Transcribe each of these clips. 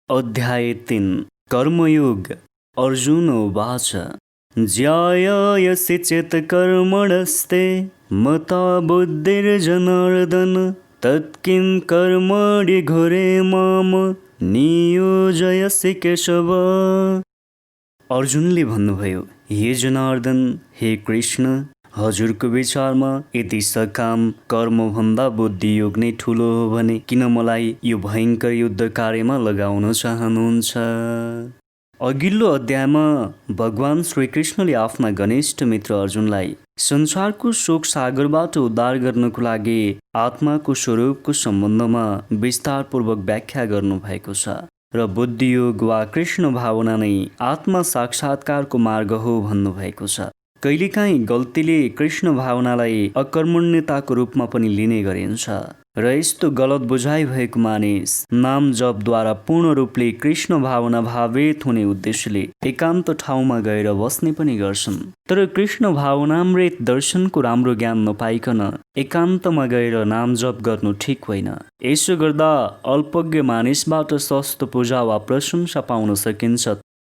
अध्याय 3 कर्मयोग। अर्जुन उवाच ज्यायसि चेत् कर्मणस्ते मता बुद्धिर्जनार्दन तत्किं कर्मणि घोरे माम नियोजयसि केशव। अर्जुनले भन्नुभयो, हे जनार्दन, हे कृष्ण, हजुरको विचारमा यदि सकाम कर्मभन्दा बुद्धियोग नै ठुलो हो भने किन मलाई यो भयङ्कर युद्ध कार्यमा लगाउन चाहनुहुन्छ? अघिल्लो अध्यायमा भगवान श्रीकृष्णले आफ्ना घनिष्ठ मित्र अर्जुनलाई संसारको शोक सागरबाट उद्धार गर्नको लागि आत्माको स्वरूपको सम्बन्धमा विस्तारपूर्वक व्याख्या गर्नुभएको छ र बुद्धियोग वा कृष्ण भावना नै आत्मा साक्षात्कारको मार्ग हो भन्नुभएको छ। कहिलेकाहीँ गल्तीले कृष्ण भावनालाई अकर्मण्यताको रूपमा पनि लिने गरिन्छ र यस्तो गलत बुझाइ भएको मानिस नाम जपद्वारा पूर्ण रूपले कृष्ण भावना भावित हुने उद्देश्यले एकान्त ठाउँमा गएर बस्ने पनि गर्छन्। तर कृष्ण भावनामृत दर्शनको राम्रो ज्ञान नपाइकन एकान्तमा गएर नाम जप गर्नु ठिक होइन। यसो गर्दा अल्पज्ञ मानिसबाट सस्तो पूजा वा प्रशंसा पाउन सकिन्छ,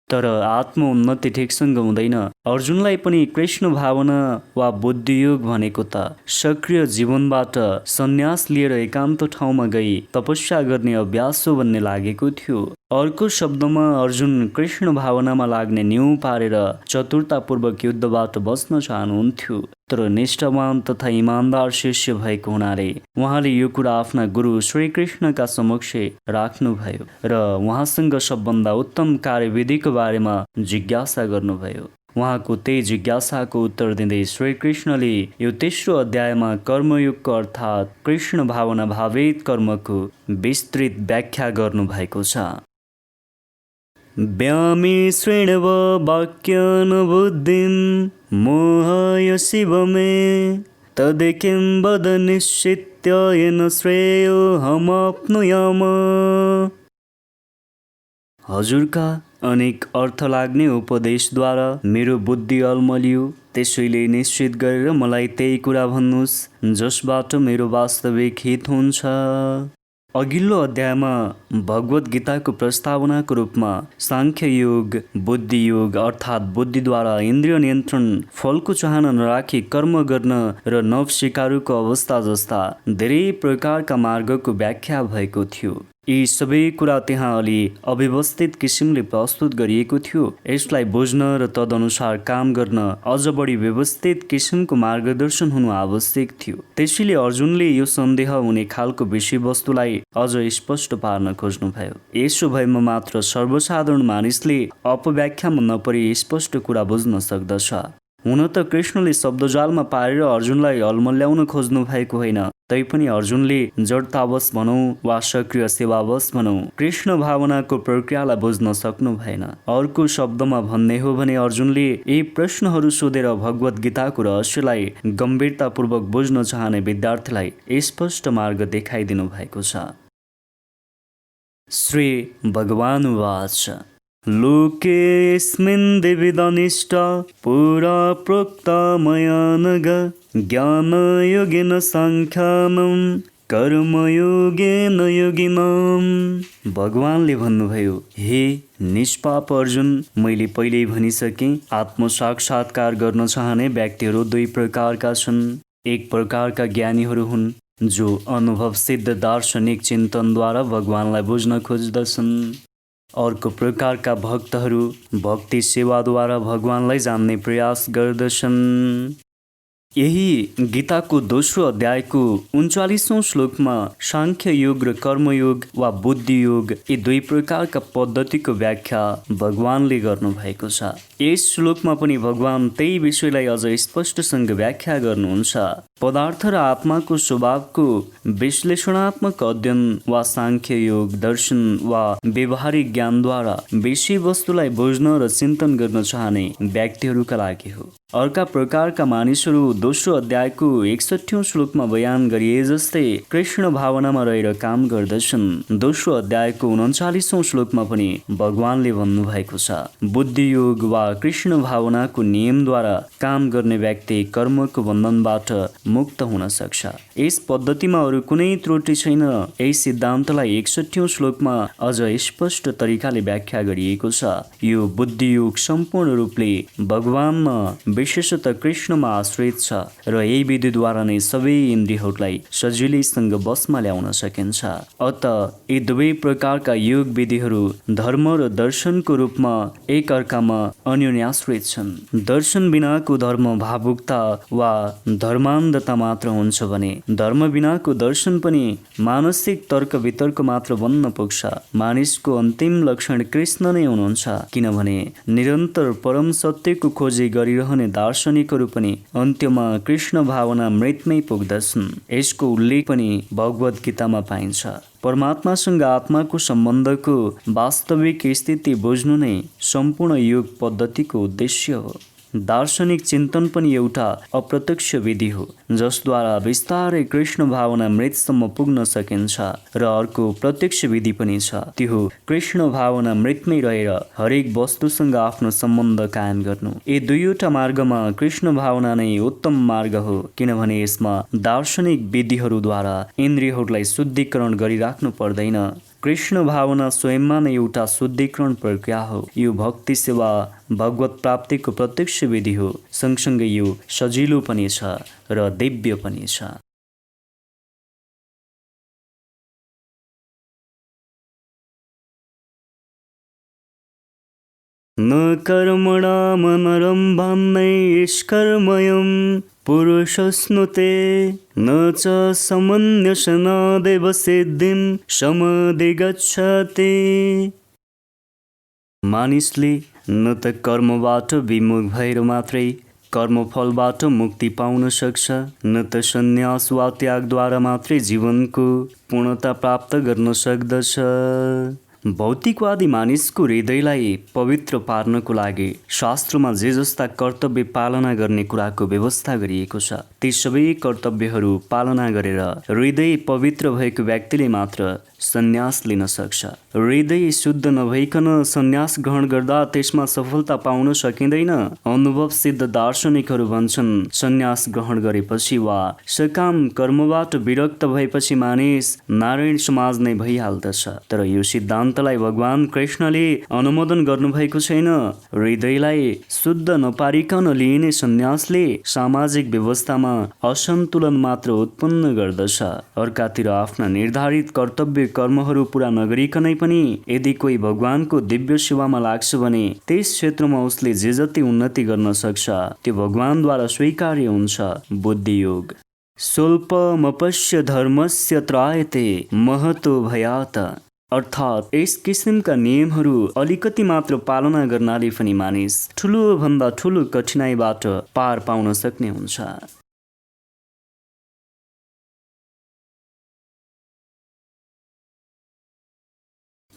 तर आत्म उन्नति ठिकसँग हुँदैन। अर्जुनलाई पनि कृष्ण भावना वा बुद्धियोग भनेको त सक्रिय जीवनबाट सन्यास लिएर एकान्त ठाउँमा गई तपस्या गर्ने अभ्यास हो भन्ने लागेको थियो। अर्को शब्दमा अर्जुन कृष्ण भावनामा लाग्ने न्यू पारेर चतुरतापूर्वक युद्धबाट बच्न चाहनुहुन्थ्यो। तर निष्ठावान तथा इमान्दार शिष्य भएको हुनाले उहाँले यो कुरा आफ्ना गुरु श्रीकृष्णका समक्ष राख्नुभयो र उहाँसँग सबभन्दा उत्तम कार्यविधिको बारेमा जिज्ञासा गर्नुभयो। उहाँको त्यही जिज्ञासाको उत्तर दिँदै श्रीकृष्णले यो तेस्रो अध्यायमा कर्मयोगको अर्थात् कृष्ण भावना भावित कर्मको विस्तृत व्याख्या गर्नुभएको छ। व्यामि शृण्व वाक्यान् बुद्धिं मोहाय शिव मे तदेकिं वद निश्चित्य येन श्रेयो हमाप्नुयाम। हजुरका अनेक अर्थ लाग्ने उपदेशद्वारा मेरो बुद्धि अल्मलियो, त्यसैले निश्चित गरेर मलाई त्यही कुरा भन्नुहोस् जसबाट मेरो वास्तविक हित हुन्छ। अघिल्लो अध्यायमा भगवत गीताको प्रस्तावनाको रूपमा सांख्य योग, बुद्धि योग अर्थात् बुद्धिद्वारा इन्द्रिय नियन्त्रण, फलको चाहना नराखी कर्म गर्न र नव स्वीकारुको अवस्था जस्ता धेरै प्रकारका मार्गको व्याख्या भएको थियो। यी सबै कुरा त्यहाँ अलि अव्यवस्थित किसिमले प्रस्तुत गरिएको थियो। यसलाई बुझ्न र तदनुसार काम गर्न अझ बढी व्यवस्थित किसिमको मार्गदर्शन हुनु आवश्यक थियो। त्यसैले अर्जुनले यो सन्देह हुने खालको विषयवस्तुलाई अझ स्पष्ट पार्न खोज्नुभयो। यसो भएमा मात्र सर्वसाधारण मानिसले अपव्याख्यामा नपरी स्पष्ट कुरा बुझ्न सक्दछ। हुन त कृष्णले शब्दजालमा पारेर अर्जुनलाई अल्मल्याउन खोज्नु भएको होइन, तैपनि अर्जुनले जडतावश भनौँ वा सक्रिय सेवावश भनौँ कृष्ण भावनाको प्रक्रियालाई बुझ्न सक्नु भएन। अर्को शब्दमा भन्ने हो भने अर्जुनले यी प्रश्नहरू सोधेर भगवत गीताको रहस्यलाई गम्भीरतापूर्वक बुझ्न चाहने विद्यार्थीलाई स्पष्ट मार्ग देखाइदिनु भएको छ। श्री भगवान् उवाच लोकेऽस्मिन् द्विविधा निष्ठा पुरा प्रोक्ता मया नघ ज्ञानयोगेन साङ्ख्यानं कर्मयोगेन योगिनाम्। भगवानले भन्नुभयो, हे निष्पाप अर्जुन, मैले पहिल्यै भनिसकेँ, आत्मसाक्षात्कार गर्न चाहने व्यक्तिहरू दुई प्रकारका छन्। एक प्रकारका ज्ञानीहरू हुन् जो अनुभव सिद्ध दार्शनिक चिन्तनद्वारा भगवानलाई बुझ्न खोज्दछन्। अर्को प्रकारका भक्तहरू भक्ति सेवाद्वारा भगवानलाई जान्ने प्रयास गर्दछन्। यही गीताको दोस्रो अध्यायको 39औं श्लोकमा सांख्य योग र कर्मयोग वा बुद्धि योग यी दुई प्रकारका पद्धतिको व्याख्या भगवानले गर्नुभएको छ। यस श्लोकमा पनि भगवान त्यही विषयलाई अझ स्पष्टसँग व्याख्या गर्नुहुन्छ। पदार्थ र आत्माको स्वभावको विश्लेषणात्मक अध्ययन वा सांख्य योग दर्शन वा व्यवहारिक ज्ञानद्वारा विषय वस्तुलाई बुझ्न र चिन्तन गर्न चाहने व्यक्तिहरूका लागि हो। अर्का प्रकारका मानिसहरू दोस्रो अध्यायको 61औं श्लोकमा बयान गरिए जस्तै कृष्ण भावनामा रहेर काम गर्दछन्। दोस्रो अध्यायको 39औं श्लोकमा पनि भगवानले भन्नुभएको छ, बुद्धि योग वा कृष्ण भावनाको नियमद्वारा काम गर्ने व्यक्ति कर्मको बन्धनबाट मुक्त हुन सक्छ। यस पद्धतिमा अरू कुनै त्रुटि छैन। यस सिद्धान्तलाई 61औं श्लोकमा अझ स्पष्ट तरिकाले व्याख्या गरिएको छ। यो बुद्धि योग सम्पूर्ण रूपले भगवानमा विशेषतः कृष्णमा आश्रित छ र यही विधिद्वारा नै सबै इन्द्रियहरूलाई सजिलैसँग बसमा ल्याउन सकिन्छ। अत यी दुवै प्रकारका योग विधिहरू धर्म र दर्शनको रूपमा एक अर्कामा अन्योन्याश्रित छन्। दर्शन बिनाको धर्म भावुकता वा धर्मान्धता मात्र हुन्छ भने धर्म बिनाको दर्शन पनि मानसिक तर्क वितर्क मात्र बन्न पुग्छ। मानिसको अन्तिम लक्षण कृष्ण नै हुनुहुन्छ, किनभने निरन्तर परम सत्यको खोजी गरिरहने दार्शनिकहरू पनि अन्त्यमा कृष्ण भावना मृतमै पुग्दछन्। यसको उल्लेख पनि भगवत गीतामा पाइन्छ। परमात्मासँग आत्माको सम्बन्धको वास्तविक स्थिति बुझ्नु नै सम्पूर्ण योग पद्धतिको उद्देश्य हो। दार्शनिक चिन्तन पनि एउटा अप्रत्यक्ष विधि हो जसद्वारा बिस्तारै कृष्ण भावना मृतसम्म पुग्न सकिन्छ र अर्को प्रत्यक्ष विधि पनि छ, त्यो हो कृष्ण भावना मृतमै रहेर हरेक वस्तुसँग आफ्नो सम्बन्ध कायम गर्नु। यी दुईवटा मार्गमा कृष्ण भावना नै उत्तम मार्ग हो, किनभने यसमा दार्शनिक विधिहरूद्वारा इन्द्रियहरूलाई शुद्धिकरण गरिराख्नु पर्दैन। कृष्ण भावना स्वयंमा नै एउटा शुद्धिकरण प्रक्रिया हो। यो भक्ति सेवा भगवत प्राप्तिको प्रत्यक्ष विधि हो। सँगसँगै यो सजिलो पनि छ र दिव्य पनि छ। न कर्मणाम नरं भान्नैष्कर्मयम् पुरुषस्नुते न च समन्यसनादेव सिद्धिं समधिगच्छति। मानिसले न त कर्मबाट विमुख भएर मात्रै कर्मफलबाट मुक्ति पाउन सक्छ, न त सन्यास वा त्यागद्वारा मात्रै जीवनको पूर्णता प्राप्त गर्न सक्दछ। भौतिकवादी मानिसको हृदयलाई पवित्र पार्नको लागि शास्त्रमा जे जस्ता कर्तव्य पालना गर्ने कुराको व्यवस्था गरिएको छ, ती सबै कर्तव्यहरू पालना गरेर हृदय पवित्र भएको व्यक्तिले मात्र सन्यास लिन सक्छ। हृदय शुद्ध नभइकन सन्यास ग्रहण गर्दा त्यसमा सफलता पाउन सकिँदैन। अनुभव सिद्ध दार्शनिकहरू भन्छन्, सन्यास ग्रहण गरेपछि वा सकाम कर्मबाट विरक्त भएपछि मानिस नारायण समाज नै भइहाल्दछ। तर यो सिद्धान्तलाई भगवान कृष्णले अनुमोदन गर्नुभएको छैन। हृदयलाई शुद्ध नपारिकन लिइने सन्यासले सामाजिक व्यवस्थामा असन्तुलन मात्र उत्पन्न गर्दछ। अर्कातिर आफ्ना निर्धारित कर्तव्य कर्महरू पूरा नगरिकनै पनि यदि कोही भगवानको दिव्य सेवामा लाग्छ भने त्यस क्षेत्रमा उसले जे जति उन्नति गर्न सक्छ त्यो भगवानद्वारा स्वीकार्य हुन्छ। बुद्धि योग स्वल्पमपश्य धर्मस्य त्रायते महतो भयात्, अर्थात् यस किसिमका नियमहरू अलिकति मात्र पालना गर्नाले पनि मानिस ठुलो भन्दा ठुलो कठिनाइबाट पार पाउन सक्ने हुन्छ।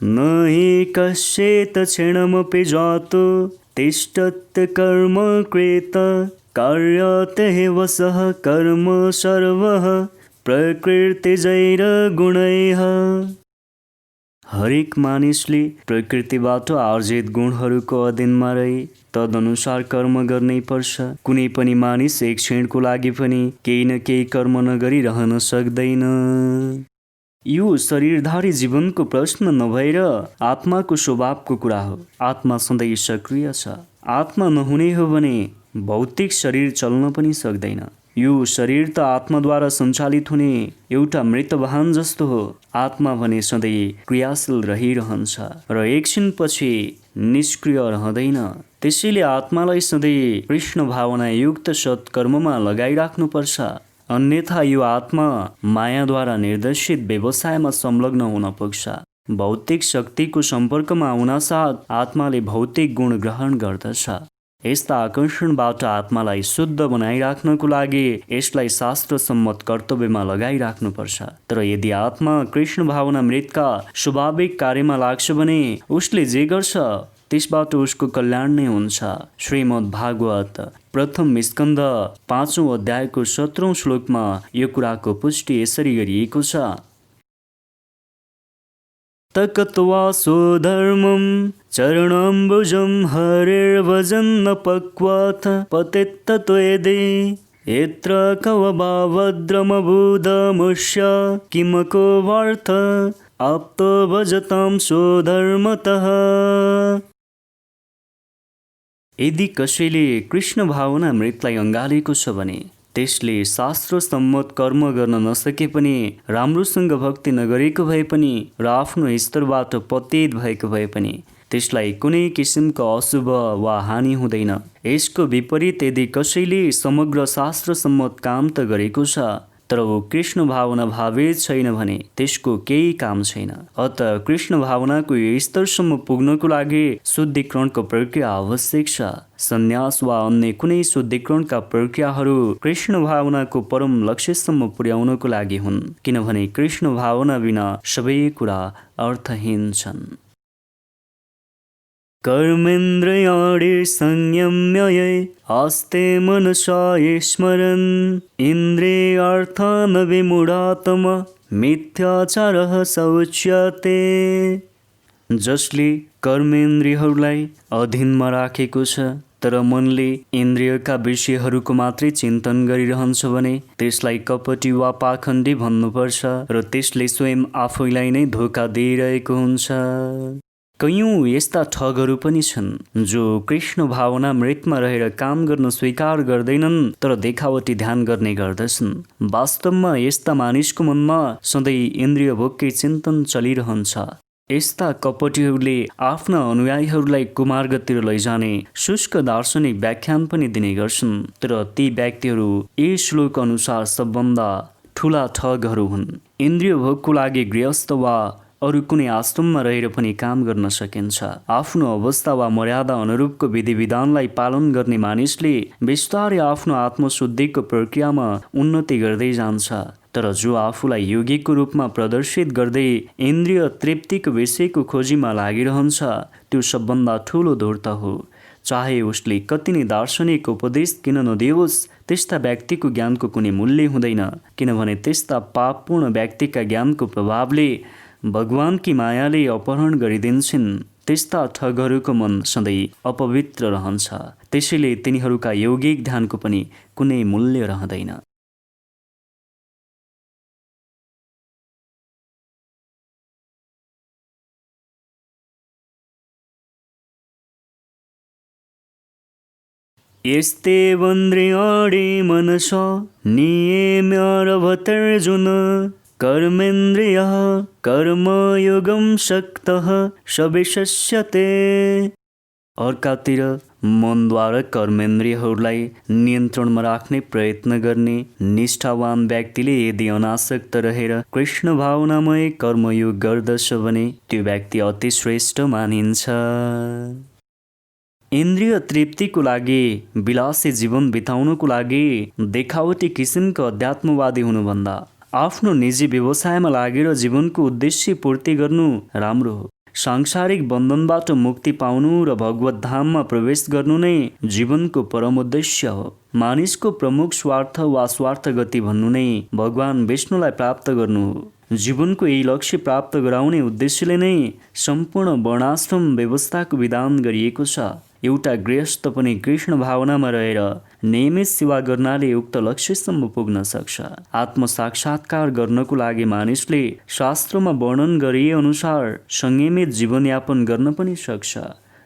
न हि कश्चित् क्षणमपि जातो तिष्ठत् कर्म कृत कार्यते वसः कर्म सर्वः प्रकृतिजैर्गुणैः। हरेक मानिसले प्रकृतिबाट आर्जित गुणहरूको अधीनमा रही तदनुसार कर्म गर्नै पर्छ। कुनै पनि मानिस एक क्षणको लागि पनि केही न केही कर्म नगरी रहन सक्दैन। यो शरीरधारी जीवनको प्रश्न नभएर आत्माको स्वभावको कुरा हो। आत्मा सधैँ सक्रिय छ। आत्मा नहुने हो भने भौतिक शरीर चल्न पनि सक्दैन। यो शरीर त आत्माद्वारा सञ्चालित हुने एउटा मृत वाहन जस्तो हो। आत्मा भने सधैँ क्रियाशील रहिरहन्छ र एकछिनपछि निष्क्रिय रहँदैन। त्यसैले आत्मालाई सधैँ कृष्ण भावना युक्त सत्कर्ममा लगाइराख्नुपर्छ। अन्यथा यो आत्मा मायाद्वारा निर्देशित व्यवसायमा संलग्न हुन पुग्छ। भौतिक शक्तिको सम्पर्कमा हुनासाथ आत्माले भौतिक गुण ग्रहण गर्दछ। यस्ता आकर्षणबाट आत्मालाई शुद्ध बनाइराख्नको लागि यसलाई शास्त्र सम्मत कर्तव्यमा लगाइराख्नुपर्छ। तर यदि आत्मा कृष्ण भावना मृतका स्वाभाविक कार्यमा लाग्छ भने उसले जे गर्छ त्यसबाट उसको कल्याण नै हुन्छ। श्रीमद् भागवत प्रथम स्कन्द 5औं अध्यायको 17औं श्लोकमा यो कुराको पुष्टि यसरी गरिएको छ। तकत्वा स्वधर्मं चरणाम्बुजं हरिर्भजन्न पक्वाथ पतित्ततो यदि यत्र कवभावद्रमबुधमुष्य किमको वार्थ आप्तो भजतां स्वधर्मतः। यदि कसैले कृष्ण भावना मृतलाई अँगालेको छ भने त्यसले शास्त्र सम्मत कर्म गर्न नसके पनि, राम्रोसँग भक्ति नगरेको भए पनि र आफ्नो स्तरबाट पतित भएको भए पनि त्यसलाई कुनै किसिमको अशुभ वा हानि हुँदैन। यसको विपरीत यदि कसैले समग्र शास्त्र सम्मत काम त गरेको छ तर ऊ कृष्ण भावना भावित छैन भने त्यसको केही काम छैन। अत कृष्ण भावनाको यो स्तरसम्म पुग्नको लागि शुद्धिकरणको प्रक्रिया आवश्यक छ। सन्यास वा अन्य कुनै शुद्धिकरणका प्रक्रियाहरू कृष्ण भावनाको परम लक्ष्यसम्म पुर्याउनको लागि हुन्, किनभने कृष्ण भावना बिना सबै कुरा अर्थहीन छन्। कर्मेन्द्रियाणि संयम्य आस्ते मनसा स्मरन् इन्द्रियार्थान् विमूढात्मा मिथ्याचारः स उच्यते। जसले कर्मेन्द्रियहरूलाई अधीनमा राखेको छ तर मनले इन्द्रियका विषयहरूको मात्रै चिन्तन गरिरहन्छ भने त्यसलाई कपटी वा पाखण्डी भन्नुपर्छ र त्यसले स्वयं आफैलाई नै धोका दिइरहेको हुन्छ। कयौं यस्ता ठगहरू पनि छन् जो कृष्ण भावना मृतमा रहेर काम गर्न स्वीकार गर्दैनन् तर देखावटी ध्यान गर्ने गर्दछन्। वास्तवमा यस्ता मानिसको मनमा सधैँ इन्द्रिय भोगकै चिन्तन चलिरहन्छ। यस्ता कपटीहरूले आफ्ना अनुयायीहरूलाई कुमार्गतिर लैजाने शुष्क दार्शनिक व्याख्यान पनि दिने गर्छन्, तर ती व्यक्तिहरू यी श्लोक अनुसार सबभन्दा ठूला ठगहरू हुन्। इन्द्रिय भोगको लागि गृहस्थ वा अरू कुनै आश्रममा रहेर पनि काम गर्न सकिन्छ। आफ्नो अवस्था वा मर्यादा अनुरूपको विधि विधानलाई पालन गर्ने मानिसले बिस्तारै आफ्नो आत्मशुद्धिको प्रक्रियामा उन्नति गर्दै जान्छ। तर जो आफूलाई योगीको रूपमा प्रदर्शित गर्दै इन्द्रिय तृप्तिको विषयको खोजीमा लागिरहन्छ त्यो सबभन्दा ठूलो धूर्त हो। चाहे उसले कति नै दार्शनिक उपदेश किन नदियोस्, त्यस्ता व्यक्तिको ज्ञानको कुनै मूल्य हुँदैन, किनभने त्यस्ता पापपूर्ण व्यक्तिका ज्ञानको प्रभावले भगवानकी मायाले अपहरण गरिदिन्छन्। त्यस्ता ठगहरूको मन सधैँ अपवित्र रहन्छ, त्यसैले तिनीहरूका यौगिक ध्यानको पनि कुनै मूल्य रहँदैन। यस्ते वन्द्रियाणि मनसा नियम्यारभतेर्जुन कर्मेन्द्रियः कर्मयोगं शक्तः सविशस्यते। अर्कातिर मनद्वारा कर्मेन्द्रियहरूलाई नियन्त्रणमा राख्ने प्रयत्न गर्ने निष्ठावान व्यक्तिले यदि अनासक्त रहेर कृष्ण भावनामय कर्मयोग गर्दछ भने त्यो व्यक्ति अति श्रेष्ठ मानिन्छ। इन्द्रिय तृप्तिको लागि, विलासी जीवन बिताउनको लागि देखावटी किसिमको अध्यात्मवादी हुनुभन्दा आफ्नो निजी व्यवसायमा लागेर जीवनको उद्देश्य पूर्ति गर्नु राम्रो हो। सांसारिक बन्धनबाट मुक्ति पाउनु र भगवत धाममा प्रवेश गर्नु नै जीवनको परम उद्देश्य हो। मानिसको प्रमुख स्वार्थ वा स्वार्थ गति भन्नु नै भगवान विष्णुलाई प्राप्त गर्नु हो। जीवनको यही लक्ष्य प्राप्त गराउने उद्देश्यले नै सम्पूर्ण वर्णाश्रम व्यवस्थाको विधान गरिएको छ। एउटा गृहस्थ पनि कृष्ण भावनामा रहेर नियमित सेवा गर्नाले उक्त लक्ष्यसम्म पुग्न सक्छ। आत्मसाक्षात्कार गर्नको लागि मानिसले शास्त्रमा वर्णन गरिए अनुसार संयमित जीवनयापन गर्न पनि सक्छ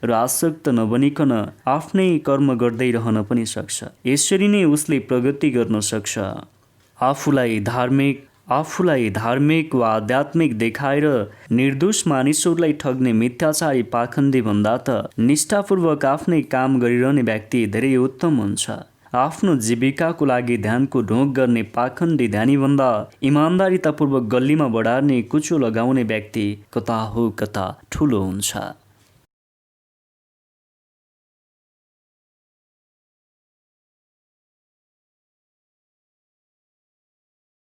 र आसक्त नबनिकन आफ्नै कर्म गर्दै रहन पनि सक्छ। यसरी नै उसले प्रगति गर्न सक्छ। आफूलाई धार्मिक वा आध्यात्मिक देखाएर निर्दोष मानिसहरूलाई ठग्ने मिथ्याचारी पाखण्डी भन्दा त निष्ठापूर्वक आफ्नै काम गरिरहने व्यक्ति धेरै उत्तम हुन्छ। आफ्नो जीविकाको लागि ध्यानको ढोग गर्ने पाखण्डी ध्यानी भन्दा इमान्दारितापूर्वक गल्लीमा बढार्ने कुचो लगाउने व्यक्ति कता हो कता ठुलो हुन्छ।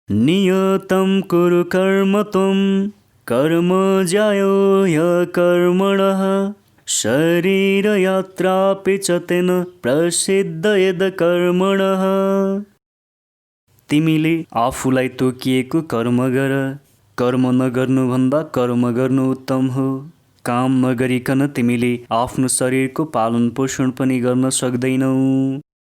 नियतं कुरु कर्म त्वं कर्म ज्यायो ह्यकर्मणः शरीरयात्रापि च तेन प्रसिद्ध यद कर्मणः। तिमीले आफूलाई तोकिएको कर्म गर, कर्म नगर्नुभन्दा कर्म गर्नु उत्तम हो। काम नगरिकन तिमीले आफ्नो शरीरको पालन पोषण पनि गर्न सक्दैनौ।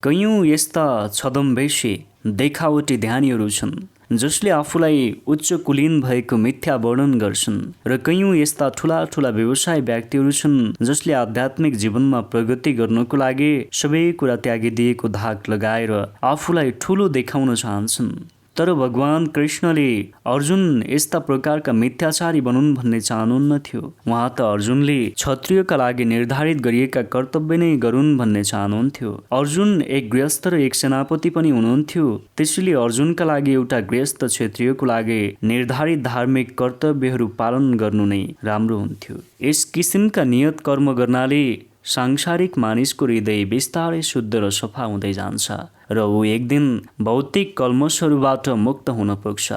कयौँ यस्ता छदम्भेशी देखावटी ध्यानीहरू छन् जसले आफूलाई उच्च कुलीन भएको मिथ्या वर्णन गर्छन् र कयौँ यस्ता ठुला ठुला व्यवसाय व्यक्तिहरू छन् जसले आध्यात्मिक जीवनमा प्रगति गर्नको लागि सबै कुरा त्यागिदिएको धाक लगाएर आफूलाई ठुलो देखाउन चाहन्छन्। तर भगवान कृष्णले अर्जुन यस्ता प्रकारका मिथ्याचारी बनुन् भन्ने चाहनुहुन्न थियो। उहाँ त अर्जुनले क्षत्रियका लागि निर्धारित गरिएका कर्तव्य नै गरून् भन्ने चाहनुहुन्थ्यो। अर्जुन एक गृहस्थ र एक सेनापति पनि हुनुहुन्थ्यो। त्यसैले अर्जुनका लागि एउटा गृहस्थ क्षेत्रीयको लागि निर्धारित धार्मिक कर्तव्यहरू पालन गर्नु नै राम्रो हुन्थ्यो। यस किसिमका नियत कर्म गर्नाले सांसारिक मानिसको हृदय बिस्तारै शुद्ध र सफा हुँदै जान्छ र ऊ एक दिन भौतिक कल्मशहरूबाट मुक्त हुन पुग्छ।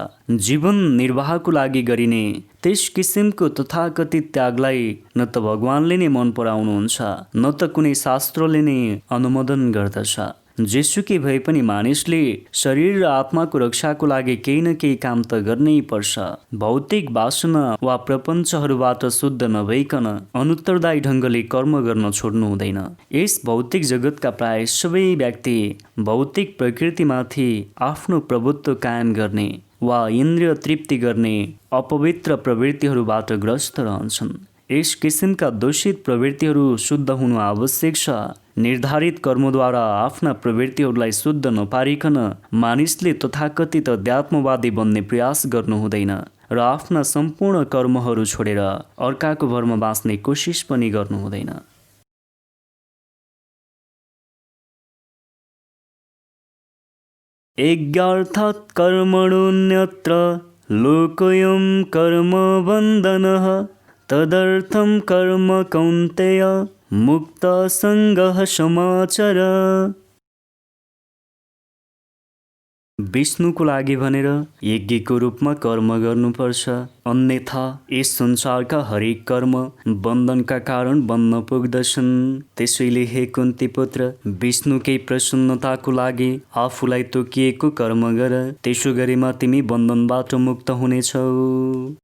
जीवन निर्वाहको लागि गरिने त्यस किसिमको तथाकथित त्यागलाई न त भगवानले नै मन पराउनुहुन्छ न त कुनै शास्त्रले नै अनुमोदन गर्दछ। जेसुकै भए पनि मानिसले शरीर र आत्माको रक्षाको लागि केही न केही काम त गर्नै पर्छ। भौतिक वासना वा प्रपञ्चहरूबाट शुद्ध नभइकन अनुत्तरदायी ढङ्गले कर्म गर्न छोड्नु हुँदैन। यस भौतिक जगतका प्राय सबै व्यक्ति भौतिक प्रकृतिमाथि आफ्नो प्रभुत्व कायम गर्ने वा इन्द्रिय तृप्ति गर्ने अपवित्र प्रवृत्तिहरूबाट ग्रस्त रहन्छन्। यस किसिमका दूषित प्रवृत्तिहरू शुद्ध हुनु आवश्यक छ। निर्धारित कर्मद्वारा आफ्ना प्रवृत्तिहरूलाई शुद्ध नपारिकन मानिसले तथाकथित अध्यात्मवादी बन्ने प्रयास गर्नु हुँदैन र आफ्ना सम्पूर्ण कर्महरू छोडेर अर्काको भरमा बाँच्ने कोसिस पनि गर्नु हुँदैन। यज्ञार्थात् कर्मणोऽन्यत्र लोकोऽयं कर्म बन्धनः तदर्थं कर्म कौन्तेय मुक्त सङ्गः समाचर। विष्णुको लागि भनेर यज्ञको रूपमा कर्म गर्नुपर्छ, अन्यथा यस संसारका हरेक कर्म बन्धनका कारण बन्न पुग्दछन्। त्यसैले हे कुन्ती पुत्र, विष्णुकै प्रसन्नताको लागि आफूलाई तोकिएको कर्म गर, त्यसो गरेमा तिमी बन्धनबाट मुक्त हुनेछौ।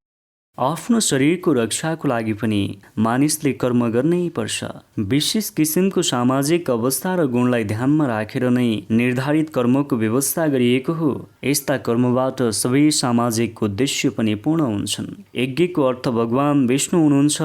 आफ्नो शरीरको रक्षाको लागि पनि मानिसले कर्म गर्नै पर्छ। विशेष किसिमको सामाजिक अवस्था र गुणलाई ध्यानमा राखेर नै निर्धारित कर्मको व्यवस्था गरिएको हो। यस्ता कर्मबाट सबै सामाजिक उद्देश्य पनि पूर्ण हुन्छन्। यज्ञको अर्थ भगवान विष्णु हुनुहुन्छ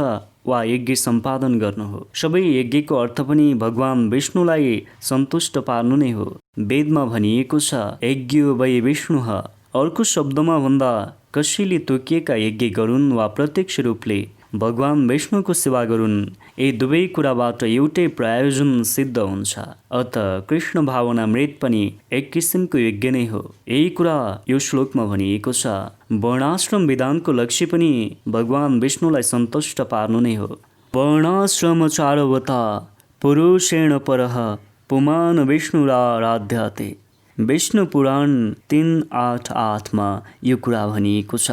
वा यज्ञ सम्पादन गर्नु हो। सबै यज्ञको अर्थ पनि भगवान विष्णुलाई सन्तुष्ट पार्नु नै हो। वेदमा भनिएको छ, यज्ञो वै विष्णुः। अर्को शब्दमा भन्दा कसैले तोकिएका यज्ञ गरून् वा प्रत्यक्ष रूपले भगवान विष्णुको सेवा गरून्, यी दुवै कुराबाट एउटै प्रयोजन सिद्ध हुन्छ। अत कृष्ण भावनामृत पनि एक किसिमको यज्ञ नै हो। यही कुरा यो श्लोकमा भनिएको छ। वर्णाश्रम विधानको लक्ष्य पनि भगवान विष्णुलाई सन्तुष्ट पार्नु नै हो। वर्णाश्रम चारवता पुरुषेण परः पुमान् विष्णुराराध्यते। विष्णु पुराण 3:8 मा यो कुरा भनिएको छ।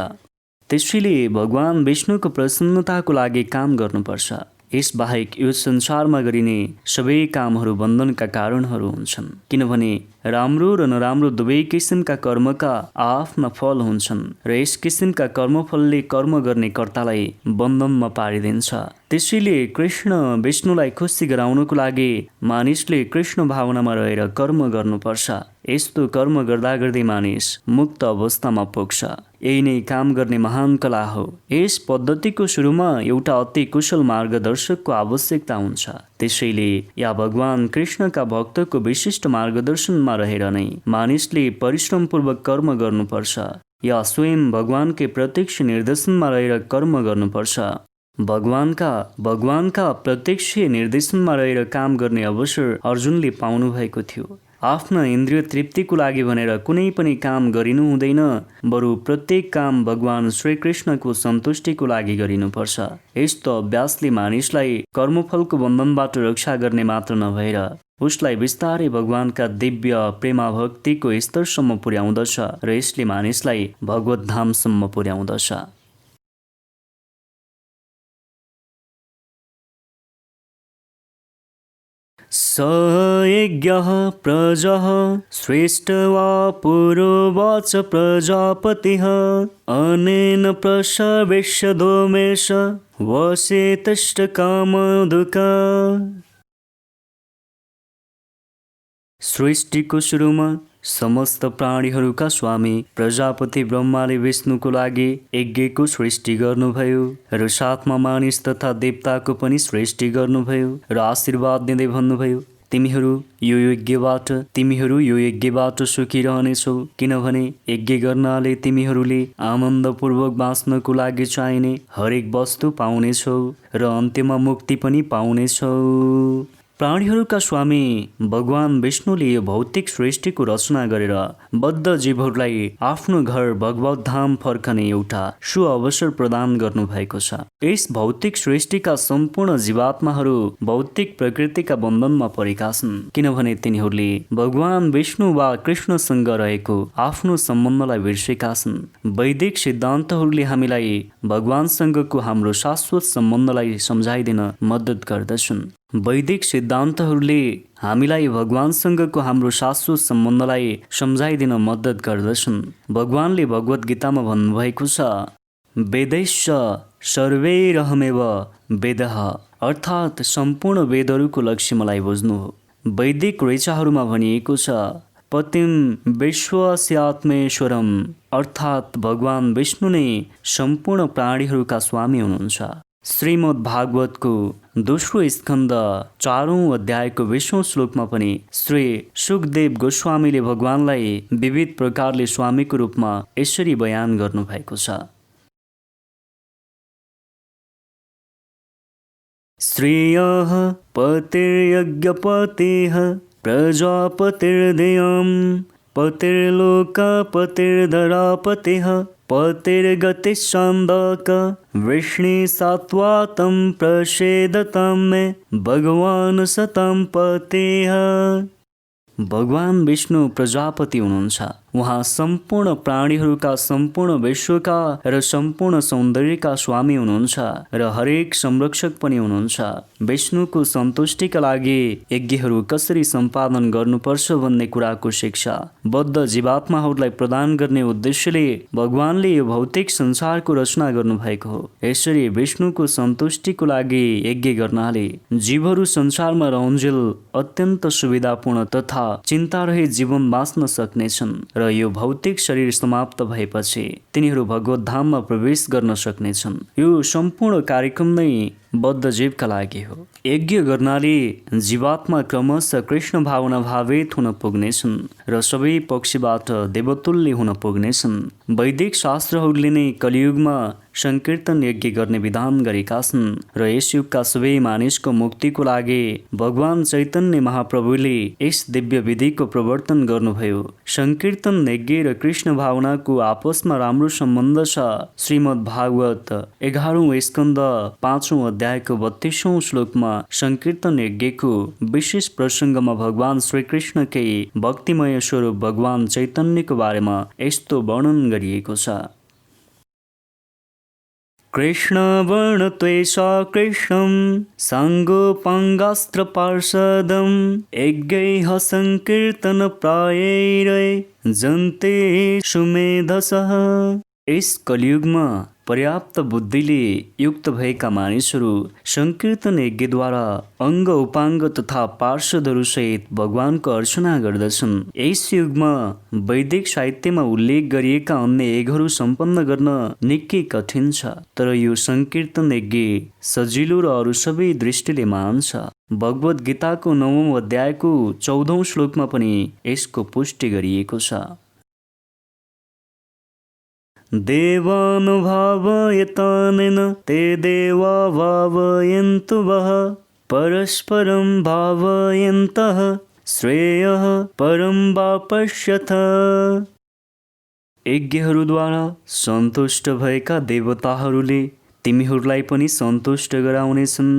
त्यसैले भगवान विष्णुको प्रसन्नताको लागि काम गर्नुपर्छ। यसबाहेक यो संसारमा गरिने सबै कामहरू बन्धनका कारणहरू हुन्छन्, किनभने राम्रो र नराम्रो दुवै किसिमका कर्मका आफ्ना फल हुन्छन् र यस किसिमका कर्मफलले कर्म गर्ने कर्तालाई बन्धनमा पारिदिन्छ। त्यसैले कृष्ण विष्णुलाई खुसी गराउनको लागि मानिसले कृष्ण भावनामा रहेर कर्म गर्नुपर्छ। यस्तो कर्म गर्दा गर्दै मानिस मुक्त अवस्थामा पुग्छ। यही नै काम गर्ने महान कला हो। यस पद्धतिको सुरुमा एउटा अति कुशल मार्गदर्शकको आवश्यकता हुन्छ। त्यसैले या भगवान कृष्णका भक्तको विशिष्ट मार्गदर्शनमा रहेर नै मानिसले परिश्रमपूर्वक कर्म गर्नुपर्छ या स्वयं भगवानकै प्रत्यक्ष निर्देशनमा रहेर कर्म गर्नुपर्छ। भगवानका प्रत्यक्ष निर्देशनमा रहेर काम गर्ने अवसर अर्जुनले पाउनु भएको थियो। आफ्ना इन्द्रिय तृप्तिको लागि भनेर कुनै पनि काम गरिनु हुँदैन, बरु प्रत्येक काम भगवान श्रीकृष्णको सन्तुष्टिको लागि गरिनुपर्छ। यस्तो अभ्यासले मानिसलाई कर्मफलको बन्धनबाट रक्षा गर्ने मात्र नभएर उसलाई बिस्तारै भगवानका दिव्य प्रेमाभक्तिको स्तरसम्म पुर्याउँदछ र यसले मानिसलाई भगवत धामसम्म पुर्याउँदछ। स यज्ञः प्रजः श्रेष्ठ वा पुरोवाच प्रजापतिः अनेन प्रसवेश्य धूमेश वसे तिष्ठ कामोदक। सृष्टिको सुरुमा समस्त प्राणीहरूका स्वामी प्रजापति ब्रह्माले विष्णुको लागि यज्ञको सृष्टि गर्नुभयो र साथमा मानिस तथा देवताको पनि सृष्टि गर्नुभयो र आशीर्वाद दिँदै भन्नुभयो, तिमीहरू यो यज्ञबाट सुखी रहनेछौ, किनभने यज्ञ गर्नाले तिमीहरूले आनन्दपूर्वक बाँच्नको लागि चाहिने हरेक वस्तु पाउनेछौ र अन्त्यमा मुक्ति पनि पाउनेछौ। प्राणीहरूका स्वामी भगवान विष्णुले यो भौतिक सृष्टिको रचना गरेर बद्ध जीवहरूलाई आफ्नो घर भगवत धाम फर्कने एउटा सुअवसर प्रदान गर्नुभएको छ। यस भौतिक सृष्टिका सम्पूर्ण जीवात्माहरू भौतिक प्रकृतिका बन्धनमा परेका छन्, किनभने तिनीहरूले भगवान विष्णु वा कृष्णसँग रहेको आफ्नो सम्बन्धलाई बिर्सेका छन्। वैदिक सिद्धान्तहरूले हामीलाई भगवानसँगको हाम्रो शाश्वत सम्बन्धलाई सम्झाइदिन मद्दत गर्दछन्। वैदिक सिद्धान्तहरूले हामीलाई भगवानसँगको हाम्रो शाश्वत सम्बन्धलाई सम्झाइदिन मद्दत गर्दछन्। भगवानले भगवत गीतामा भन्नुभएको छ, वेदैश्च सर्वैरहमेव वेदः, अर्थात् सम्पूर्ण वेदहरूको लक्ष्य मलाई बुझ्नु हो। वैदिक ऋचाहरूमा भनिएको छ, पतिं विश्वस्यात्मेश्वरम्, अर्थात् भगवान विष्णु नै सम्पूर्ण प्राणीहरूका स्वामी हुनुहुन्छ। श्रीमद् भागवतको दोस्रो स्कन्द 4औं अध्यायको 20औं श्लोकमा पनि श्री सुखदेव गोस्वामीले भगवानलाई विविध प्रकारले स्वामीको रूपमा यसरी बयान गर्नुभएको छ। श्रेयः पतिर्यज्ञपतिः प्रजापतिर्देयम् पतिर्लोकपतिर्धरापतिः पतिर्गतिश्छन्दक वृष्णिसात्वातं प्रसेदतं मे भगवान् सतं पतिः। भगवान विष्णु प्रजापति हुनुहुन्छ। उहाँ सम्पूर्ण प्राणीहरूका, सम्पूर्ण विश्वका र सम्पूर्ण सौन्दर्यका स्वामी हुनुहुन्छ र हरेक संरक्षक पनि हुनुहुन्छ। विष्णुको सन्तुष्टिका लागि यज्ञहरू कसरी सम्पादन गर्नुपर्छ भन्ने कुराको शिक्षा बद्ध जीवात्माहरूलाई प्रदान गर्ने उद्देश्यले भगवानले यो भौतिक संसारको रचना गर्नुभएको हो। यसरी विष्णुको सन्तुष्टिको लागि यज्ञ गर्नाले जीवहरू संसारमा रहन्जेल अत्यन्त सुविधापूर्ण तथा चिन्तारहित जीवन बाँच्न सक्नेछन् र यो भौतिक शरीर समाप्त भएपछि तिनीहरू भगवत धाममा प्रवेश गर्न सक्नेछन्। यो सम्पूर्ण कार्यक्रम नै बद्ध जीवका लागि हो। यज्ञ गर्नाले जीवात्मा क्रमशः कृष्ण भावना भावित हुन पुग्नेछन् र सबै पक्षबाट देवतुल्य हुन पुग्नेछन्। वैदिक शास्त्रहरूले नै कलियुगमा संकीर्तन यज्ञ गर्ने विधान गरेका छन् र यस युगका सबै मानिसको मुक्तिको लागि भगवान चैतन्य महाप्रभुले यस दिव्य विधिको प्रवर्तन गर्नुभयो। संकीर्तन यज्ञ र कृष्ण भावनाको आपसमा राम्रो सम्बन्ध छ। श्रीमद् भागवत 11औं स्कन्द 5औं अध्यायको 32औं श्लोकमा संकीर्तन यज्ञको विशेष प्रसङ्गमा भगवान श्रीकृष्णकै भक्तिमय स्वरूप भगवान चैतन्यको बारेमा यस्तो वर्णन गरिएको छ। कृष्ण वर्ण त्वेषा कृष्णं साङ्गोपाङ्गास्त्र पार्षदं यज्ञैः संकीर्तन प्रायैरै जन्ते सुमेधसः। यस कलियुगमा पर्याप्त बुद्धिले युक्त भएका मानिसहरू संकीर्तन यज्ञद्वारा अङ्ग उपाङ्ग तथा पार्षदहरू सहित भगवानको अर्चना गर्दछन्। यस युगमा वैदिक साहित्यमा उल्लेख गरिएका अन्य यज्ञहरू सम्पन्न गर्न निकै कठिन छ, तर यो संकीर्तन यज्ञ सजिलो र अरू सबै दृष्टिले महान छ। भगवत गीताको 9औं अध्यायको 14औं श्लोकमा पनि यसको पुष्टि गरिएको छ। देवानुभावयतानेन ते देवा भावयन्तु वः परस्परं भावयन्तः श्रेयः परं वापश्यथ। यज्ञहरूद्वारा सन्तुष्ट भएका देवताहरूले तिमीहरूलाई पनि सन्तुष्ट गराउनेछन्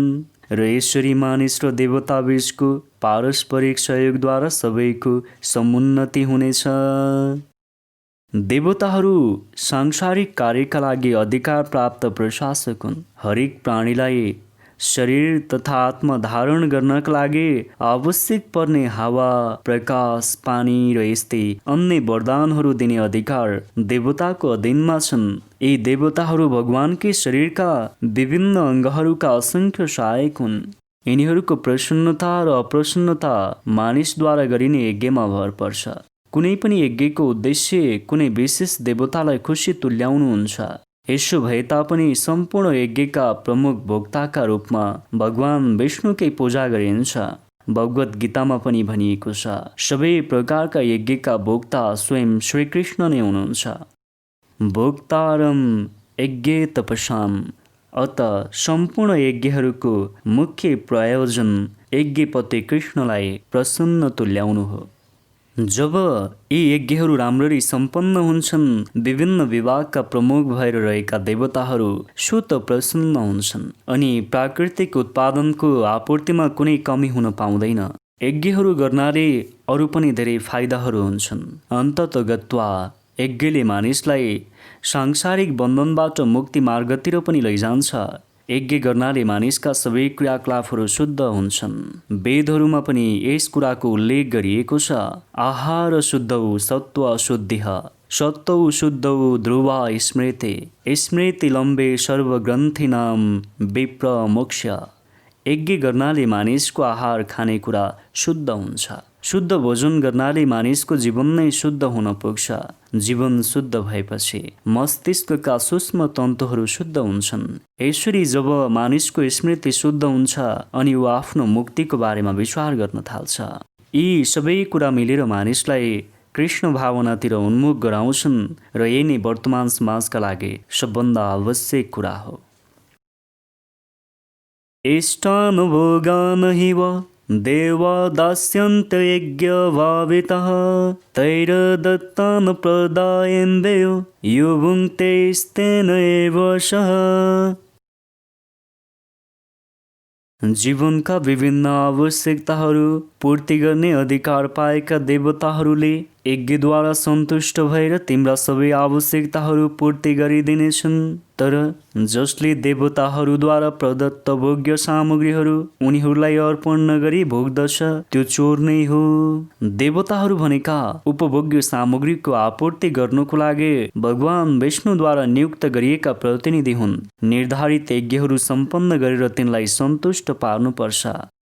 र यसरी मानिस र देवता बीचको पारस्परिक सहयोगद्वारा सबैको समुन्नति हुनेछ। देवताहरू सांसारिक कार्यका लागि अधिकार प्राप्त प्रशासक हुन्। हरेक प्राणीलाई शरीर तथा आत्मा धारण गर्नका लागि आवश्यक पर्ने हावा, प्रकाश, पानी र यस्तै अन्य वरदानहरू दिने अधिकार देवताको अधीनमा छन्। यी देवताहरू भगवानकै शरीरका विभिन्न अङ्गहरूका असंख्य सहायक हुन्। यिनीहरूको प्रसन्नता र अप्रसन्नता मानिसद्वारा गरिने यज्ञमा भर पर्छ। कुनै पनि यज्ञको उद्देश्य कुनै विशेष देवतालाई खुसी तुल्याउनु हुन्छ। यसो भए तापनि सम्पूर्ण यज्ञका प्रमुख भोक्ताका रूपमा भगवान विष्णुकै पूजा गरिन्छ। भगवत गीतामा पनि भनिएको छ, सबै प्रकारका यज्ञका भोक्ता स्वयं श्रीकृष्ण नै हुनुहुन्छ। भोक्तारम यज्ञ तपसाम। अत सम्पूर्ण यज्ञहरूको मुख्य प्रयोजन यज्ञपति कृष्णलाई प्रसन्न तुल्याउनु हो। जब यी यज्ञहरू राम्ररी सम्पन्न हुन्छन्, विभिन्न विभागका प्रमुख भएर रहेका देवताहरू स्वत प्रसन्न हुन्छन् अनि प्राकृतिक उत्पादनको आपूर्तिमा कुनै कमी हुन पाउँदैन। यज्ञहरू गर्नाले अरू पनि धेरै फाइदाहरू हुन्छन्। अन्ततगत्वा यज्ञले मानिसलाई सांसारिक बन्धनबाट मुक्ति मार्गतिर पनि लैजान्छ। यज्ञ गर्नाले मानिसका सबै क्रियाकलापहरू शुद्ध हुन्छन्। वेदहरूमा पनि यस कुराको उल्लेख गरिएको छ। आहार शुद्धौ सत्त्व शुद्धिः सत्त्वौ शुद्धौ ध्रुवा स्मृति स्मृति लम्बे सर्वग्रन्थिनां विप्र मोक्ष। यज्ञ गर्नाले मानिसको आहार खानेकुरा शुद्ध हुन्छ। शुद्ध भोजन गर्नाले मानिसको जीवन नै शुद्ध हुन पुग्छ। जीवन शुद्ध भएपछि मस्तिष्कका सूक्ष्म तन्तुहरू शुद्ध हुन्छन्। यसरी जब मानिसको स्मृति शुद्ध हुन्छ अनि ऊ आफ्नो मुक्तिको बारेमा विचार गर्न थाल्छ। यी सबै कुरा मिलेर मानिसलाई कृष्ण भावनातिर उन्मुख गराउँछन् र यही नै वर्तमान समाजका लागि सबभन्दा आवश्यक कुरा हो। इष्टानुभोगान् हि वा देवा दास्यन्त यज्ञभावितः तैर्दत्तान् प्रदायन्तेयो यो भुङ्क्तेस्तेन एव सः। जीवनका विभिन्न आवश्यकताहरू पूर्ति गर्ने अधिकार पाएका देवताहरूले यज्ञद्वारा सन्तुष्ट भएर तिम्रा सबै आवश्यकताहरू पूर्ति गरिदिनेछन्। तर जसले देवताहरूद्वारा प्रदत्त भोग्य सामग्रीहरू उनीहरूलाई अर्पण नगरी भोग्दछ त्यो चोर नै हो। देवताहरू भनेका उपभोग्य सामग्रीको आपूर्ति गर्नको लागि भगवान विष्णुद्वारा नियुक्त गरिएका प्रतिनिधि हुन्। निर्धारित यज्ञहरू सम्पन्न गरेर तिनलाई सन्तुष्ट पार्नुपर्छ।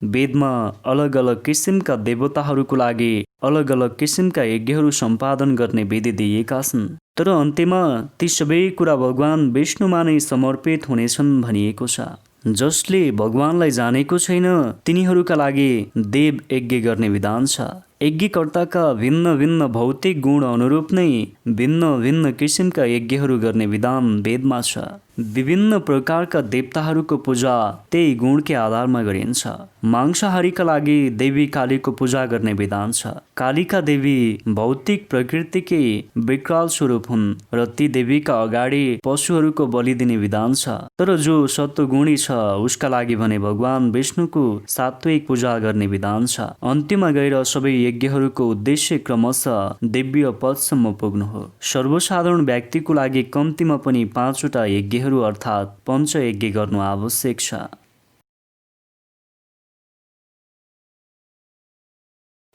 वेदमा अलग अलग किसिमका देवताहरूको लागि अलग अलग किसिमका यज्ञहरू सम्पादन गर्ने विधि दिएका छन्। तर अन्त्यमा ती सबै कुरा भगवान विष्णुमा नै समर्पित हुनेछन् भनिएको छ। जसले भगवानलाई जानेको छैन तिनीहरूका लागि देव यज्ञ गर्ने विधान छ। यज्ञकर्ताका भिन्न भिन्न भौतिक गुण अनुरूप नै भिन्न भिन्न किसिमका यज्ञहरू गर्ने विधान वेदमा छ। विभिन्न प्रकारका देवताहरूको पूजा त्यही गुणकै आधारमा गरिन्छ। मांसाहारीका लागि देवी कालीको पूजा गर्ने विधान छ। कालीका देवी भौतिक प्रकृतिकै विकराल स्वरूप हुन् र ती देवीका अगाडि पशुहरूको बलि दिने विधान छ। तर जो सत्वगुणी छ उसका लागि भने भगवान विष्णुको सात्विक पूजा गर्ने विधान छ। अन्त्यमा गएर सबै यज्ञहरूको उद्देश्य क्रमशः दिव्य पदसम्म पुग्नु हो। सर्वसाधारण व्यक्तिको लागि कम्तीमा पनि 5वटा यज्ञहरू अर्थात् पञ्चयज्ञ गर्नु आवश्यक छ।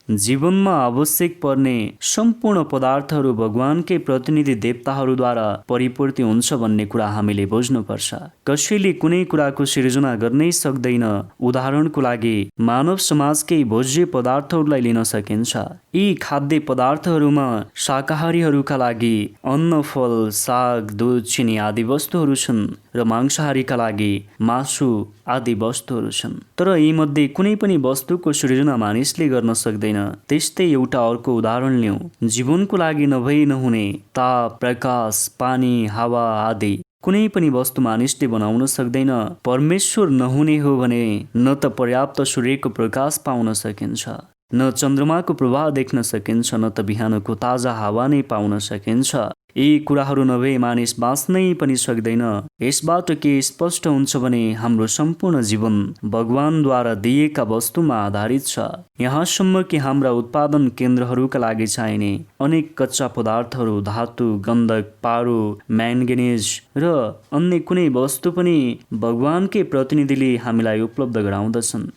जीवनमा आवश्यक पर्ने सम्पूर्ण पदार्थहरू भगवानकै प्रतिनिधि देवताहरूद्वारा परिपूर्ति हुन्छ भन्ने कुरा हामीले बुझ्नुपर्छ। कसैले कुनै कुराको सिर्जना गर्नै सक्दैन। उदाहरणको लागि मानव समाजकै भोज्य पदार्थहरूलाई लिन सकिन्छ। यी खाद्य पदार्थहरूमा शाकाहारीहरूका लागि अन्न, फल, साग, दूध, चिनी आदि वस्तुहरू छन् र मांसाहारीका लागि मासु आदि वस्तुहरू छन्। तर यीमध्ये कुनै पनि वस्तुको सृजना मानिसले गर्न सक्दैन। त्यस्तै एउटा अर्को उदाहरण लिउँ। जीवनको लागि नभई नहुने ताप, प्रकाश, पानी, हावा आदि कुनै पनि वस्तु मानिसले बनाउन सक्दैन। परमेश्वर नहुने हो भने न त पर्याप्त सूर्यको प्रकाश पाउन सकिन्छ, न चन्द्रमाको प्रभाव देख्न सकिन्छ, न त बिहानको ताजा हावा नै पाउन सकिन्छ। यी कुराहरू नभए मानिस बाँच्नै पनि सक्दैन। यसबाट के स्पष्ट हुन्छ भने हाम्रो सम्पूर्ण जीवन भगवानद्वारा दिएका वस्तुमा आधारित छ। यहाँसम्म कि हाम्रा उत्पादन केन्द्रहरूका लागि चाहिने अनेक कच्चा पदार्थहरू, धातु, गन्धक, पारो, म्याङ्गनिज र अन्य कुनै वस्तु पनि भगवानकै प्रतिनिधिले हामीलाई उपलब्ध गराउँदछन्।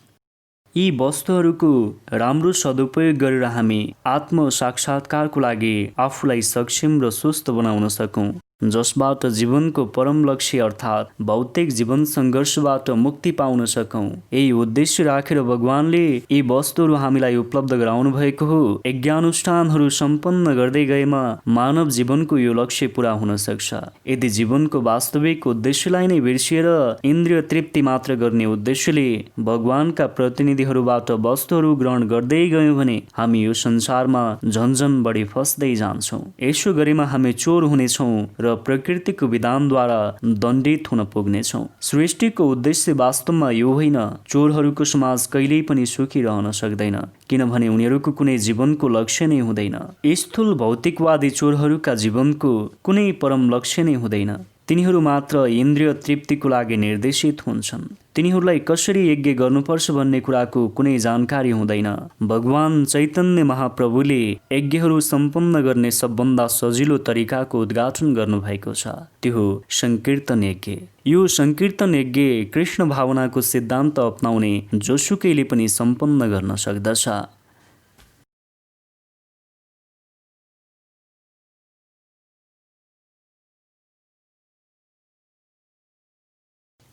यी वस्तुहरूको राम्रो सदुपयोग गरेर हामी आत्म साक्षात्कारको लागि आफूलाई सक्षम र स्वस्थ बनाउन सकौँ, जसबाट जीवनको परम लक्ष्य अर्थात् भौतिक जीवन सङ्घर्षबाट मुक्ति पाउन सकौँ। यही उद्देश्य राखेर भगवानले यी वस्तुहरू हामीलाई उपलब्ध गराउनु भएको हो। यज्ञानुष्ठानहरू सम्पन्न गर्दै गएमा मानव जीवनको यो लक्ष्य पूरा हुन सक्छ। यदि जीवनको वास्तविक उद्देश्यलाई नै बिर्सिएर इन्द्रिय तृप्ति मात्र गर्ने उद्देश्यले भगवानका प्रतिनिधिहरूबाट वस्तुहरू ग्रहण गर्दै गयौँ भने हामी यो संसारमा झन्झन बढी फस्दै जान्छौँ। यसो गरेमा हामी चोर हुनेछौँ र प्रकृतिको विधानद्वारा दण्डित हुन पुग्नेछौँ। सृष्टिको उद्देश्य वास्तवमा यो होइन। चोरहरूको समाज कहिल्यै पनि सुखी रहन सक्दैन, किनभने उनीहरूको कुनै जीवनको लक्ष्य नै हुँदैन। स्थूल भौतिकवादी चोरहरूका जीवनको कुनै परम लक्ष्य नै हुँदैन। तिनीहरू मात्र इन्द्रिय तृप्तिको लागि निर्देशित हुन्छन्। तिनीहरूलाई कसरी यज्ञ गर्नुपर्छ भन्ने कुराको कुनै जानकारी हुँदैन। भगवान चैतन्य महाप्रभुले यज्ञहरू सम्पन्न गर्ने सबभन्दा सजिलो तरिकाको उद्घाटन गर्नुभएको छ। त्यो हो संकीर्तन यज्ञ। यो संकीर्तन यज्ञ कृष्ण भावनाको सिद्धान्त अपनाउने जोसुकैले पनि सम्पन्न गर्न सक्दछ।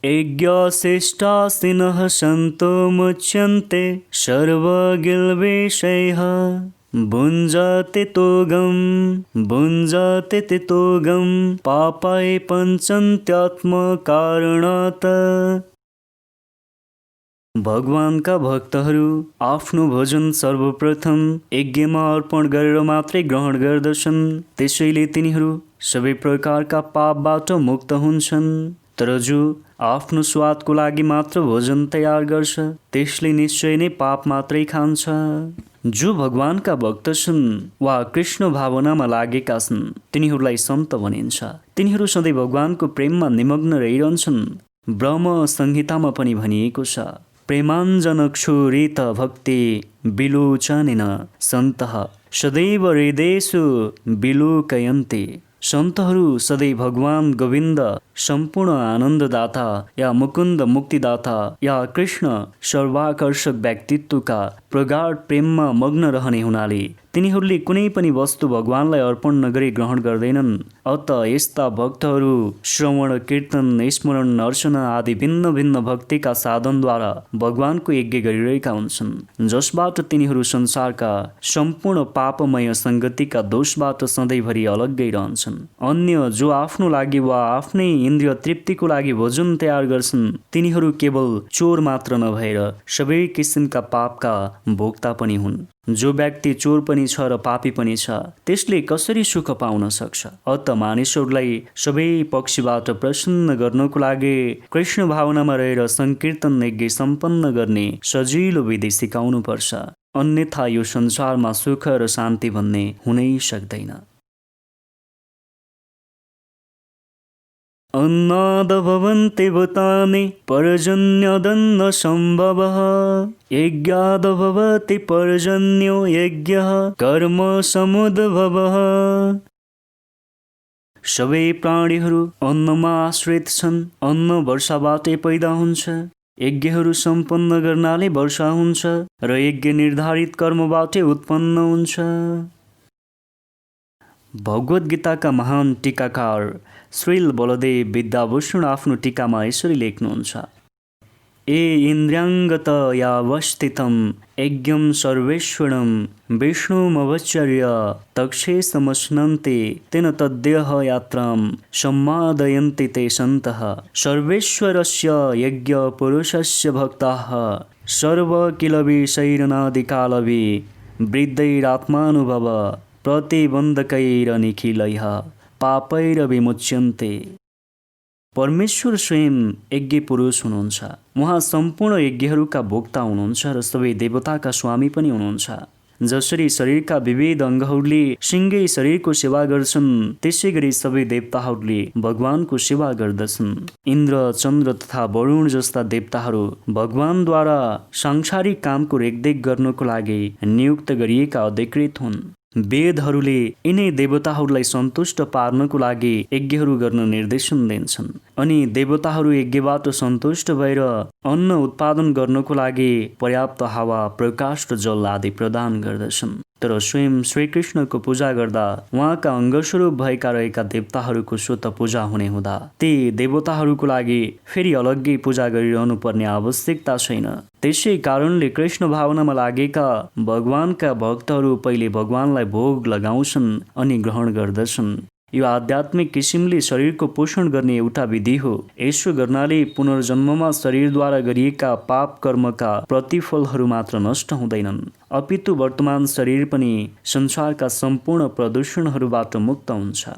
यज्ञशिष्टासिनः सन्तो मुच्यन्ते सर्वगिल्विषैः भुञ्जते तोगं पापाय पञ्चन्त्यात्मकारणात्। भगवानका भक्तहरू आफ्नो भोजन सर्वप्रथम यज्ञमा अर्पण गरेर मात्रै ग्रहण गर्दछन्। त्यसैले तिनीहरू सबै प्रकारका पापबाट मुक्त हुन्छन्। तर जो आफ्नो स्वादको लागि मात्र भोजन तयार गर्छ त्यसले निश्चय नै पाप मात्रै खान्छ। जो भगवानका भक्त छन् वा कृष्ण भावनामा लागेका छन् तिनीहरूलाई सन्त भनिन्छ। तिनीहरू सधैँ भगवानको प्रेममा निमग्न रहिरहन्छन्। ब्रह्म संहितामा पनि भनिएको छ, प्रेमाञ्जनक्षुरित भक्ति विलोचनेन सन्तः सदैव हृदयेषु विलोकयन्ते। सन्तहरू सधैँ भगवान गोविन्द सम्पूर्ण आनन्ददाता या मुकुन्द मुक्तिदाता या कृष्ण सर्वाकर्षक व्यक्तित्वका प्रगाढ प्रेममा मग्न रहने हुनाले तिनीहरूले कुनै पनि वस्तु भगवानलाई अर्पण नगरी ग्रहण गर्दैनन्। अत यस्ता भक्तहरू श्रवण, कीर्तन, स्मरण, अर्चना आदि भिन्न भिन्न भक्तिका साधनद्वारा भगवानको यज्ञ गरिरहेका हुन्छन्, जसबाट तिनीहरू संसारका सम्पूर्ण पापमय सङ्गतिका दोषबाट सधैँभरि अलग्गै रहन्छन्। अन्य जो आफ्नो लागि वा आफ्नै इन्द्रिय तृप्तिको लागि भोजन तयार गर्छन् तिनीहरू केवल चोर मात्र नभएर सबै किसिमका पापका भोक्ता पनि हुन्। जो व्यक्ति चोर पनि छ र पापी पनि छ त्यसले कसरी सुख पाउन सक्छ? अत मानिसहरूलाई सबै पक्षबाट प्रसन्न गर्नको लागि कृष्ण भावनामा रहेर संकीर्तन यज्ञ सम्पन्न गर्ने सजिलो विधि सिकाउनु पर्छ। अन्यथा यो संसारमा सुख र शान्ति भन्ने हुनै सक्दैन। अन्नाद भवन्ति भूतानि पर्जन्यदन्न सम्भवः यज्ञाद भवति पर्जन्यो यज्ञः कर्म समुद्भवः। सबै प्राणीहरू अन्नमा आश्रित छन्। अन्न वर्षाबाटै पैदा हुन्छ। यज्ञहरू सम्पन्न गर्नाले वर्षा हुन्छ र यज्ञ निर्धारित कर्मबाटै उत्पन्न हुन्छ। भगवद् गीताका महान टीकाकार श्रील बलदेव विद्याभूषण आफ्नो टीकामा यसरी लेख्नुहुन्छ, ए इन्द्रियाङ्गतयावस्थितं यज्ञं सर्वेश्वरं विष्णुमवचर्य तक्षे समश्नन्ति तेन तद्देह यात्रां सम्मादयन्ति ते सन्तः सर्वेश्वरस्य यज्ञपुरुषस्य भक्ताः सर्वकिलविषैरनादिकालवि वृद्धैरात्मानुभव प्रतिबन्धकैरनिखिलैः पापैरविमुच्यन्ते। परमेश्वर स्वयं यज्ञ पुरुष हुनुहुन्छ। उहाँ सम्पूर्ण यज्ञहरूका भोक्ता हुनुहुन्छ र सबै देवताका स्वामी पनि हुनुहुन्छ। जसरी शरीरका विविध अङ्गहरूले सिङ्गै शरीरको सेवा गर्छन्, त्यसै गरी सबै देवताहरूले भगवानको सेवा गर्दछन्। इन्द्र, चन्द्र तथा वरुण जस्ता देवताहरू भगवानद्वारा सांसारिक कामको रेखदेख गर्नको लागि नियुक्त गरिएका अधिकृत हुन्। वेदहरूले यिनै देवताहरूलाई सन्तुष्ट पार्नको लागि यज्ञहरू गर्न निर्देशन दिन्छन् अनि देवताहरू यज्ञबाट सन्तुष्ट भएर अन्न उत्पादन गर्नको लागि पर्याप्त हावा, प्रकाश र जल आदि प्रदान गर्दछन्। तर स्वयं श्रीकृष्णको पूजा गर्दा उहाँका अङ्गस्वरूप भएका रहेका देवताहरूको स्वत पूजा हुने हुँदा ती देवताहरूको लागि फेरि अलग्गै पूजा गरिरहनु पर्ने आवश्यकता छैन। त्यसै कारणले कृष्ण भावनामा लागेका भगवानका भक्तहरू पहिले भगवानलाई भोग लगाउँछन् अनि ग्रहण गर्दछन्। यो आध्यात्मिक किसिमले शरीरको पोषण गर्ने एउटा विधि हो। यसो गर्नाले पुनर्जन्ममा शरीरद्वारा गरिएका पाप कर्मका प्रतिफलहरू मात्र नष्ट हुँदैनन्, अपितु वर्तमान शरीर पनि संसारका सम्पूर्ण प्रदूषणहरूबाट मुक्त हुन्छ।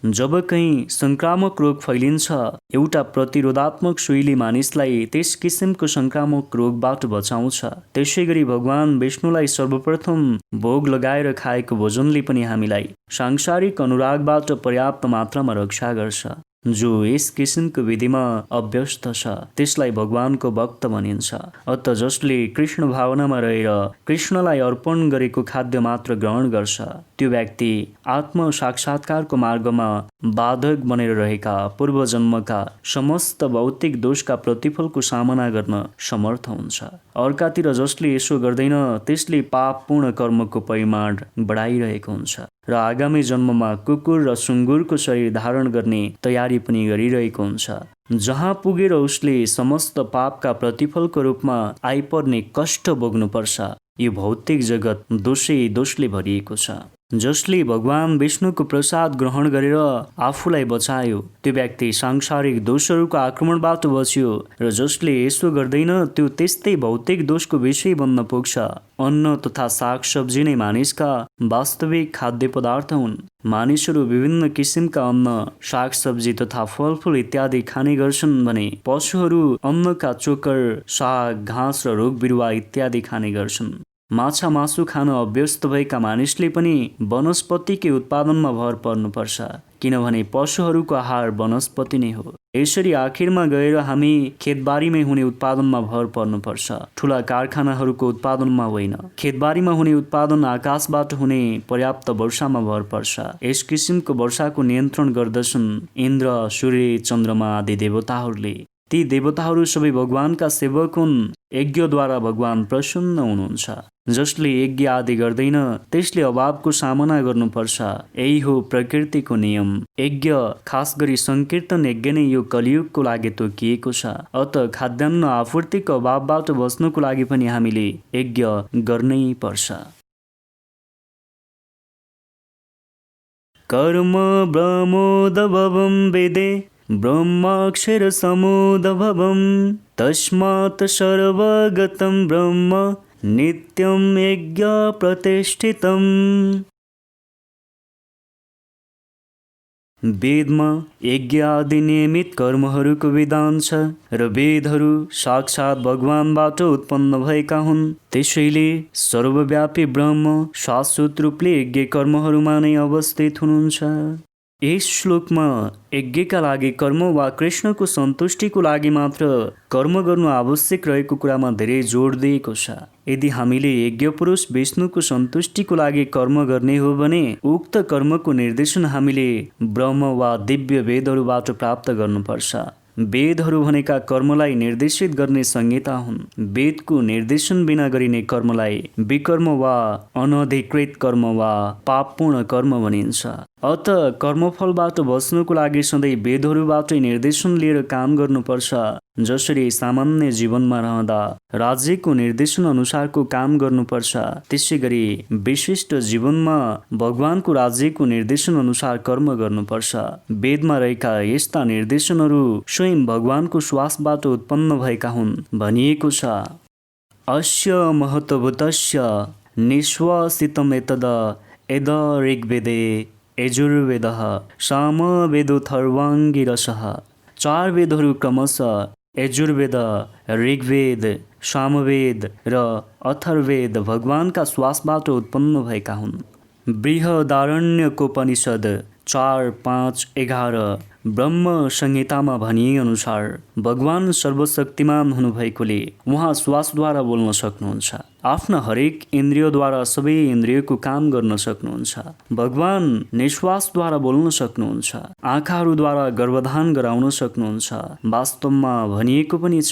जब कहीँ संक्रामक रोग फैलिन्छ, एउटा प्रतिरोधात्मक सुईले मानिसलाई त्यस किसिमको संक्रामक रोगबाट बचाउँछ। त्यसै गरी भगवान विष्णुलाई सर्वप्रथम भोग लगाएर खाएको भोजनले पनि हामीलाई सांसारिक अनुरागबाट पर्याप्त मात्रामा रक्षा गर्छ। जो यस किसिमको विधिमा अभ्यस्त छ त्यसलाई भगवानको भक्त भनिन्छ। अत जसले कृष्ण भावनामा रहेर कृष्णलाई अर्पण गरेको खाद्य मात्र ग्रहण गर्छ, त्यो व्यक्ति आत्म साक्षात्कारको मार्गमा बाधक बनेर रहेका पूर्वजन्मका समस्त भौतिक दोषका प्रतिफलको सामना गर्न समर्थ हुन्छ। अर्कातिर जसले यसो गर्दैन त्यसले पापपूर्ण कर्मको परिमाण बढाइरहेको हुन्छ र आगामी जन्ममा कुकुर र सुँगुरको शरीर धारण गर्ने तयारी पनि गरिरहेको हुन्छ, जहाँ पुगेर उसले समस्त पापका प्रतिफलको रूपमा आइपर्ने कष्ट भोग्नुपर्छ। यो भौतिक जगत दोषले भरिएको छ। जसले भगवान विष्णुको प्रसाद ग्रहण गरेर आफूलाई बचायो त्यो व्यक्ति सांसारिक दोषहरूको आक्रमणबाट बच्यो, र जसले यसो गर्दैन त्यो त्यस्तै भौतिक दोषको विषय बन्न पुग्छ। अन्न तथा सागसब्जी नै मानिसका वास्तविक खाद्य पदार्थ हुन्। मानिसहरू विभिन्न किसिमका अन्न, सागसब्जी तथा फलफुल इत्यादि खाने गर्छन् भने पशुहरू अन्नका चोकर, साग, घाँस र रुख बिरुवा इत्यादि खाने गर्छन्। माछा मासु खान अभ्यस्त भएका मानिसले पनि वनस्पतिकै उत्पादनमा भर पर्नुपर्छ, किनभने पशुहरूको आहार वनस्पति नै हो। यसरी आखिरमा गएर हामी खेतबारीमै हुने उत्पादनमा भर पर्नुपर्छ, ठुला कारखानाहरूको उत्पादनमा होइन। खेतबारीमा हुने उत्पादन आकाशबाट हुने पर्याप्त वर्षामा भर पर्छ। यस किसिमको वर्षाको नियन्त्रण गर्दछन् इन्द्र, सूर्य, चन्द्रमा आदि देवताहरूले। ती देवताहरू सबै भगवानका सेवक हुन्। यज्ञद्वारा भगवान प्रसन्न हुनुहुन्छ। जसले यज्ञ आदि गर्दैन त्यसले अभावको सामना गर्नुपर्छ। यही हो प्रकृतिको नियम। यज्ञ, खास गरी संकीर्तन यज्ञ नै यो कलियुगको लागि तोकिएको छ। अत खाद्यान्न आपूर्तिको अभावबाट बच्नको लागि पनि हामीले यज्ञ गर्नै पर्छ। कर्म ब्रह्मोद्भवं वेदे ब्रह्माक्षर समुद्भवं तस्मात् सर्वगतं ब्रह्म नित्यं यज्ञ प्रतिष्ठितम्। वेदमा यज्ञ आदि नियमित कर्महरूको विधान छ र वेदहरू साक्षात् भगवानबाट उत्पन्न भएका हुन्। त्यसैले सर्वव्यापी ब्रह्म शाश्वत रूपले यज्ञ कर्महरूमा नै अवस्थित हुनुहुन्छ। यस श्लोकमा यज्ञका लागि कर्म वा कृष्णको सन्तुष्टिको लागि मात्र कर्म गर्नु आवश्यक रहेको कुरामा धेरै जोड दिएको छ। यदि हामीले यज्ञ पुरुष विष्णुको सन्तुष्टिको लागि कर्म गर्ने हो भने उक्त कर्मको निर्देशन हामीले ब्रह्म वा दिव्य वेदहरूबाट प्राप्त गर्नुपर्छ। वेदहरू भनेका कर्मलाई निर्देशित गर्ने संहिता हुन्। वेदको निर्देशन बिना गरिने कर्मलाई विकर्म वा अनधिकृत कर्म वा पापपूर्ण कर्म भनिन्छ। अत कर्मफलबाट बच्नको लागि सधैँ वेदहरूबाटै निर्देशन लिएर काम गर्नुपर्छ। जसरी सामान्य जीवनमा रहँदा राज्यको निर्देशन अनुसारको काम गर्नुपर्छ, त्यसै गरी विशिष्ट जीवनमा भगवानको राज्यको निर्देशन अनुसार कर्म गर्नुपर्छ। वेदमा रहेका यस्ता निर्देशनहरू स्वयं भगवानको श्वासबाट उत्पन्न भएका हुन् भनिएको छ। अस्य महत्त्वभूतस्य निश्वासितम् एतद् यद ऋग्वेदे यजुर्वेदः सामवेदोऽथर्वाङ्गिरसः। चार वेदहरू क्रमशः यजुर्वेद, ऋग्वेद, सामवेद र अथर्ववेद भगवानका श्वासबाट उत्पन्न भएका हुन्। बृहदारण्यकोपनिषद 4, 5, 11 ब्रह्म संहितामा भनिए अनुसार भगवान सर्वशक्तिमान हुनुभएकोले उहाँ श्वासद्वारा बोल्न सक्नुहुन्छ। आफ्ना हरेक इन्द्रियद्वारा सबै इन्द्रियको काम गर्न सक्नुहुन्छ। भगवान निश्वासद्वारा बोल्न सक्नुहुन्छ। आँखाहरूद्वारा गर्भधान गराउन सक्नुहुन्छ। वास्तवमा भनिएको पनि छ,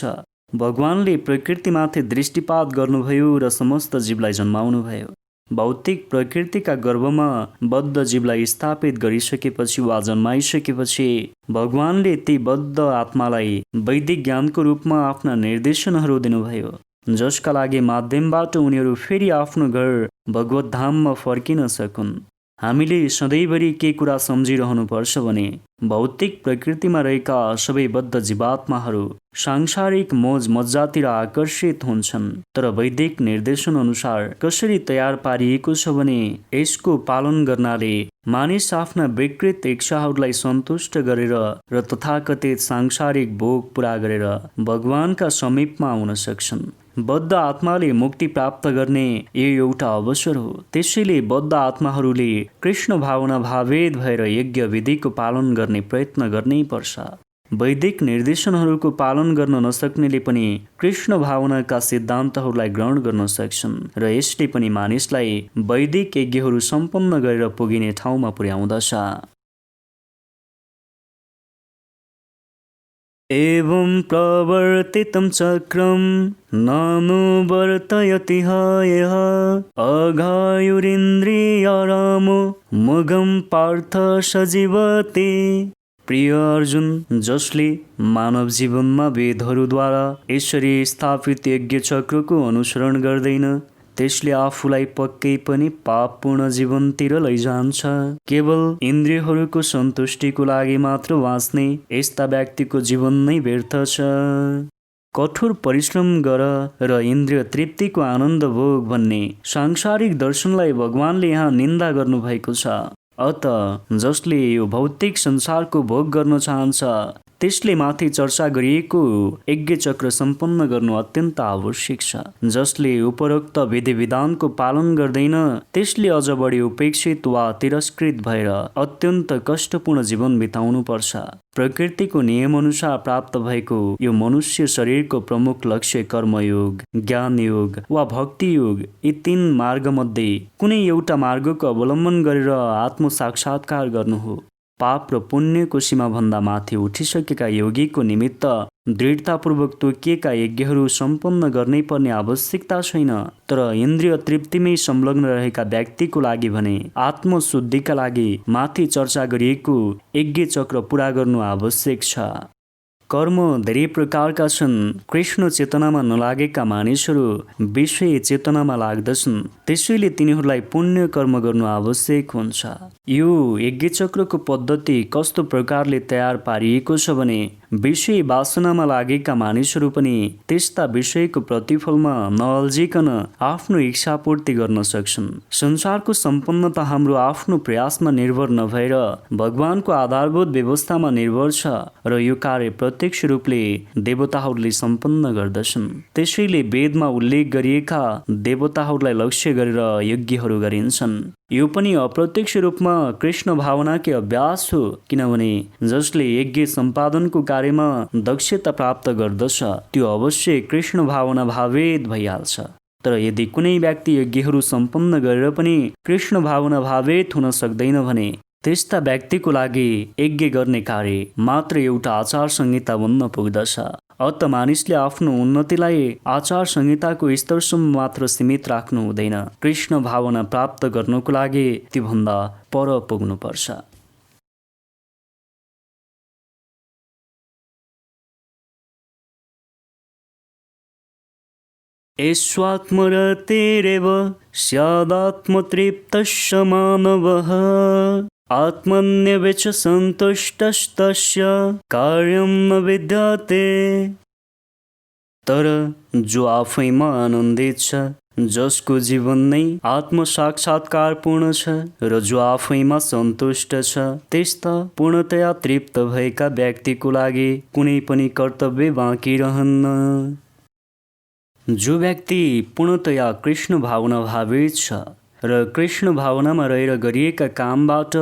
भगवानले प्रकृतिमाथि दृष्टिपात गर्नुभयो र समस्त जीवलाई जन्माउनुभयो। भौतिक प्रकृतिका गर्भमा बद्ध जीवलाई स्थापित गरिसकेपछि वा जन्माइसकेपछि भगवानले ती बद्ध आत्मालाई वैदिक ज्ञानको रूपमा आफ्ना निर्देशनहरू दिनुभयो, जसका लागि माध्यमबाट उनीहरू फेरि आफ्नो घर भगवत धाममा फर्किन सकुन्। हामीले सधैँभरि के कुरा सम्झिरहनुपर्छ भने भौतिक प्रकृतिमा रहेका सबै बद्ध जीवात्माहरू सांसारिक मोज मज्जातिर आकर्षित हुन्छन्, तर वैदिक निर्देशन अनुसार कसरी तयार पारिएको छ भने यसको पालन गर्नाले मानिस आफ्ना विकृत इच्छाहरूलाई सन्तुष्ट गरेर र तथाकथित सांसारिक भोग पूरा गरेर भगवानका समीपमा आउन सक्छन्। बद्ध आत्माले मुक्ति प्राप्त गर्ने यो एउटा अवसर हो। त्यसैले बद्ध आत्माहरूले कृष्ण भावना भावेद भएर यज्ञ विधिको पालन गर्ने प्रयत्न गर्नै पर्छ। वैदिक निर्देशनहरूको पालन गर्न नसक्नेले पनि कृष्ण भावनाका सिद्धान्तहरूलाई ग्रहण गर्न सक्छन् र यसले पनि मानिसलाई वैदिक यज्ञहरू सम्पन्न गरेर पुगिने ठाउँमा पुर्याउँदछ। एवं प्रवर्तितं चक्रं नानुवर्तयति यः अघायुरिन्द्रियारामो मुगं पार्थ सजीवते। प्रिय अर्जुन, जसले मानव जीवनमा वेदहरूद्वारा यसरी स्थापित यज्ञ चक्रको अनुसरण गर्दैन त्यसले आफूलाई पक्कै पनि पापपूर्ण जीवनतिर लैजान्छ। केवल इन्द्रियहरूको सन्तुष्टिको लागि मात्र बाँच्ने यस्ता व्यक्तिको जीवन नै व्यर्थ छ। कठोर परिश्रम गर र इन्द्रिय तृप्तिको आनन्द भोग भन्ने सांसारिक दर्शनलाई भगवानले यहाँ निन्दा गर्नुभएको छ। अत जसले यो भौतिक संसारको भोग गर्न चाहन्छ त्यसले माथि चर्चा गरिएको यज्ञ चक्र सम्पन्न गर्नु अत्यन्त आवश्यक छ। जसले उपरोक्त विधि विधानको पालन गर्दैन त्यसले अझ बढी उपेक्षित वा तिरस्कृत भएर अत्यन्त कष्टपूर्ण जीवन बिताउनु पर्छ। प्रकृतिको नियम अनुसार प्राप्त भएको यो मनुष्य शरीरको प्रमुख लक्ष्य कर्मयोग, ज्ञान योग वा भक्ति योग यी 3 मार्गमध्ये कुनै एउटा मार्गको अवलम्बन गरेर आत्म साक्षात्कार गर्नु हो। पाप र पुण्यको सीमा भन्दा माथि उठिसकेका योगीको निमित्त दृढतापूर्वक तोकिएका यज्ञहरू सम्पन्न गर्नै पर्ने आवश्यकता छैन। तर इन्द्रिय तृप्तिमै संलग्न रहेका व्यक्तिको लागि भने आत्मशुद्धिका लागि माथि चर्चा गरिएको यज्ञ चक्र पूरा गर्नु आवश्यक छ। कर्म धेरै प्रकारका छन्। कृष्ण चेतनामा नलागेका मानिसहरू विषय चेतनामा लाग्दछन्, त्यसैले तिनीहरूलाई पुण्य कर्म गर्नु आवश्यक हुन्छ। यो यज्ञ चक्रको पद्धति कस्तो प्रकारले तयार पारिएको छ भने विषय वासनामा लागेका मानिसहरू पनि त्यस्ता विषयको प्रतिफलमा नअल्झिकन आफ्नो इच्छा पूर्ति गर्न सक्छन्। संसारको सम्पन्नता हाम्रो आफ्नो प्रयासमा निर्भर नभएर भगवानको आधारभूत व्यवस्थामा निर्भर छ र यो कार्य प्रत्यक्ष रूपले देवताहरूले सम्पन्न गर्दछन्। त्यसैले वेदमा उल्लेख गरिएका देवताहरूलाई लक्ष्य गरेर यज्ञहरू गरिन्छन्। यो पनि अप्रत्यक्ष रूपमा कृष्ण भावनाकै अभ्यास हो, किनभने जसले यज्ञ सम्पादनको कार्यमा दक्षता प्राप्त गर्दछ त्यो अवश्य कृष्ण भावना भावेद भइहाल्छ। तर यदि कुनै व्यक्ति यज्ञहरू सम्पन्न गरेर पनि कृष्ण भावना भावेद हुन सक्दैन भने त्यस्ता व्यक्तिको लागि यज्ञ गर्ने कार्य मात्र एउटा आचार संहिता बन्न पुग्दछ। अत मानिसले आफ्नो उन्नतिलाई आचार संहिताको स्तरसम्म मात्र सीमित राख्नु हुँदैन। कृष्ण भावना प्राप्त गर्नको लागि त्योभन्दा पर पुग्नुपर्छ। एष्वात्मरतेरेव स्यादात्मतृप्तस्य मानवः आत्मन्यवेच सन्तुष्टस्तस्य कार्यं न विद्यते। तर जो आफैमा आनन्दित छ जसको जीवन नै आत्मसाक्षात्कारपूर्ण छ र जो आफैमा सन्तुष्ट छ, त्यस्ता पूर्णतया तृप्त भएका व्यक्तिको लागि कुनै पनि कर्तव्य बाँकी रहन्न। जो व्यक्ति पूर्णतया कृष्ण भावना भावित छ र कृष्ण भावनामा रहेर गरिएका कामबाट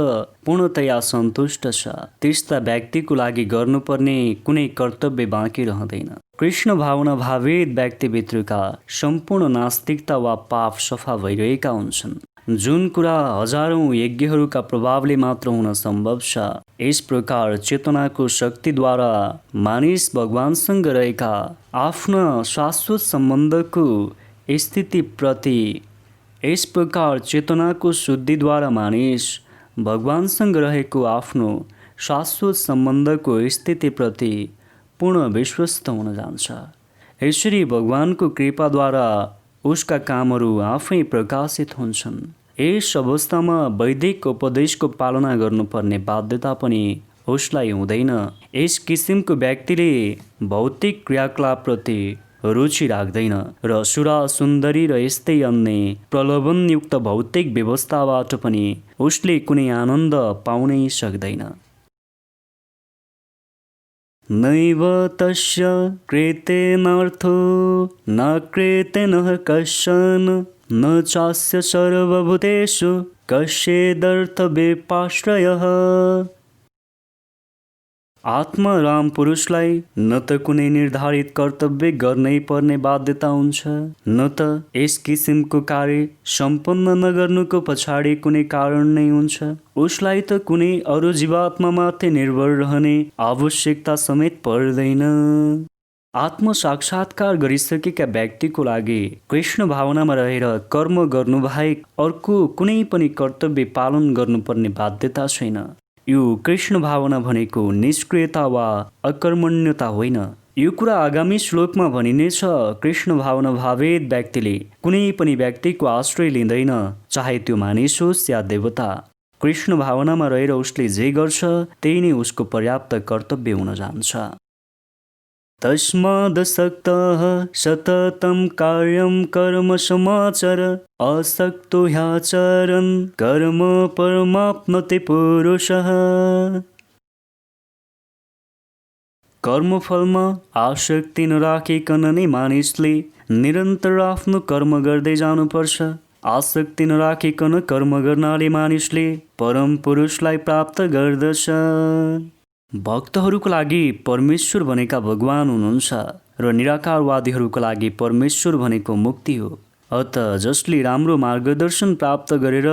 पूर्णतया सन्तुष्ट छ, त्यस्ता व्यक्तिको लागि गर्नुपर्ने कुनै कर्तव्य बाँकी रहँदैन। कृष्ण भावना भावित व्यक्तिभित्रका सम्पूर्ण नास्तिकता वा पाप सफा भइरहेका हुन्छन्, जुन कुरा हजारौं यज्ञहरूका प्रभावले मात्र हुन सम्भव छ। यस प्रकार चेतनाको शक्तिद्वारा मानिस भगवानसँग रहेका आफ्ना शाश्वत सम्बन्धको स्थितिप्रति, यस प्रकार चेतनाको शुद्धिद्वारा मानिस भगवानसँग रहेको आफ्नो शाश्वत सम्बन्धको स्थितिप्रति पूर्ण विश्वस्त हुन जान्छ। यसरी भगवानको कृपाद्वारा उसका कामहरू आफै प्रकाशित हुन्छन्। यस अवस्थामा वैदिक उपदेशको पालना गर्नुपर्ने बाध्यता पनि उसलाई हुँदैन। यस किसिमको व्यक्तिले भौतिक क्रियाकलापप्रति रुचि राख्दैन र सुरा सुन्दरी र यस्तै अन्य प्रलोभनयुक्त भौतिक व्यवस्थाबाट पनि उसले कुनै आनन्द पाउनै सक्दैन। नैव तस्य कृतेनार्थो न कृतेनः कश्चन न चास्य सर्वभूतेषु कस्येदर्थव्यपाश्रयः। आत्मा राम पुरुषलाई न त कुनै निर्धारित कर्तव्य गर्नै पर्ने बाध्यता हुन्छ, न त यस किसिमको कार्य सम्पन्न नगर्नुको पछाडि कुनै कारण नै हुन्छ। उसलाई त कुनै अरू जीवात्मामाथि निर्भर रहने आवश्यकता समेत पर्दैन। आत्म साक्षात्कार गरिसकेका व्यक्तिको लागि कृष्ण भावनामा रहेर कर्म गर्नु बाहेक अर्को कुनै पनि कर्तव्य पालन गर्नुपर्ने बाध्यता छैन। यो कृष्ण भावना भनेको निष्क्रियता वा अकर्मण्यता होइन। यो कुरा आगामी श्लोकमा भनिनेछ। कृष्ण भावना भावित व्यक्तिले कुनै पनि व्यक्तिको आश्रय लिँदैन, चाहे त्यो मानिस होस् या देवता। कृष्ण भावनामा रहेर उसले जे गर्छ त्यही नै उसको पर्याप्त कर्तव्य हुन जान्छ। तस्मादसक्तः सततं कार्यं कर्म समाचर असक्तो ह्याचरन् कर्म परमाप्नोति पुरुषः। कर्मफलमा आसक्ति नराखिकन नै मानिसले निरन्तर आफ्नो कर्म गर्दै जानुपर्छ। आसक्ति नराखिकन कर्म गर्नाले मानिसले परम पुरुषलाई प्राप्त गर्दछ। भक्तहरूको लागि परमेश्वर भनेका भगवान हुनुहुन्छ र निराकारवादीहरूको लागि परमेश्वर भनेको मुक्ति हो। अत जसले राम्रो मार्गदर्शन प्राप्त गरेर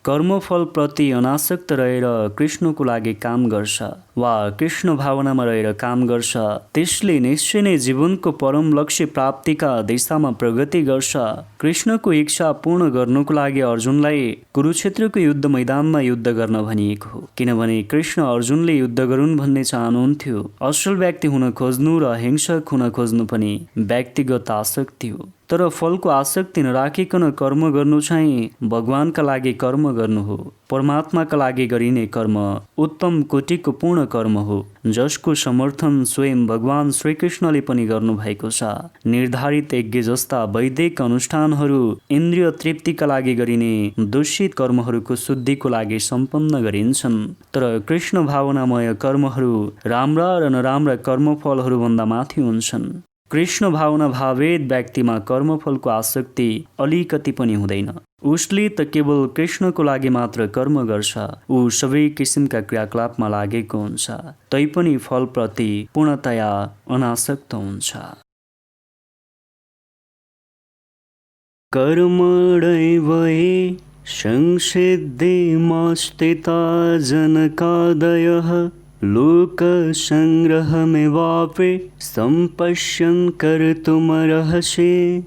कर्मफल प्रति अनासक्त रहेर कृष्णको लागि काम गर्छ वा कृष्ण भावनामा रहेर काम गर्छ, त्यसले निश्चय नै जीवनको परम लक्ष्य प्राप्तिका दिशामा प्रगति गर्छ। कृष्णको इच्छा पूर्ण गर्नुको लागि अर्जुनलाई कुरुक्षेत्रको युद्ध मैदानमा युद्ध गर्न भनिएको हो, किनभने कृष्ण अर्जुनले युद्ध गरून् भन्ने चाहनुहुन्थ्यो। असल व्यक्ति हुन खोज्नु र हिंसक हुन खोज्नु पनि व्यक्तिगत आसक्ति हो, तर फलको आसक्ति नराखिकन कर्म गर्नु चाहिँ भगवानका लागि कर्म गर्नु हो। परमात्माका लागि गरिने कर्म उत्तम कोटिको पूर्ण कर्म हो, जसको समर्थन स्वयं भगवान श्रीकृष्णले पनि गर्नुभएको छ। निर्धारित यज्ञ जस्ता वैदिक अनुष्ठानहरू इन्द्रिय तृप्तिका लागि गरिने दूषित कर्महरूको शुद्धिको लागि सम्पन्न गरिन्छन्, तर कृष्ण भावनामय कर्महरू राम्रा र नराम्रा कर्मफलहरू भन्दा माथि हुन्छन्। कृष्ण भावना भावित व्यक्तिमा कर्मफलको आसक्ति अलिकति पनि हुँदैन। उसले त केवल कृष्णको लागि मात्र कर्म गर्छ। ऊ सबै किसिमका क्रियाकलापमा लागेको हुन्छ, तैपनि फलप्रति पूर्णतया अनासक्त हुन्छ। कर्मणैव हि संसिद्धिमास्थिता जनकादयः लोकसंग्रहमेवापि सम्पश्यन् कर्तुमर्हसि।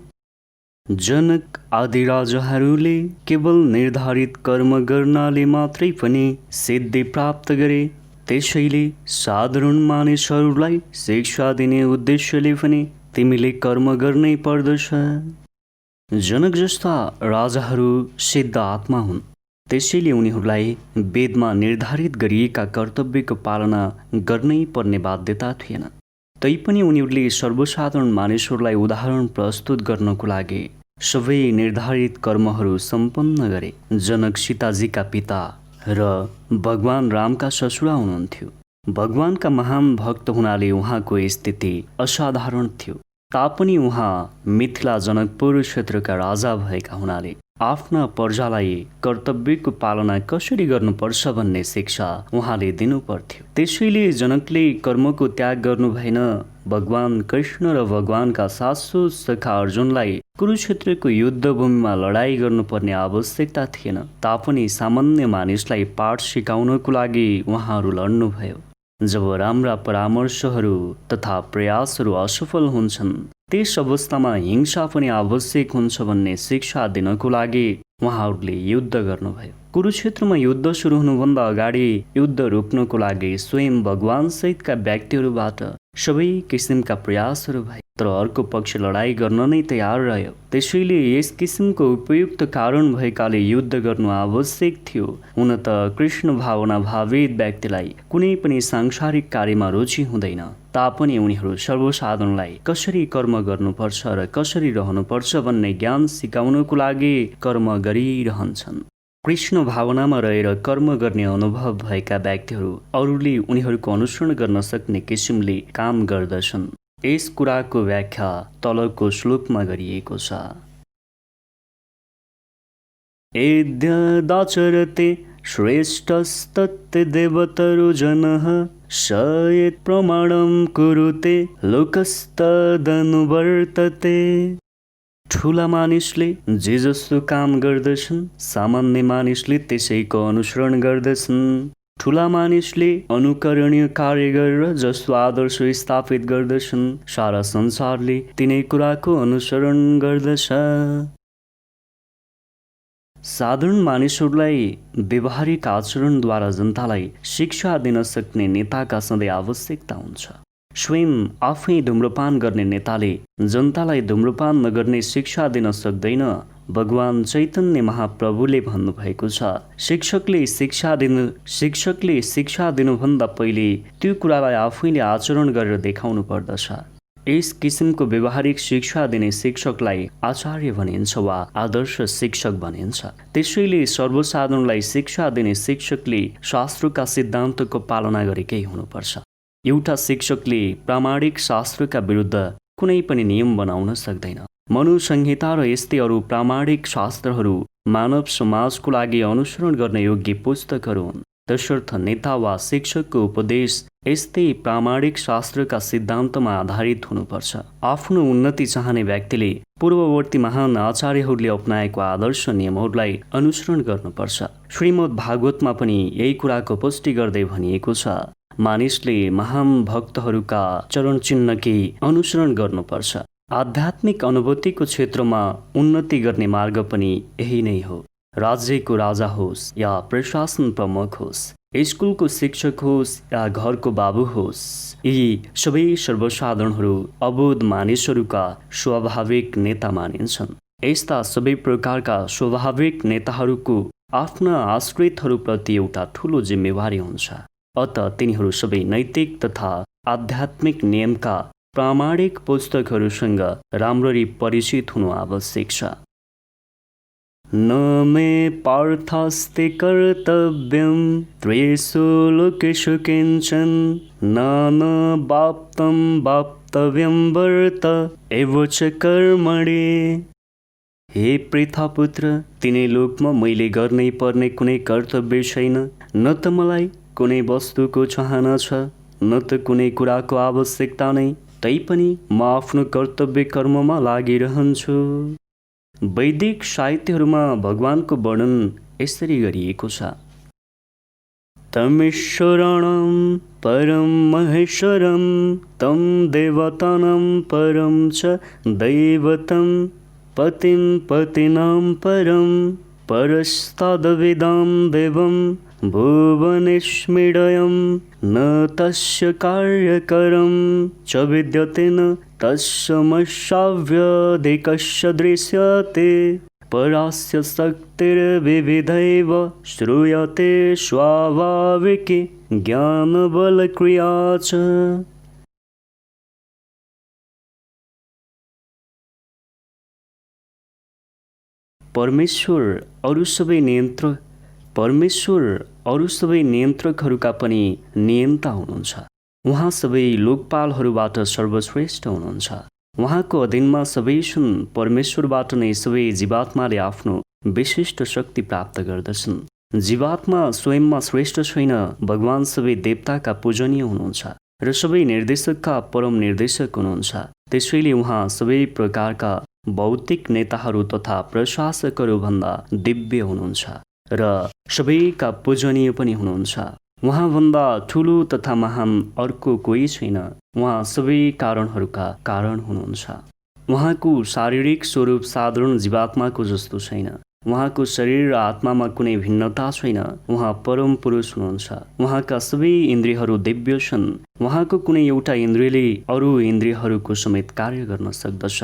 जनक आदि राजाहरूले केवल निर्धारित कर्म गर्नाले मात्रै पनि सिद्धि प्राप्त गरे। त्यसैले साधारण मानिसहरूलाई शिक्षा दिने उद्देश्यले पनि तिमीले कर्म गर्नै पर्दछ। जनक जस्ता राजाहरू सिद्ध आत्मा हुन्, त्यसैले उनीहरूलाई वेदमा निर्धारित गरिएका कर्तव्यको पालना गर्नै पर्ने बाध्यता थिएन। तैपनि उनीहरूले सर्वसाधारण मानिसहरूलाई उदाहरण प्रस्तुत गर्नको लागि सबै निर्धारित कर्महरू सम्पन्न गरे। जनक सीताजीका पिता र भगवान रामका ससुरा हुनुहुन्थ्यो। भगवानका महान भक्त हुनाले उहाँको स्थिति असाधारण थियो। तापनि उहाँ मिथिला जनकपुर क्षेत्रका राजा भएका हुनाले आफ्ना प्रजालाई कर्तव्यको पालना कसरी गर्नुपर्छ भन्ने शिक्षा उहाँले दिनुपर्थ्यो। त्यसैले जनकले कर्मको त्याग गर्नु भएन। भगवान कृष्ण र भगवानका सासू सखा अर्जुनलाई कुरुक्षेत्रको युद्धभूमिमा लडाईँ गर्नुपर्ने आवश्यकता थिएन। तापनि सामान्य मानिसलाई पाठ सिकाउनको लागि उहाँहरू लड्नुभयो। जब राम्रा परामर्शहरू तथा प्रयासहरू असफल हुन्छन् त्यस अवस्थामा हिंसा पनि आवश्यक हुन्छ भन्ने शिक्षा दिनको लागि उहाँहरूले युद्ध गर्नुभयो। कुरुक्षेत्रमा युद्ध सुरु हुनुभन्दा अगाडि युद्ध रोक्नको लागि स्वयं भगवान सहितका व्यक्तिहरूबाट सबै किसिमका प्रयासहरू भए, तर अर्को पक्ष लडाईँ गर्न नै तयार रह्यो। त्यसैले यस किसिमको उपयुक्त कारण भएकाले युद्ध गर्नु आवश्यक थियो। हुन त कृष्ण भावना भावित व्यक्तिलाई कुनै पनि सांसारिक कार्यमा रुचि हुँदैन, तापनि उनीहरू सर्वसाधारणलाई कसरी कर्म गर्नुपर्छ र कसरी रहनुपर्छ भन्ने ज्ञान सिकाउनको लागि कर्म गरिरहन्छन्। कृष्ण भावनामा रहेर कर्म गर्ने अनुभव भएका व्यक्तिहरू अरूले उनीहरूको अनुसरण गर्न सक्ने किसिमले काम गर्दछन्। यस कुराको व्याख्या तलको श्लोकमा गरिएको छ। यद्यदाचरते श्रेष्ठस्तत् देवतरुजनः स यत् प्रमाणं कुरुते लोकस्तदनुवर्तते। ठुला मानिसले जे जस्तो काम गर्दछन् सामान्य मानिसले त्यसैको अनुसरण गर्दछन्। ठुला मानिसले अनुकरणीय कार्य गरेर जस्तो आदर्श स्थापित गर्दछन् सारा संसारले तिनै कुराको अनुसरण गर्दछ। साधारण मानिसहरूलाई व्यवहारिक आचरणद्वारा जनतालाई शिक्षा दिन सक्ने नेताका सधैँ आवश्यकता हुन्छ। स्वयं आफै धूम्रपान गर्ने नेताले जनतालाई धूम्रपान नगर्ने शिक्षा दिन सक्दैन। भगवान चैतन्य महाप्रभुले भन्नुभएको छ, शिक्षकले शिक्षा दिनुभन्दा पहिले त्यो कुरालाई आफैले आचरण गरेर देखाउनु पर्दछ। यस किसिमको व्यवहारिक शिक्षा दिने शिक्षकलाई आचार्य भनिन्छ वा आदर्श शिक्षक भनिन्छ। त्यसैले सर्वसाधारणलाई शिक्षा दिने शिक्षकले शास्त्रका सिद्धान्तको पालना गरेकै हुनुपर्छ। एउटा शिक्षकले प्रामाणिक शास्त्रका विरुद्ध कुनै पनि नियम बनाउन सक्दैन। मनुसंहिता र यस्तै अरू प्रामाणिक शास्त्रहरू मानव समाजको लागि अनुसरण गर्न योग्य पुस्तकहरू हुन्। तसर्थ नेता वा शिक्षकको उपदेश यस्तै प्रामाणिक शास्त्रका सिद्धान्तमा आधारित हुनुपर्छ। आफ्नो उन्नति चाहने व्यक्तिले पूर्ववर्ती महान आचार्यहरूले अपनाएको आदर्श नियमहरूलाई अनुसरण गर्नुपर्छ। श्रीमद् भागवतमा पनि यही कुराको पुष्टि गर्दै भनिएको छ, मानिसले महान भक्तहरूका चरण चिन्हकै अनुसरण गर्नुपर्छ। आध्यात्मिक अनुभूतिको क्षेत्रमा उन्नति गर्ने मार्ग पनि यही नै हो। राज्यको राजा होस् या प्रशासन प्रमुख होस्, स्कुलको शिक्षक होस् या घरको बाबु होस्, यी सबै सर्वसाधारणहरू अबोध मानिसहरूका स्वाभाविक नेता मानिन्छन्। यस्ता सबै प्रकारका स्वाभाविक नेताहरूको आफ्ना आश्रितहरूप्रति एउटा ठूलो जिम्मेवारी हुन्छ। अत तिनीहरू सबै नैतिक तथा आध्यात्मिक नियमका प्रामाणिक पुस्तकहरूसँग राम्ररी परिचित हुनु आवश्यक छ। न मे पार्थास्ति कर्तव्यं त्रिषु लोकेषु किञ्चन न वाप्तं वाप्तव्यं वर्त एव च कर्मणि। हे पृथापुत्र, तिनै लोकमा मैले गर्नै पर्ने कुनै कर्तव्य छैन। न त मलाई कुनै वस्तुको चाहना छ न त कुनै कुराको आवश्यकता नै, तैपनि म आफ्नो कर्तव्य कर्ममा लागिरहन्छु। वैदिक साहित्यहरूमा भगवानको वर्णन यसरी गरिएको छ, तमीश्वरणं परं महेश्वरं तं देवतानां परं च दैवतं पतिं पतिनां परं परस्तादविदां देवं भुवनेस्मिडयं न तस्य कार्यकरं च विद्यते न तस्मशाव्यधिकस्य दृश्यते परास्य शक्तिर्विविधैव श्रूयते स्वाभाविकी ज्ञानबलक्रिया च। परमेश्वर अरू सबै नियन्त्रकहरूका पनि नियन्ता हुनुहुन्छ। उहाँ सबै लोकपालहरूबाट सर्वश्रेष्ठ हुनुहुन्छ। उहाँको अधीनमा सबै छन्। परमेश्वरबाट नै सबै जीवात्माले आफ्नो विशिष्ट शक्ति प्राप्त गर्दछन्। जीवात्मा स्वयंमा श्रेष्ठ छैन। भगवान सबै देवताका पूजनीय हुनुहुन्छ र सबै निर्देशकका परम निर्देशक हुनुहुन्छ। त्यसैले उहाँ सबै प्रकारका भौतिक नेताहरू तथा प्रशासकहरू भन्दा दिव्य हुनुहुन्छ र सबैका पूजनीय पनि हुनुहुन्छ। उहाँभन्दा ठुलो तथा महान अर्को कोही छैन। उहाँ सबै कारणहरूका कारण हुनुहुन्छ। उहाँको शारीरिक स्वरूप साधारण जीवात्माको जस्तो छैन। उहाँको शरीर र आत्मामा कुनै भिन्नता छैन। उहाँ परम पुरुष हुनुहुन्छ। उहाँका सबै इन्द्रियहरू दिव्य छन्। उहाँको कुनै एउटा इन्द्रियले अरू इन्द्रियहरूको समेत कार्य गर्न सक्दछ।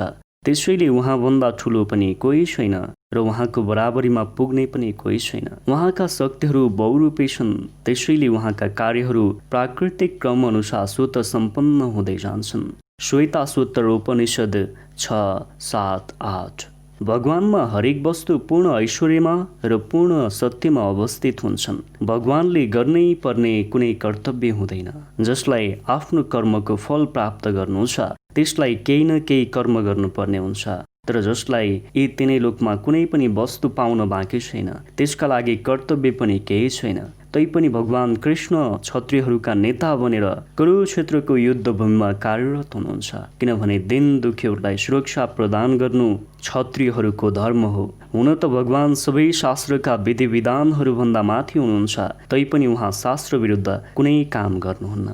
त्यसैले उहाँभन्दा ठुलो पनि कोही छैन र उहाँको बराबरीमा पुग्ने पनि कोही छैन। उहाँका शक्तिहरू बहुरूपी छन्। त्यसैले उहाँका कार्यहरू प्राकृतिक क्रम अनुसार स्वतः सम्पन्न हुँदै जान्छन्। श्वेताश्वतर उपनिषद 6:7-8। भगवानमा हरेक वस्तु पूर्ण ऐश्वर्यमा र पूर्ण सत्यमा अवस्थित हुन्छन्। भगवानले गर्नै पर्ने कुनै कर्तव्य हुँदैन। जसलाई आफ्नो कर्मको फल प्राप्त गर्नु छ त्यसलाई केही न केही कर्म गर्नुपर्ने हुन्छ। तर जसलाई यी तिनै लोकमा कुनै पनि वस्तु पाउन बाँकी छैन त्यसका लागि कर्तव्य पनि केही छैन। तैपनि भगवान कृष्ण क्षत्रियहरूका नेता बनेर कुरुक्षेत्रको युद्धभूमिमा कार्यरत हुनुहुन्छ। किनभने दिन दुखीहरूलाई सुरक्षा प्रदान गर्नु क्षत्रियहरूको धर्म हो। हुन त भगवान सबै शास्त्रका विधि विधानहरूभन्दा माथि हुनुहुन्छ। तैपनि उहाँ शास्त्र विरुद्ध कुनै काम गर्नुहुन्न।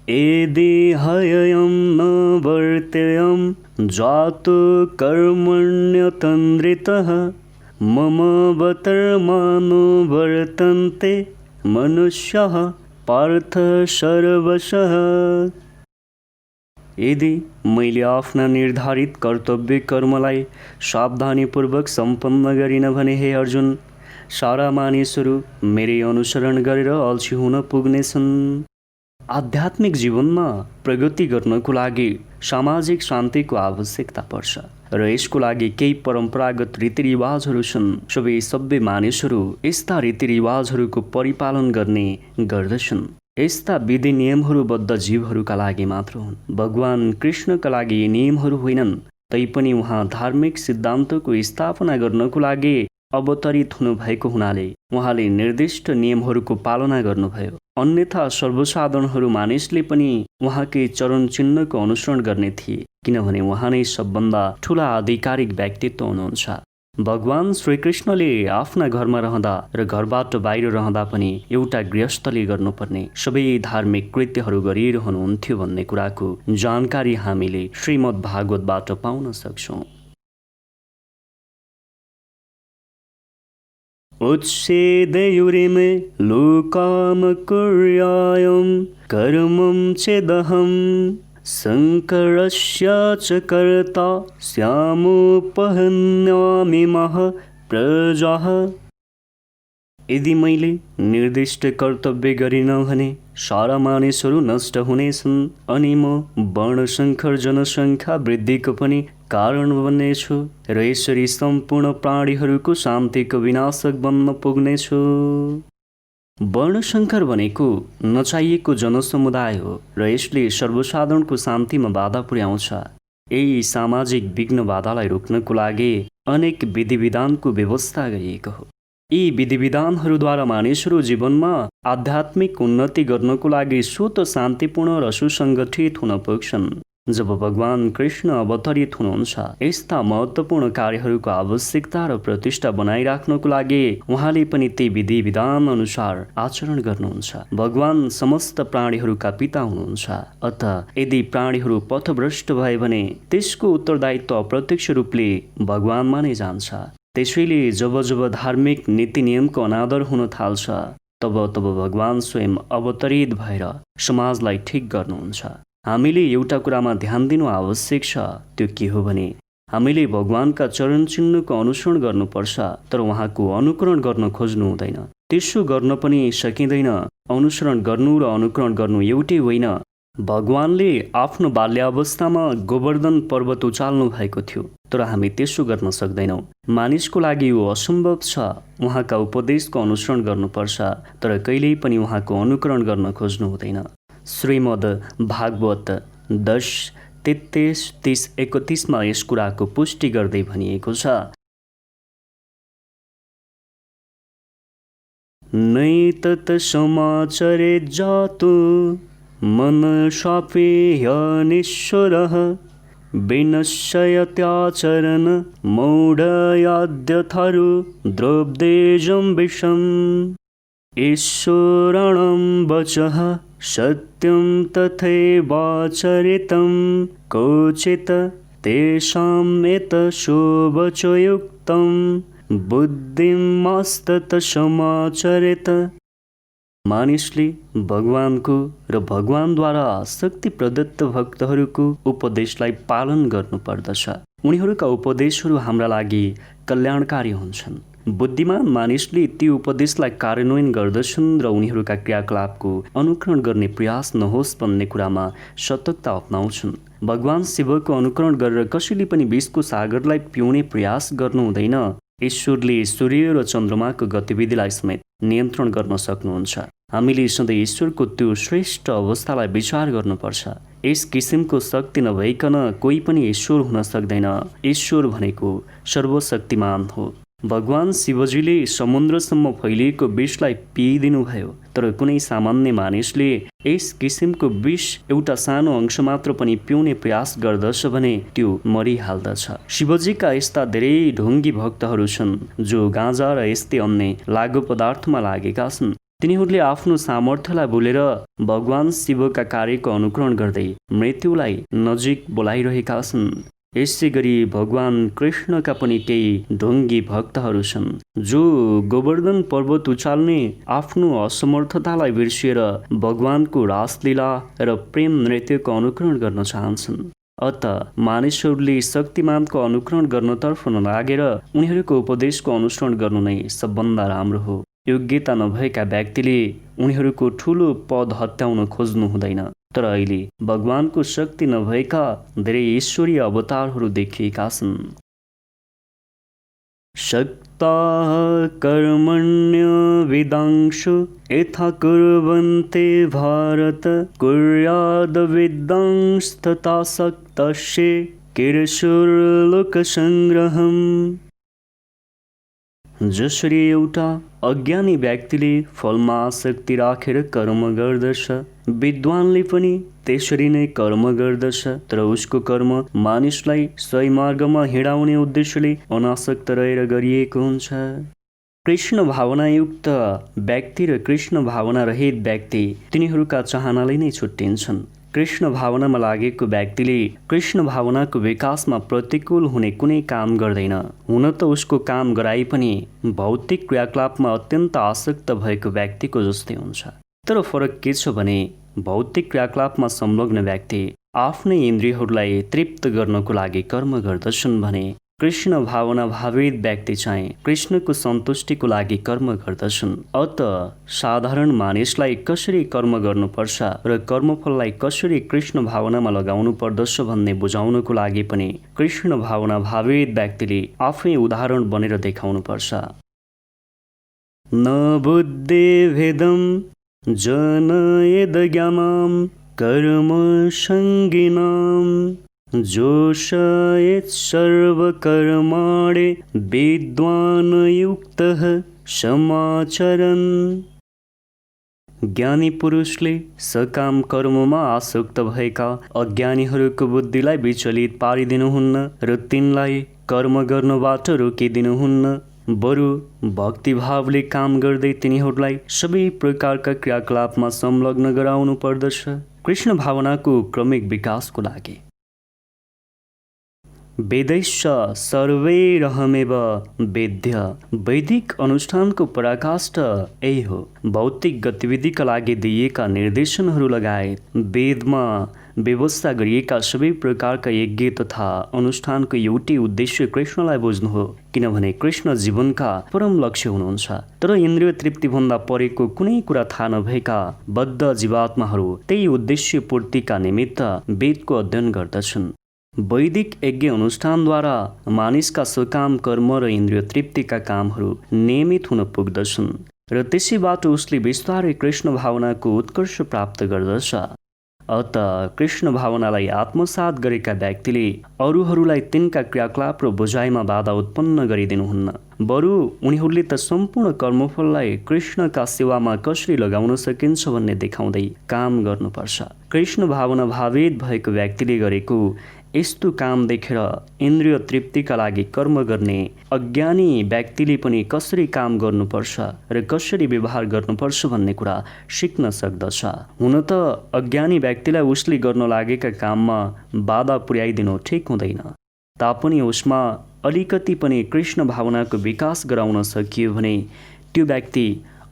एदेहयं न वर्तेयं जातो कर्मण्यतन्द्रितः मम वर्तमानो वर्तन्ते मनुष्यः पार्थ सर्वशः। यदि मैले आफ्ना निर्धारित कर्तव्य कर्मलाई सावधानीपूर्वक सम्पन्न गरिन भने हे अर्जुन, सारा मानिसहरू मेरै अनुसरण गरेर अल्छी हुन पुग्नेछन्। आध्यात्मिक जीवनमा प्रगति गर्नको लागि सामाजिक शान्तिको आवश्यकता पर्छ र यसको लागि केही परम्परागत रीतिरिवाजहरू छन्। सबै सभ्य मानिसहरू यस्ता रीतिरिवाजहरूको परिपालन गर्ने गर्दछन्। यस्ता विधि नियमहरू बद्ध जीवहरूका लागि मात्र हुन्। भगवान कृष्णका लागि यी नियमहरू होइनन्। तैपनि उहाँ धार्मिक सिद्धान्तको स्थापना गर्नको लागि अवतरित हुनुभएको हुनाले उहाँले निर्दिष्ट नियमहरूको पालना गर्नुभयो। अन्यथा सर्वसाधारणहरू मानिसले पनि उहाँकै चरण चिन्हको अनुसरण गर्ने थिए। किनभने उहाँ नै सबभन्दा ठुला आधिकारिक व्यक्तित्व हुनुहुन्छ। भगवान श्रीकृष्णले आफ्ना घरमा रहँदा र घरबाट बाहिर रहँदा पनि एउटा गृहस्थले गर्नुपर्ने सबै धार्मिक कृत्यहरू गरिरहनुहुन्थ्यो भन्ने कुराको जानकारी हामीले श्रीमद् भागवतबाट पाउन सक्छौँ। उच्छेदयुरिमे लोकाम कुर्यायं कर्मं चेदहं शङ्करस्य च कर्ता स्यामुपहन्यामिमः प्रजाः। यदि मैले निर्दिष्ट कर्तव्य गरिन भने सारा मानिसहरू नष्ट हुनेछन् अनि म वर्णशङ्कर जनसङ्ख्या वृद्धिको पनि कारण बन्नेछु र यसरी सम्पूर्ण प्राणीहरूको शान्तिको विनाशक बन्न पुग्नेछु। वर्णशङ्कर भनेको नचाहिएको जनसमुदाय हो र यसले सर्वसाधारणको शान्तिमा बाधा पुर्याउँछ। यही सामाजिक विघ्न बाधालाई रोक्नको लागि अनेक विधिविधानको व्यवस्था गरिएको हो। यी विधिविधानहरूद्वारा मानिसहरू जीवनमा आध्यात्मिक उन्नति गर्नको लागि स्वतः शान्तिपूर्ण र सुसङ्गठित हुन पुग्छन्। जब भगवान कृष्ण अवतरित हुनुहुन्छ यस्ता महत्त्वपूर्ण कार्यहरूको आवश्यकता र प्रतिष्ठा बनाइराख्नको लागि उहाँले पनि ती विधि विधान अनुसार आचरण गर्नुहुन्छ। भगवान समस्त प्राणीहरूका पिता हुनुहुन्छ। अत यदि प्राणीहरू पथभ्रष्ट भए भने त्यसको उत्तरदायित्व अप्रत्यक्ष रूपले भगवानमा नै जान्छ। त्यसैले जब जब धार्मिक नीति नियमको अनादर हुन थाल्छ तब तब भगवान स्वयं अवतरित भएर समाजलाई ठिक गर्नुहुन्छ। हामीले एउटा कुरामा ध्यान दिनु आवश्यक छ। त्यो के हो भने हामीले भगवानका चरण चिन्हको अनुसरण गर्नुपर्छ तर उहाँको अनुकरण गर्न खोज्नु हुँदैन। त्यसो गर्न पनि सकिँदैन। अनुसरण गर्नु र अनुकरण गर्नु एउटै होइन। भगवानले आफ्नो बाल्यावस्थामा गोवर्धन पर्वत उचाल्नु भएको थियो, तर हामी त्यसो गर्न सक्दैनौँ। मानिसको लागि यो असम्भव छ। उहाँका उपदेशको अनुसरण गर्नुपर्छ, तर कहिल्यै पनि उहाँको अनुकरण गर्न खोज्नु हुँदैन। श्रीमद् भागवत 10:33-31 यस कुराको पुष्टि गर्दै भनिएको छ, नैतत् समाचरे जातो मनशापेह्यनीश्वरः विनश्यत्याचरन् मौढयाद्यथारो द्रव्देजं विषम्। ईश्वराणां वचः सत्यं तथैवाचरितं क्वचित् तेषामेतशोवचयुक्तं बुद्धिमास्तत् समाचरेत। मानिसले भगवानको र भगवानद्वारा शक्ति प्रदत्त भक्तहरूको उपदेशलाई पालन गर्नुपर्दछ। उनीहरूका उपदेशहरू हाम्रा लागि कल्याणकारी हुन्छन्। बुद्धिमान मानिसले ती उपदेशलाई कार्यान्वयन गर्दछन् र उनीहरूका क्रियाकलापको अनुकरण गर्ने प्रयास नहोस् भन्ने कुरामा सतर्कता अपनाउँछन्। भगवान शिवको अनुकरण गरेर कसैले पनि विषको सागरलाई पिउने प्रयास गर्नु हुँदैन। ईश्वरले सूर्य र चन्द्रमाको गतिविधिलाई समेत नियन्त्रण गर्न सक्नुहुन्छ। हामीले सधैँ ईश्वरको त्यो श्रेष्ठ अवस्थालाई विचार गर्नुपर्छ। यस किसिमको शक्ति नभइकन कोही पनि ईश्वर हुन सक्दैन। ईश्वर भनेको सर्वशक्तिमान हो। भगवान शिवजीले समुद्रसम्म फैलिएको विषलाई पिइदिनु भयो, तर कुनै सामान्य मानिसले यस किसिमको विष एउटा सानो अंश मात्र पनि पिउने प्रयास गर्दछ भने त्यो मरिहाल्दछ। शिवजीका यस्ता धेरै ढोंगी भक्तहरू छन् जो गाँजा र यस्तै अन्य लागु पदार्थमा लागेका छन्। तिनीहरूले आफ्नो सामर्थ्यलाई भुलेर भगवान शिवका कार्यको अनुकरण गर्दै मृत्युलाई नजिक बोलाइरहेका छन्। यसै गरी भगवान कृष्णका पनि केही ढोंगी भक्तहरू छन् जो गोवर्धन पर्वत उचाल्ने आफ्नो असमर्थतालाई बिर्सिएर भगवानको रासलीला र प्रेम नृत्यको अनुकरण गर्न चाहन्छन्। अत मानिसहरूले शक्तिमानको अनुकरण गर्नतर्फ नलागेर उनीहरूको उपदेशको अनुसरण गर्नु नै सबभन्दा राम्रो हो। योग्यता नभएका व्यक्तिले उनीहरूको ठूलो पद हत्याउन खोज्नु हुँदैन। तर अहिले भगवानको शक्ति नभएका धेरै ईश्वरीय अवतारहरू देखिएका छन्। शक्ताः कर्मण्य विदांशु यथा कुर्वन्ते भारत कुर्याद् विदांस्तथा शक्तस्य किरशुर्लोकसंग्रहम्। जसरी एउटा अज्ञानी व्यक्तिले फलमा आसक्ति राखेर कर्म गर्दछ, विद्वानले पनि त्यसरी नै कर्म गर्दछ, तर उसको कर्म मानिसलाई सही मार्गमा हिँडाउने उद्देश्यले अनासक्त रहेर गरिएको हुन्छ। कृष्ण भावनायुक्त व्यक्ति र कृष्ण भावना रहित व्यक्ति तिनीहरूका चाहनाले नै छुट्टिन्छन्। कृष्ण भावनामा लागेको व्यक्तिले कृष्ण भावनाको विकासमा प्रतिकूल हुने कुनै काम गर्दैन। हुन त उसको काम गराए पनि भौतिक क्रियाकलापमा अत्यन्त आसक्त भएको व्यक्तिको जस्तै हुन्छ। तर फरक के छ भने भौतिक क्रियाकलापमा संलग्न व्यक्ति आफ्नै इन्द्रियहरूलाई तृप्त गर्नको लागि कर्म गर्दछन् भने कृष्ण भावना भावित व्यक्ति चाहिँ कृष्णको सन्तुष्टिको लागि कर्म गर्दछन्। अत साधारण मानिसलाई कसरी कर्म गर्नुपर्छ र कर्मफललाई कसरी कृष्ण भावनामा लगाउनु पर्दछ भन्ने बुझाउनको लागि पनि कृष्ण भावना भावित व्यक्तिले आफै उदाहरण बनेर देखाउनुपर्छ। न बुद्धिभेदं जनयेद् ज्ञानं कर्म संगिनाम् जोषयेत् सर्वकर्माणि विद्वान् युक्तः समाचरन्। ज्ञानी पुरुषले सकाम कर्ममा आसक्त भएका अज्ञानीहरूको बुद्धिलाई विचलित पारिदिनुहुन्न र तिनलाई कर्म गर्नबाट रोकिदिनुहुन्न। बरु भक्तिभावले काम गर्दै तिनीहरूलाई सबै प्रकारका क्रियाकलापमा संलग्न गराउनु पर्दछ कृष्ण भावनाको क्रमिक विकासको लागि। वेदैश्च सर्वैरहमेव वेद्य। वैदिक अनुष्ठानको पराकाष्ठ यही हो। भौतिक गतिविधिका लागि दिइएका निर्देशनहरू लगायत वेदमा व्यवस्था गरिएका सबै प्रकारका यज्ञ तथा अनुष्ठानको एउटै उद्देश्य कृष्णलाई बुझ्नु हो, किनभने कृष्ण जीवनका परम लक्ष्य हुनुहुन्छ। तर इन्द्रिय तृप्तिभन्दा परेको कुनै कुरा थाहा नभएका बद्ध जीवात्माहरू त्यही उद्देश्य पूर्तिका निमित्त वेदको अध्ययन गर्दछन्। वैदिक यज्ञ अनुष्ठानद्वारा मानिसका सकाम कर्म र इन्द्रिय तृप्तिका कामहरू नियमित हुन पुग्दछन् र त्यसैबाट उसले बिस्तारै कृष्ण भावनाको उत्कर्ष प्राप्त गर्दछ। अत कृष्ण भावनालाई आत्मसात गरेका व्यक्तिले अरूहरूलाई तिनका क्रियाकलाप र बुझाइमा बाधा उत्पन्न गरिदिनुहुन्न, बरु उनीहरूले त सम्पूर्ण कर्मफललाई कृष्णका सेवामा कसरी लगाउन सकिन्छ भन्ने देखाउँदै काम गर्नुपर्छ। कृष्ण भावना भावित भएको व्यक्तिले गरेको यस्तो काम देखेर इन्द्रिय तृप्तिका लागि कर्म गर्ने अज्ञानी व्यक्तिले पनि कसरी काम गर्नुपर्छ र कसरी व्यवहार गर्नुपर्छ भन्ने कुरा सिक्न सक्दछ। हुन त अज्ञानी व्यक्तिलाई उसले गर्न लागेका काममा बाधा पुर्याइदिनु ठिक हुँदैन, तापनि उसमा अलिकति पनि कृष्ण भावनाको विकास गराउन सकियो भने त्यो व्यक्ति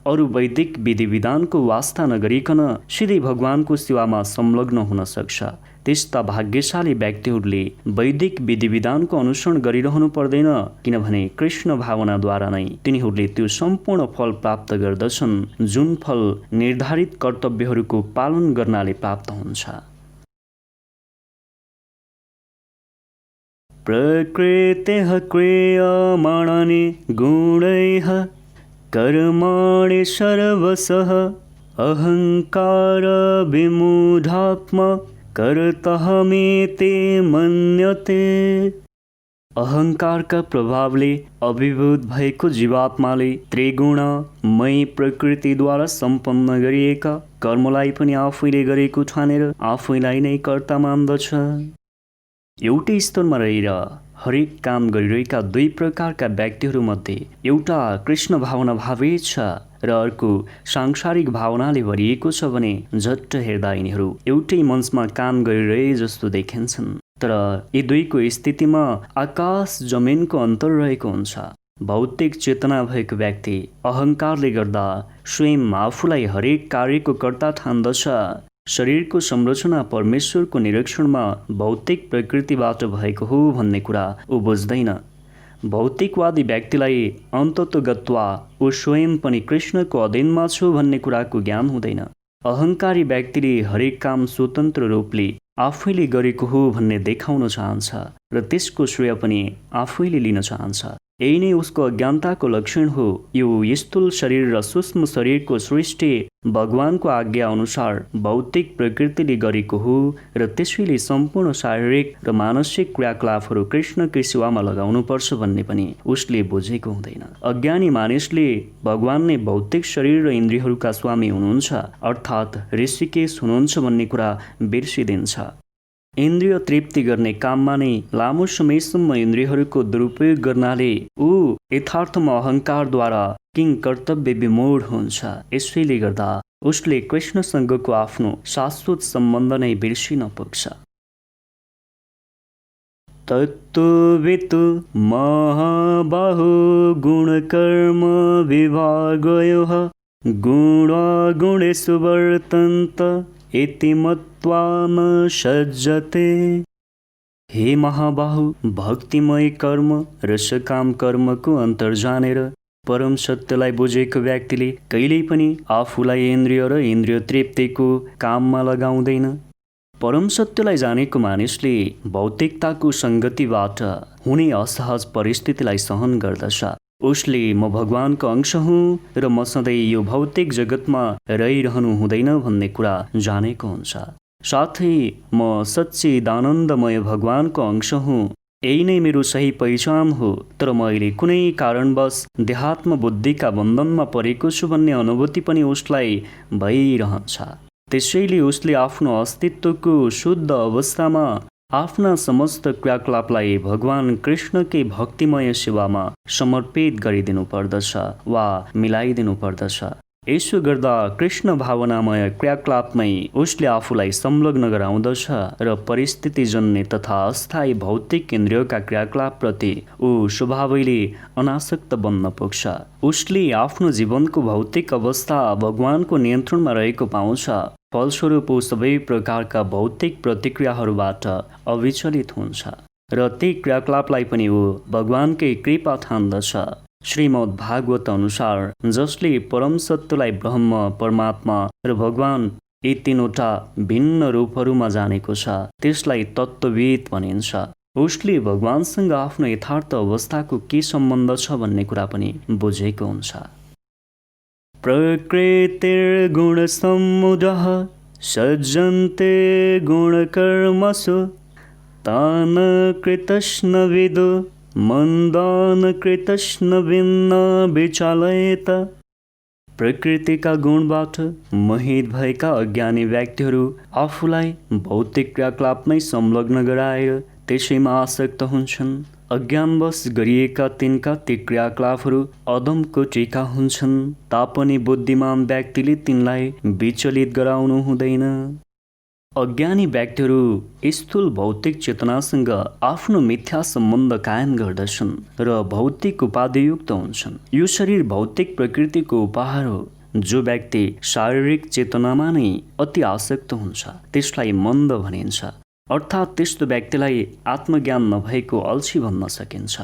अरू वैदिक विधि विधानको वास्ता नगरिकन सिधै भगवानको सेवामा संलग्न हुन सक्छ। त्यस्ता भाग्यशाली व्यक्तिहरूले वैदिक विधि विधानको अनुसरण गरिरहनु पर्दैन, किनभने कृष्ण भावनाद्वारा नै तिनीहरूले त्यो सम्पूर्ण फल प्राप्त गर्दछन् जुन फल निर्धारित कर्तव्यहरूको पालन गर्नाले प्राप्त हुन्छ। प्रकृतेः क्रियमाणानि गुणैः कर्माणि सर्वशः अहंकार विमूढात्मा कर्तहमेते मन्यते। अहंकारका प्रभावले अभिभूत भएको जीवात्माले त्रिगुणमय प्रकृतिद्वारा सम्पन्न गरिएका कर्मलाई पनि आफैले गरेको ठानेर आफैलाई नै कर्ता मान्दछ। एउटै स्तरमा रहेर हरेक काम गरिरहेका दुई प्रकारका व्यक्तिहरूमध्ये एउटा कृष्ण भावना भावित छ र अर्को सांसारिक भावनाले भरिएको छ भने झट्ट हेर्दा यिनीहरू एउटै मञ्चमा काम गरिरहे जस्तो देखिन्छन्। तर यी दुईको स्थितिमा आकाश जमिनको अन्तर रहेको हुन्छ। भौतिक चेतना भएको व्यक्ति अहंकारले गर्दा स्वयं आफूलाई हरेक कार्यको कर्ता ठान्दछ। शरीरको संरचना परमेश्वरको निरीक्षणमा भौतिक प्रकृतिबाट भएको हो भन्ने कुरा ऊ बुझ्दैन। भौतिकवादी व्यक्तिलाई अन्ततोगत्वा ऊ स्वयं पनि कृष्णको अधीनमा छु भन्ने कुराको ज्ञान हुँदैन। अहंकारी व्यक्तिले हरेक काम स्वतन्त्र रूपले आफैले गरेको हो भन्ने देखाउन चाहन्छ र त्यसको श्रेय पनि आफैले लिन चाहन्छ। यही नै उसको अज्ञानताको लक्षण हो। यो स्थूल शरीर र सूक्ष्म शरीरको सृष्टि भगवानको आज्ञा अनुसार भौतिक प्रकृतिले गरेको हो र त्यसैले सम्पूर्ण शारीरिक र मानसिक क्रियाकलापहरू कृष्णकै सेवामा लगाउनुपर्छ भन्ने पनि उसले बुझेको हुँदैन। अज्ञानी मानिसले भगवान नै भौतिक शरीर र इन्द्रियहरूका स्वामी हुनुहुन्छ, अर्थात् ऋषिकेश हुनुहुन्छ भन्ने कुरा बिर्सिदिन्छ। इन्द्रिय तृप्ति गर्ने काममा नै लामो समयसम्म इन्द्रियहरूको दुरुपयोग गर्नाले ऊ यथार्थमा अहंकारद्वारा किङ कर्तव्य विमूढ हुन्छ। यसैले गर्दा उसले कृष्णसँगको आफ्नो शाश्वत सम्बन्ध नै बिर्सिन पुग्छ। तत्त्ववित् महाबाहो गुणकर्म विभागयोः गुणागुणेषु वर्तन्त इति मत्वा न सज्जते। हे महाबाहु, भक्तिमय कर्म र सकाम कर्मको अन्तर जानेर परम सत्यलाई बुझेको व्यक्तिले कहिल्यै पनि आफूलाई इन्द्रिय र इन्द्रिय तृप्तिको काममा लगाउँदैन। परम सत्यलाई जानेको मानिसले भौतिकताको सङ्गतिबाट हुने असहज परिस्थितिलाई सहन गर्दछ। उसले म भगवानको अंश हुँ र म सधैँ यो भौतिक जगतमा रहिरहनु हुँदैन भन्ने कुरा जानेको हुन्छ। साथै म सच्चिदानन्दमय भगवानको अंश हुँ, यही नै मेरो सही पहिचान हो। तर म अहिले कुनै कारणवश देहात्म बुद्धिका बन्धनमा परेको छु भन्ने अनुभूति पनि उसलाई भइरहन्छ। त्यसैले उसले आफ्नो अस्तित्वको शुद्ध अवस्थामा आफ्ना समस्त क्रियाकलापलाई भगवान कृष्णकै भक्तिमय सेवामा समर्पित गरिदिनु पर्दछ वा मिलाइदिनु पर्दछ। यसो गर्दा कृष्ण भावनामय क्रियाकलापमै उसले आफूलाई संलग्न गराउँदछ र परिस्थितिजन्य तथा अस्थायी भौतिक इन्द्रियका क्रियाकलापप्रति ऊ स्वभावैले अनासक्त बन्न पुग्छ। उसले आफ्नो जीवनको भौतिक अवस्था भगवानको नियन्त्रणमा रहेको पाउँछ। फलस्वरूप ऊ सबै प्रकारका भौतिक प्रतिक्रियाहरूबाट अविचलित हुन्छ र ती क्रियाकलापलाई पनि ऊ भगवानकै कृपा ठान्दछ। श्रीमद् भागवत अनुसार जसले परम सत्यलाई ब्रह्म, परमात्मा र भगवान यी तीनवटा भिन्न रूपहरूमा जानेको छ त्यसलाई तत्त्वविद भनिन्छ। उसले भगवानसँग आफ्नो यथार्थ अवस्थाको के सम्बन्ध छ भन्ने कुरा पनि बुझेको हुन्छ। प्रकृतिर्गुणसमुदः सज्जन्ते गुणकर्मसु तान कृतस्न विदो मन्दान कृतस्न भिन्न विचालयत। प्रकृतिका गुणबाट मोहित भएका अज्ञानी व्यक्तिहरू आफूलाई भौतिक क्रियाकलापमै संलग्न गराएर त्यसैमा आसक्त हुन्छन्। अज्ञानवश गरिएका तिनका ती क्रियाकलापहरू अदमकोटीका हुन्छन् तापनि बुद्धिमान व्यक्तिले तिनलाई विचलित गराउनु हुँदैन। अज्ञानी व्यक्तिहरू स्थूल भौतिक चेतनासँग आफ्नो मिथ्या सम्बन्ध कायम गर्दछन् र भौतिक उपाधियुक्त हुन्छन्। यो शरीर भौतिक प्रकृतिको उपहार हो। जो व्यक्ति शारीरिक चेतनामा नै अति आसक्त हुन्छ त्यसलाई मन्द भनिन्छ, अर्थात् त्यस्तो व्यक्तिलाई आत्मज्ञान नभएको अल्छी भन्न सकिन्छ।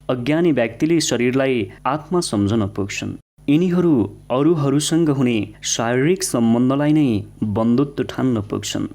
अज्ञानी व्यक्तिले शरीरलाई आत्मा सम्झन पुग्छन्। यिनीहरू अरूहरूसँग हुने शारीरिक सम्बन्धलाई नै बन्धुत्व ठान्न पुग्छन्।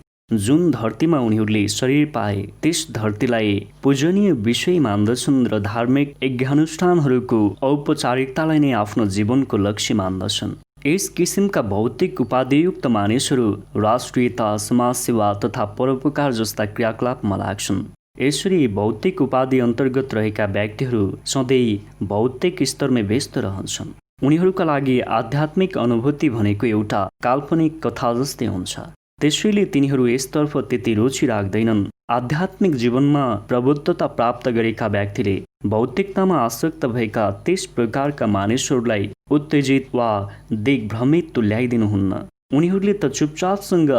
जुन धरतीमा उनीहरूले शरीर पाए त्यस धरतीलाई पूजनीय विषय मान्दछन् र धार्मिक यज्ञानुष्ठानहरूको औपचारिकतालाई नै आफ्नो जीवनको लक्ष्य मान्दछन्। यस किसिमका भौतिक उपाधियुक्त मानिसहरू राष्ट्रियता, समाजसेवा तथा परोपकार जस्ता क्रियाकलापमा लाग्छन्। यसरी भौतिक उपाधि अन्तर्गत रहेका व्यक्तिहरू सधैँ भौतिक स्तरमै व्यस्त रहन्छन्। उनीहरूका लागि आध्यात्मिक अनुभूति भनेको एउटा काल्पनिक कथा जस्तै हुन्छ। त्यसैले तिनीहरू यसतर्फ त्यति रुचि राख्दैनन्। आध्यात्मिक जीवनमा प्रबुद्धता प्राप्त गरेका व्यक्तिले भौतिकतामा आसक्त भएका त्यस प्रकारका मानिसहरूलाई उत्तेजित वा दिग्भ्रमित तुल्याइदिनुहुन्न। उनीहरूले त चुपचापसँग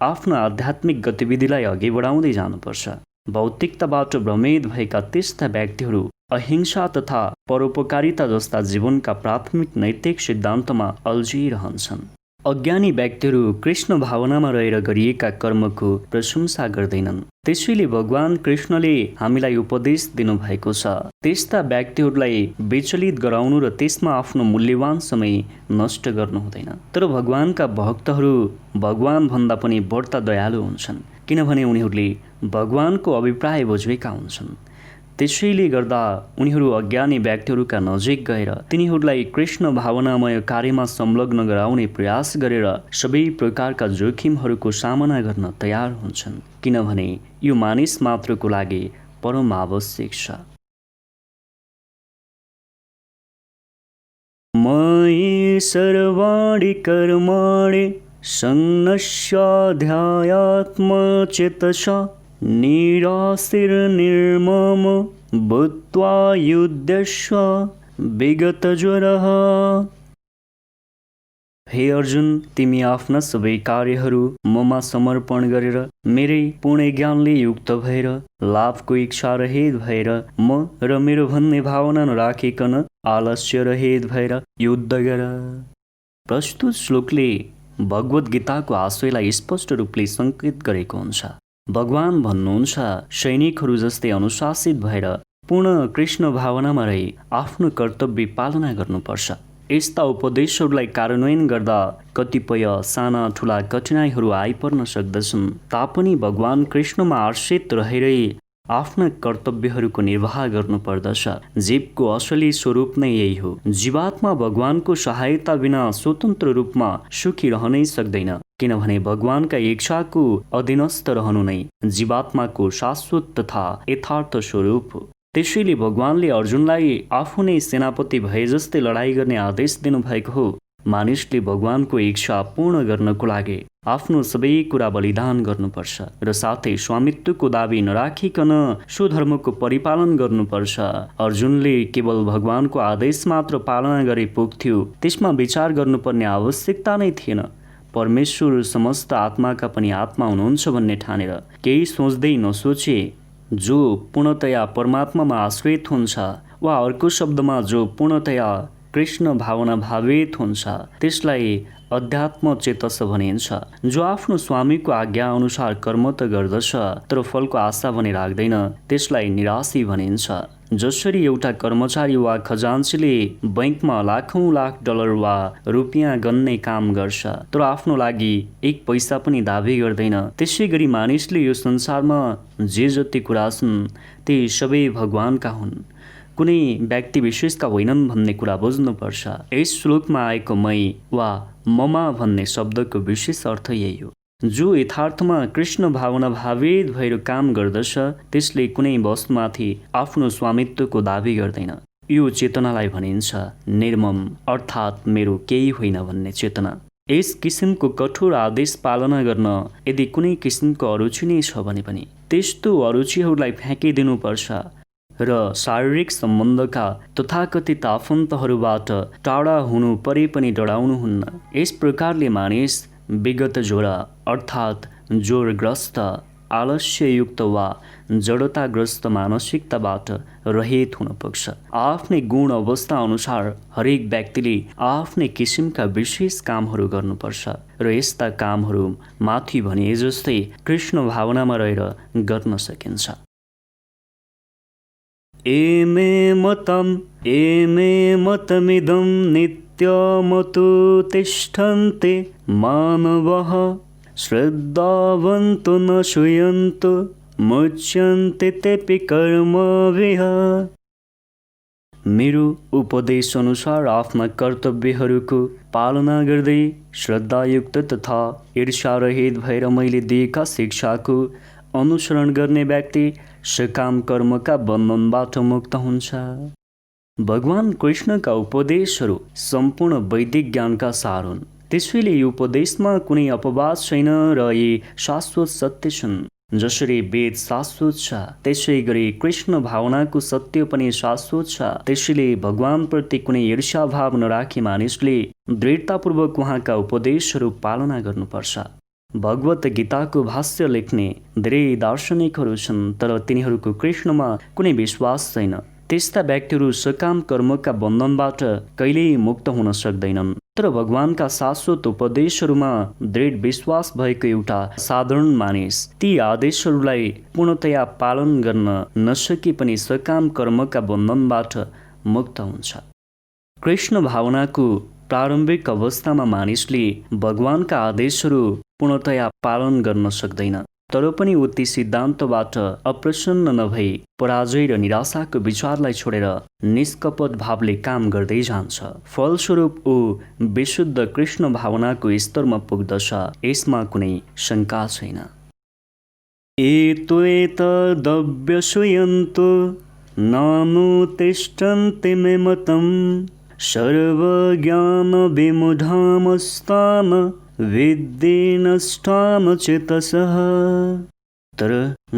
आफ्नो आध्यात्मिक गतिविधिलाई अघि बढाउँदै जानुपर्छ। भौतिकताबाट भ्रमित भएका त्यस्ता व्यक्तिहरू अहिंसा तथा परोपकारिता जस्ता जीवनका प्राथमिक नैतिक सिद्धान्तमा अल्झिरहन्छन्। अज्ञानी व्यक्तिहरू कृष्ण भावनामा रहेर गरिएका कर्मको प्रशंसा गर्दैनन्। त्यसैले भगवान कृष्णले हामीलाई उपदेश दिनुभएको छ त्यस्ता व्यक्तिहरूलाई विचलित गराउनु र त्यसमा आफ्नो मूल्यवान समय नष्ट गर्नु हुँदैन। तर भगवानका भक्तहरू भगवान भन्दा पनि बढ्ता दयालु हुन्छन्, किनभने उनीहरूले भगवानको अभिप्राय बुझेका हुन्छन्। त्यसैले गर्दा उनीहरू अज्ञानी व्यक्तिहरूका नजिक गएर तिनीहरूलाई कृष्ण भावनामय कार्यमा संलग्न गराउने प्रयास गरेर सबै प्रकारका जोखिमहरूको सामना गर्न तयार हुन्छन्, किनभने यो मानिस मात्रको लागि परम आवश्यक छ। मयि सर्वाणि कर्माणि सन्न्यस्याध्यात्मचेतसा निराशीर्निर्मम भूत्वा युध्यस्व विगतज्वरः। हे अर्जुन, तिमी आफ्ना सबै कार्यहरू ममा समर्पण गरेर मेरै पूर्ण ज्ञानले युक्त भएर लाभको इच्छा रहित भएर म र मेरो भन्ने भावना नराखिकन आलस्य रहित भएर युद्ध गर। प्रस्तुत श्लोकले भगवद् गीताको आशयलाई स्पष्ट रूपले सङ्केत गरेको हुन्छ। भगवान भन्नुहुन्छ सैनिकहरू जस्तै अनुशासित भएर पूर्ण कृष्ण भावनामा रही आफ्नो कर्तव्य पालना गर्नुपर्छ। यस्ता उपदेशहरूलाई कार्यान्वयन गर्दा कतिपय साना ठुला कठिनाइहरू आइपर्न सक्दछन्, तापनि भगवान कृष्णमा आश्रित रहेरै आफ्ना कर्तव्यहरूको निर्वाह गर्नुपर्दछ। जीवको असली स्वरूप नै यही हो। जीवात्मा भगवानको सहायता बिना स्वतन्त्र रूपमा सुखी रहनै सक्दैन, किनभने भगवानका इच्छाको अधीनस्थ रहनु नै जीवात्माको शाश्वत तथा यथार्थ स्वरूप हो। त्यसैले भगवानले अर्जुनलाई आफू नै सेनापति भए जस्तै लडाईँ गर्ने आदेश दिनुभएको हो। मानिसले भगवानको इच्छा पूर्ण गर्नको लागि आफ्नो सबै कुरा बलिदान गर्नुपर्छ र साथै स्वामित्वको दाबी नराखिकन स्वधर्मको परिपालन गर्नुपर्छ। अर्जुनले केवल भगवानको आदेश मात्र पालना गरे पुग्थ्यो, त्यसमा विचार गर्नुपर्ने आवश्यकता नै थिएन। परमेश्वर समस्त आत्माका पनि आत्मा हुनुहुन्छ भन्ने ठानेर केही सोच्दै नसोचे जो पूर्णतया परमात्मामा आश्रित हुन्छ, वा अर्को शब्दमा जो पूर्णतया कृष्ण भावना भावित हुन्छ, त्यसलाई अध्यात्म चेतस भनिन्छ। जो आफ्नो स्वामीको आज्ञा अनुसार कर्म त गर्दछ तर फलको आशा भने राख्दैन त्यसलाई निराशी भनिन्छ। जसरी एउटा कर्मचारी वा खजान्चीले बैंकमा लाखौं लाख डलर वा रुपियाँ गन्ने काम गर्छ तर आफ्नो लागि एक पैसा पनि दाबी गर्दैन, त्यसै गरी मानिसले यो संसारमा जे जति कुरा छन् ती सबै भगवानका हुन्, कुनै व्यक्ति विशेषका होइनन् भन्ने कुरा बुझ्नुपर्छ। यस श्लोकमा आएको मै वा ममा भन्ने शब्दको विशेष अर्थ यही हो। जो यथार्थमा कृष्ण भावना भावित भएर काम गर्दछ त्यसले कुनै वस्तुमाथि आफ्नो स्वामित्वको दाबी गर्दैन। यो चेतनालाई भनिन्छ निर्मम, अर्थात् मेरो केही होइन भन्ने चेतना। यस किसिमको कठोर आदेश पालना गर्न यदि कुनै किसिमको अरुचि नै छ भने पनि त्यस्तो अरुचिहरूलाई फ्याँकिदिनुपर्छ र शारीरिक सम्बन्धका तथाकथित आफन्तहरूबाट टाढा हुनु परे पनि डराउनुहुन्न। यस प्रकारले मानिस विगत जोरा अर्थात् जोरग्रस्त, आलस्ययुक्त वा जडताग्रस्त मानसिकताबाट रहित हुन पुग्छ। आफ्नै गुण अवस्था अनुसार हरेक व्यक्तिले आफ्नै किसिमका विशेष कामहरू गर्नुपर्छ र यस्ता कामहरू माथि भने जस्तै कृष्ण भावनामा रहेर गर्न सकिन्छ। एमे मतमिदं नित्यमतो तिष्ठन्ते मानवः श्रद्धावन्तो न शूयन्तो मुच्यन्ते तेऽपि कर्मभिः। मेरो उपदेश अनुसार आफ्ना कर्तव्यहरूको पालना गर्दै श्रद्धायुक्त तथा ईर्ष्यारहित भएर मैले दिएका शिक्षाको अनुसरण गर्ने व्यक्ति सकाम कर्मका बन्धनबाट मुक्त हुन्छ। भगवान कृष्णका उपदेशहरू सम्पूर्ण वैदिक ज्ञानका सार हुन्। त्यसैले यो उपदेशमा कुनै अपवाद छैन र यी शाश्वत सत्य छन्। जसरी वेद शाश्वत छ त्यसै गरी कृष्ण भावनाको सत्य पनि शाश्वत छ। त्यसैले भगवानप्रति कुनै ईर्ष्या भाव नराखी मानिसले दृढतापूर्वक उहाँका उपदेशहरू पालना गर्नुपर्छ। भगवत गीताको भाष्य लेख्ने धेरै दार्शनिकहरू छन् तर तिनीहरूको कृष्णमा कुनै विश्वास छैन। त्यस्ता व्यक्तिहरू सकाम कर्मका बन्धनबाट कहिल्यै मुक्त हुन सक्दैनन्। तर भगवानका शाश्वत उपदेशहरूमा दृढ विश्वास भएको एउटा साधारण मानिस ती आदेशहरूलाई पूर्णतया पालन गर्न नसके पनि सकाम कर्मका बन्धनबाट मुक्त हुन्छ। कृष्ण भावनाको प्रारम्भिक अवस्थामा मानिसले भगवानका आदेशहरू पूर्णतया पालन गर्न सक्दैन, तर पनि ऊ ती सिद्धान्तबाट अप्रसन्न नभई पराजय र निराशाको विचारलाई छोडेर निष्कपट भावले काम गर्दै जान्छ। फलस्वरूप ऊ विशुद्ध कृष्ण भावनाको स्तरमा पुग्दछ, यसमा कुनै शङ्का छैन। एतदव्यसूयन्तो नानुतिष्ठन्ते मे मतम् सर्वज्ञान विमूढामस्तान् विद्धि नष्टान् चेतसः। तर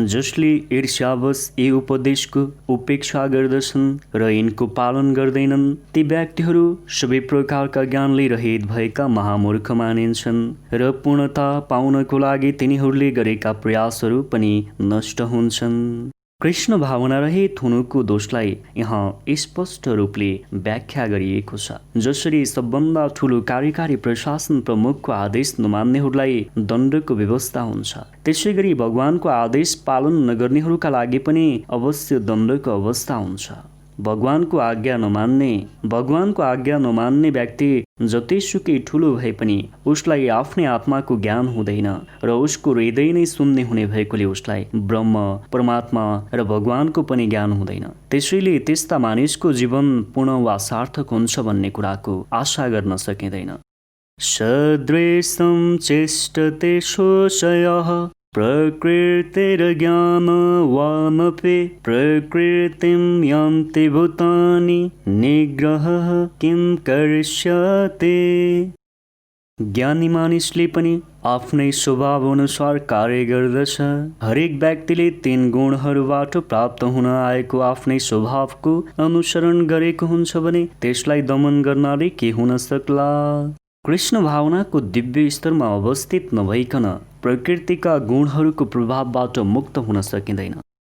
जसले ईर्ष्यावश यी उपदेशको उपेक्षा गर्दछन् र यिनको पालन गर्दैनन् ती व्यक्तिहरू सबै प्रकारका ज्ञानले रहित भएका महामूर्ख मानिन्छन् र पूर्णता पाउनको लागि तिनीहरूले गरेका प्रयासहरू पनि नष्ट हुन्छन्। कृष्ण भावना रहित हुनुको दोषलाई यहाँ स्पष्ट रूपले व्याख्या गरिएको छ। जसरी सबभन्दा ठुलो कार्यकारी प्रशासन प्रमुखको आदेश नमान्नेहरूलाई दण्डको व्यवस्था हुन्छ, त्यसै गरी भगवानको आदेश पालन नगर्नेहरूका लागि पनि अवश्य दण्डको अवस्था हुन्छ। भगवानको आज्ञा नमान्ने व्यक्ति जतिसुकै ठुलो भए पनि उसलाई आफ्नै आत्माको ज्ञान हुँदैन र उसको हृदय नै शून्य हुने भएकोले उसलाई ब्रह्म, परमात्मा र भगवानको पनि ज्ञान हुँदैन। त्यसैले त्यस्ता मानिसको जीवन पूर्ण वा सार्थक हुन्छ भन्ने कुराको आशा गर्न सकिँदैन। सदृशं चेष्टते शोषयः प्रकृतिर्ज्ञानवानपि प्रकृतिं यान्ति भूतानि निग्रहः किं करिष्यते। ज्ञानी मानिसले पनि आफ्नै स्वभाव अनुसार कार्य गर्दछ। हरेक व्यक्तिले तीन गुणहरूबाट प्राप्त हुन आएको आफ्नै स्वभावको अनुसरण गरेको हुन्छ भने त्यसलाई दमन गर्नाले के हुन सक्ला। कृष्ण भावनाको दिव्य स्तरमा अवस्थित नभइकन प्रकृतिका गुणहरूको प्रभावबाट मुक्त हुन सकिँदैन।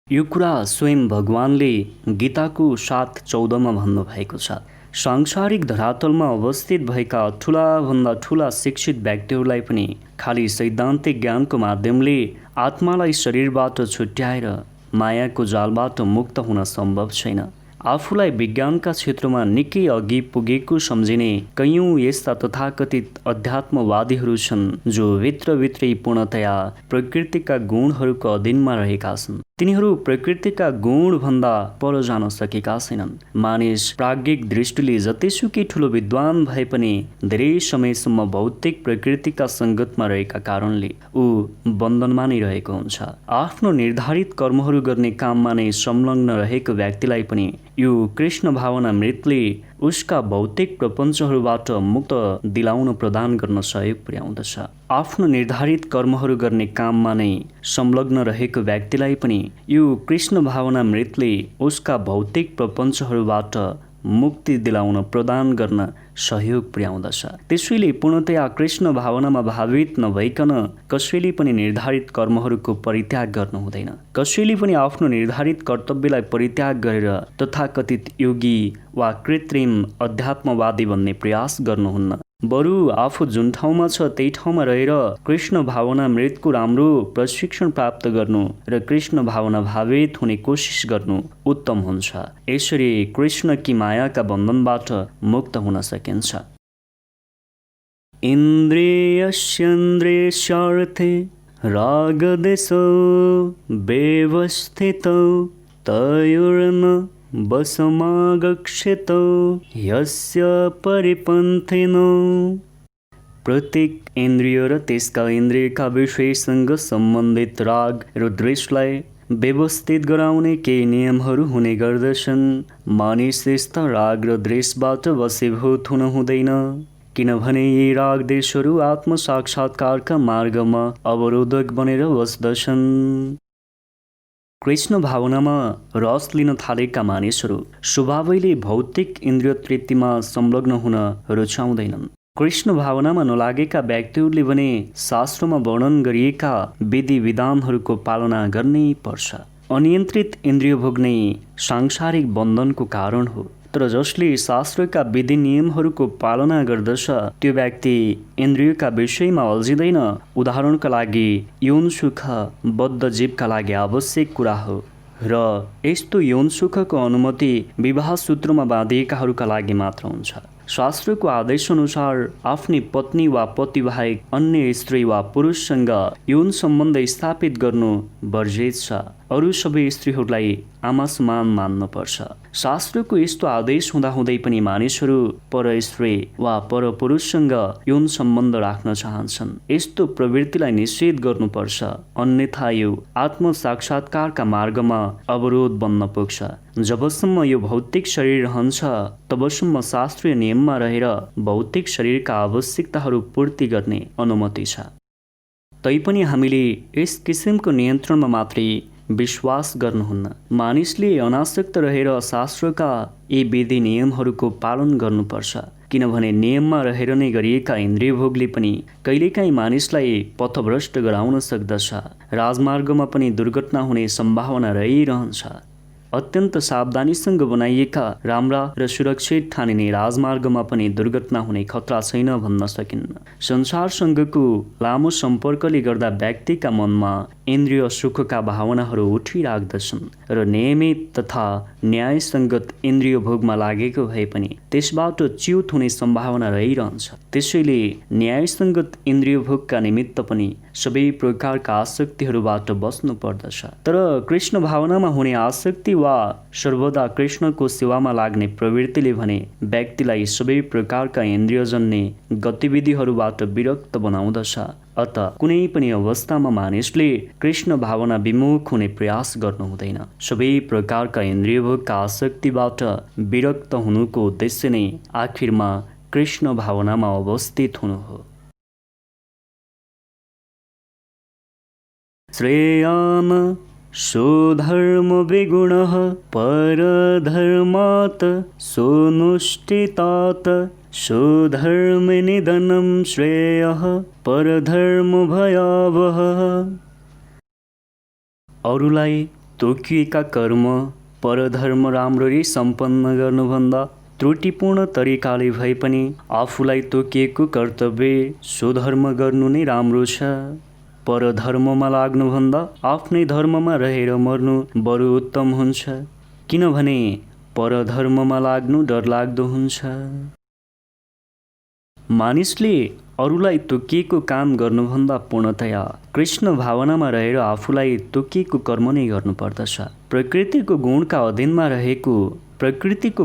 यो कुरा स्वयं भगवानले गीताको 7:14 भन्नुभएको छ। सांसारिक धरातलमा अवस्थित भएका ठुलाभन्दा ठुला शिक्षित व्यक्तिहरूलाई पनि खाली सैद्धान्तिक ज्ञानको माध्यमले आत्मालाई शरीरबाट छुट्याएर मायाको जालबाट मुक्त हुन सम्भव छैन। आफूलाई विज्ञानका क्षेत्रमा निकै अघि पुगेको सम्झिने कयौं यस्ता तथाकथित अध्यात्मवादीहरू छन् जो भित्रभित्रै पूर्णतया प्रकृतिका गुणहरूको अधीनमा रहेका छन्। तिनीहरू प्रकृतिका गुणभन्दा पर जान सकेका छैनन्। मानिस प्राज्ञिक दृष्टिले जतिसुकै ठुलो विद्वान भए पनि धेरै समयसम्म भौतिक प्रकृतिका सङ्गतमा रहेका कारणले ऊ बन्धनमा नै रहेको हुन्छ। आफ्नो निर्धारित कर्महरू गर्ने काममा नै संलग्न रहेको व्यक्तिलाई पनि यो कृष्ण भावना मृतले उसका भौतिक प्रपञ्चहरूबाट मुक्त दिलाउन प्रदान गर्न सहयोग पुर्याउँदछ। आफ्नो निर्धारित कर्महरू गर्ने काममा नै संलग्न रहेको व्यक्तिलाई पनि यो कृष्ण भावना मृतले उसका भौतिक प्रपञ्चहरूबाट मुक्ति दिलाउन प्रदान गर्न सहयोग पुर्याउँदछ। त्यसैले पूर्णतया कृष्ण भावनामा भावित नभइकन कसैले पनि निर्धारित कर्महरूको परित्याग गर्नु हुँदैन। कसैले पनि आफ्नो निर्धारित कर्तव्यलाई परित्याग गरेर तथाकथित योगी वा कृत्रिम अध्यात्मवादी बन्ने प्रयास गर्नुहुन्न। बरु आफू जुन ठाउँमा छ त्यही ठाउँमा रहेर कृष्ण भावना मृतको राम्रो प्रशिक्षण प्राप्त गर्नु र कृष्ण भावना भावित हुने कोसिस गर्नु उत्तम हुन्छ। यसरी कृष्ण की मायाका बन्धनबाट मुक्त हुन सकिन्छ। इन्द्रियस्येन्द्रियार्थे रागदेशो व्यवस्थितौ तयोर्न वशमागच्छेतो यस्य परिपन्थिनो। प्रत्येक इन्द्रिय र त्यसका इन्द्रियका विषयसँग सम्बन्धित राग र द्वेषलाई व्यवस्थित गराउने केही नियमहरू हुने गर्दछन्। मानिस यस्ता राग र द्वेषबाट वशीभूत हुन हुँदैन, किनभने यी राग द्वेषहरू आत्मसाक्षात्कारका मार्गमा अवरोधक बनेर बस्दछन्। कृष्ण भावनामा रस लिन थालेका मानिसहरू स्वभावैले भौतिक इन्द्रिय तृप्तिमा संलग्न हुन रुचाउँदैनन्। कृष्ण भावनामा नलागेका व्यक्तिहरूले भने शास्त्रमा वर्णन गरिएका विधि विधानहरूको पालना गर्नै पर्छ। अनियन्त्रित इन्द्रिय भोग नै सांसारिक बन्धनको कारण हो। तर जसले शास्त्रका विधि नियमहरूको पालना गर्दछ त्यो व्यक्ति इन्द्रियका विषयमा अल्झिँदैन। उदाहरणका लागि यौन सुख बद्ध जीवका लागि आवश्यक कुरा हो र यस्तो यौन सुखको अनुमति विवाह सूत्रमा बाँधिएकाहरूका लागि मात्र हुन्छ। शास्त्रको आदेश अनुसार आफ्नी पत्नी वा पति बाहेक अन्य स्त्री वा पुरुषसँग यौन सम्बन्ध स्थापित गर्नु वर्जित छ। अरू सबै स्त्रीहरूलाई आमा समान मान्नुपर्छ। शास्त्रको यस्तो आदेश हुँदाहुँदै पनि मानिसहरू पर स्त्री वा पर पुरुषसँग यौन सम्बन्ध राख्न चाहन्छन्। यस्तो प्रवृत्तिलाई निषेध गर्नुपर्छ, अन्यथा यो आत्म साक्षात्कारका मार्गमा अवरोध बन्न पुग्छ। जबसम्म यो भौतिक शरीर रहन्छ तबसम्म शास्त्रीय नियममा रहेर भौतिक शरीरका आवश्यकताहरू पूर्ति गर्ने अनुमति छ। तैपनि हामीले यस किसिमको नियन्त्रणमा मात्रै विश्वास गर्नुहुन्न। मानिसले अनासक्त रहेर शास्त्रका यी विधि नियमहरूको पालन गर्नुपर्छ, किनभने नियममा रहेर नै गरिएका इन्द्रिय भोगले पनि कहिलेकाहीँ मानिसलाई पथभ्रष्ट गराउन सक्दछ। राजमार्गमा पनि दुर्घटना हुने सम्भावना रहिरहन्छ। अत्यन्त सावधानीसँग बनाइएका राम्रा र सुरक्षित ठानिने राजमार्गमा पनि दुर्घटना हुने खतरा छैन भन्न सकिन्न। संसारसँगको लामो सम्पर्कले गर्दा व्यक्तिका मनमा इन्द्रिय सुखका भावनाहरू उठिराख्दछन् र नियमित तथा न्यायसङ्गत इन्द्रिय भोगमा लागेको भए पनि त्यसबाट च्युत हुने सम्भावना रहिरहन्छ। त्यसैले न्यायसङ्गत इन्द्रिय भोगका निमित्त पनि सबै प्रकारका आसक्तिहरूबाट बस्नु पर्दछ। तर कृष्ण भावनामा हुने आसक्ति वा सर्वदा कृष्णको सेवामा लाग्ने प्रवृत्तिले भने व्यक्तिलाई सबै प्रकारका इन्द्रियजन्य गतिविधिहरूबाट विरक्त बनाउँदछ। अत कुनै पनि अवस्थामा मानिसले कृष्ण भावना विमुख हुने प्रयास गर्नु हुँदैन। सबै प्रकारका इन्द्रिय भोगका आसक्तिबाट विरक्त हुनुको उद्देश्य नै आखिरमा कृष्ण भावनामा अवस्थित हुनु हो। श्रेयान् स्वधर्म विगुणः परधर्मात् सोनुष्ठितात् स्वधर्मे निधनं श्रेयः परधर्म भयावहः। अरूलाई तोकिएका कर्म परधर्म राम्ररी सम्पन्न गर्नुभन्दा त्रुटिपूर्ण तरिकाले भए पनि आफूलाई तोकिएको कर्तव्य स्वधर्म गर्नु नै राम्रो छ। परधर्ममा लाग्नुभन्दा आफ्नै धर्ममा रहेर मर्नु बरु उत्तम हुन्छ, किनभने परधर्ममा लाग्नु डरलाग्दो हुन्छ। मानिसले अरूलाई तोकिएको काम गर्नुभन्दा पूर्णतया कृष्ण भावनामा रहेर आफूलाई तोकिएको कर्म नै गर्नुपर्दछ। प्रकृतिको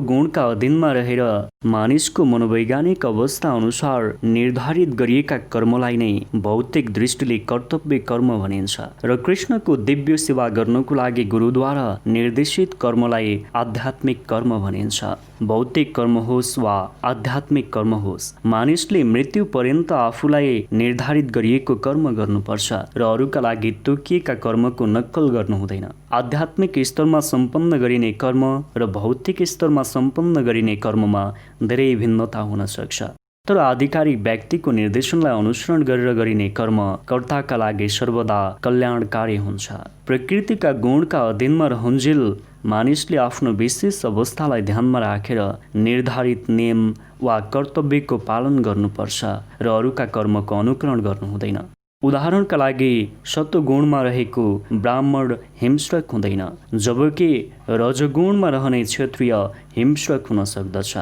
गुणका अधीनमा रहेर मानिसको मनोवैज्ञानिक अवस्था अनुसार निर्धारित गरिएका कर्मलाई नै भौतिक दृष्टिले कर्तव्य कर्म भनिन्छ र कृष्णको दिव्य सेवा गर्नको लागि गुरुद्वारा निर्देशित कर्मलाई आध्यात्मिक कर्म भनिन्छ। भौतिक कर्म होस् वा आध्यात्मिक कर्म होस्, मानिसले मृत्यु पर्यन्त आफूलाई निर्धारित गरिएको कर्म गर्नुपर्छ र अरूका लागि तोकिएका कर्मको नक्कल गर्नु हुँदैन। आध्यात्मिक स्तरमा सम्पन्न गरिने कर्म र भौतिक स्तरमा सम्पन्न गरिने कर्ममा धेरै भिन्नता हुन सक्छ, तर आधिकारिक व्यक्तिको निर्देशनलाई अनुसरण गरेर गरिने कर्म कर्ताका लागि सर्वदा कल्याणकारी हुन्छ। प्रकृतिका गुणका अधीनमा रहन्जेल मानिसले आफ्नो विशेष अवस्थालाई ध्यानमा राखेर निर्धारित नियम वा कर्तव्यको पालन गर्नुपर्छ र अरूका कर्मको अनुकरण गर्नु हुँदैन। उदाहरणका लागि सत्वगुणमा रहेको ब्राह्मण हिंस्रक हुँदैन, जबकि रजगुणमा रहने क्षत्रिय हिंस्रक हुन सक्दछ।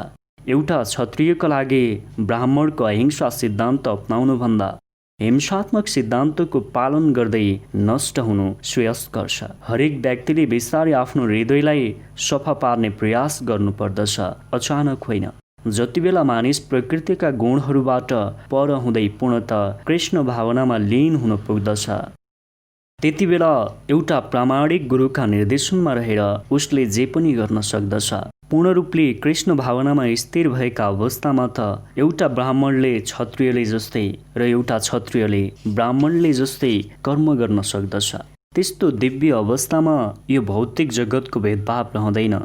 एउटा क्षत्रियका लागि ब्राह्मणको अहिंसा सिद्धान्त अपनाउनुभन्दा हिंसात्मक सिद्धान्तको पालन गर्दै नष्ट हुनु श्रेयस्कर छ। हरेक व्यक्तिले बिस्तारै आफ्नो हृदयलाई सफा पार्ने प्रयास गर्नुपर्दछ, अचानक होइन। जति बेला मानिस प्रकृतिका गुणहरूबाट पर हुँदै पूर्णतः कृष्ण भावनामा लीन हुन पुग्दछ, त्यति बेला एउटा प्रामाणिक गुरुका निर्देशनमा रहेर उसले जे पनि गर्न सक्दछ। पूर्ण रूपले कृष्ण भावनामा स्थिर भएका अवस्थामा त एउटा ब्राह्मणले क्षत्रियले जस्तै र एउटा क्षत्रियले ब्राह्मणले जस्तै कर्म गर्न सक्दछ। त्यस्तो दिव्य अवस्थामा यो भौतिक जगतको भेदभाव रहँदैन।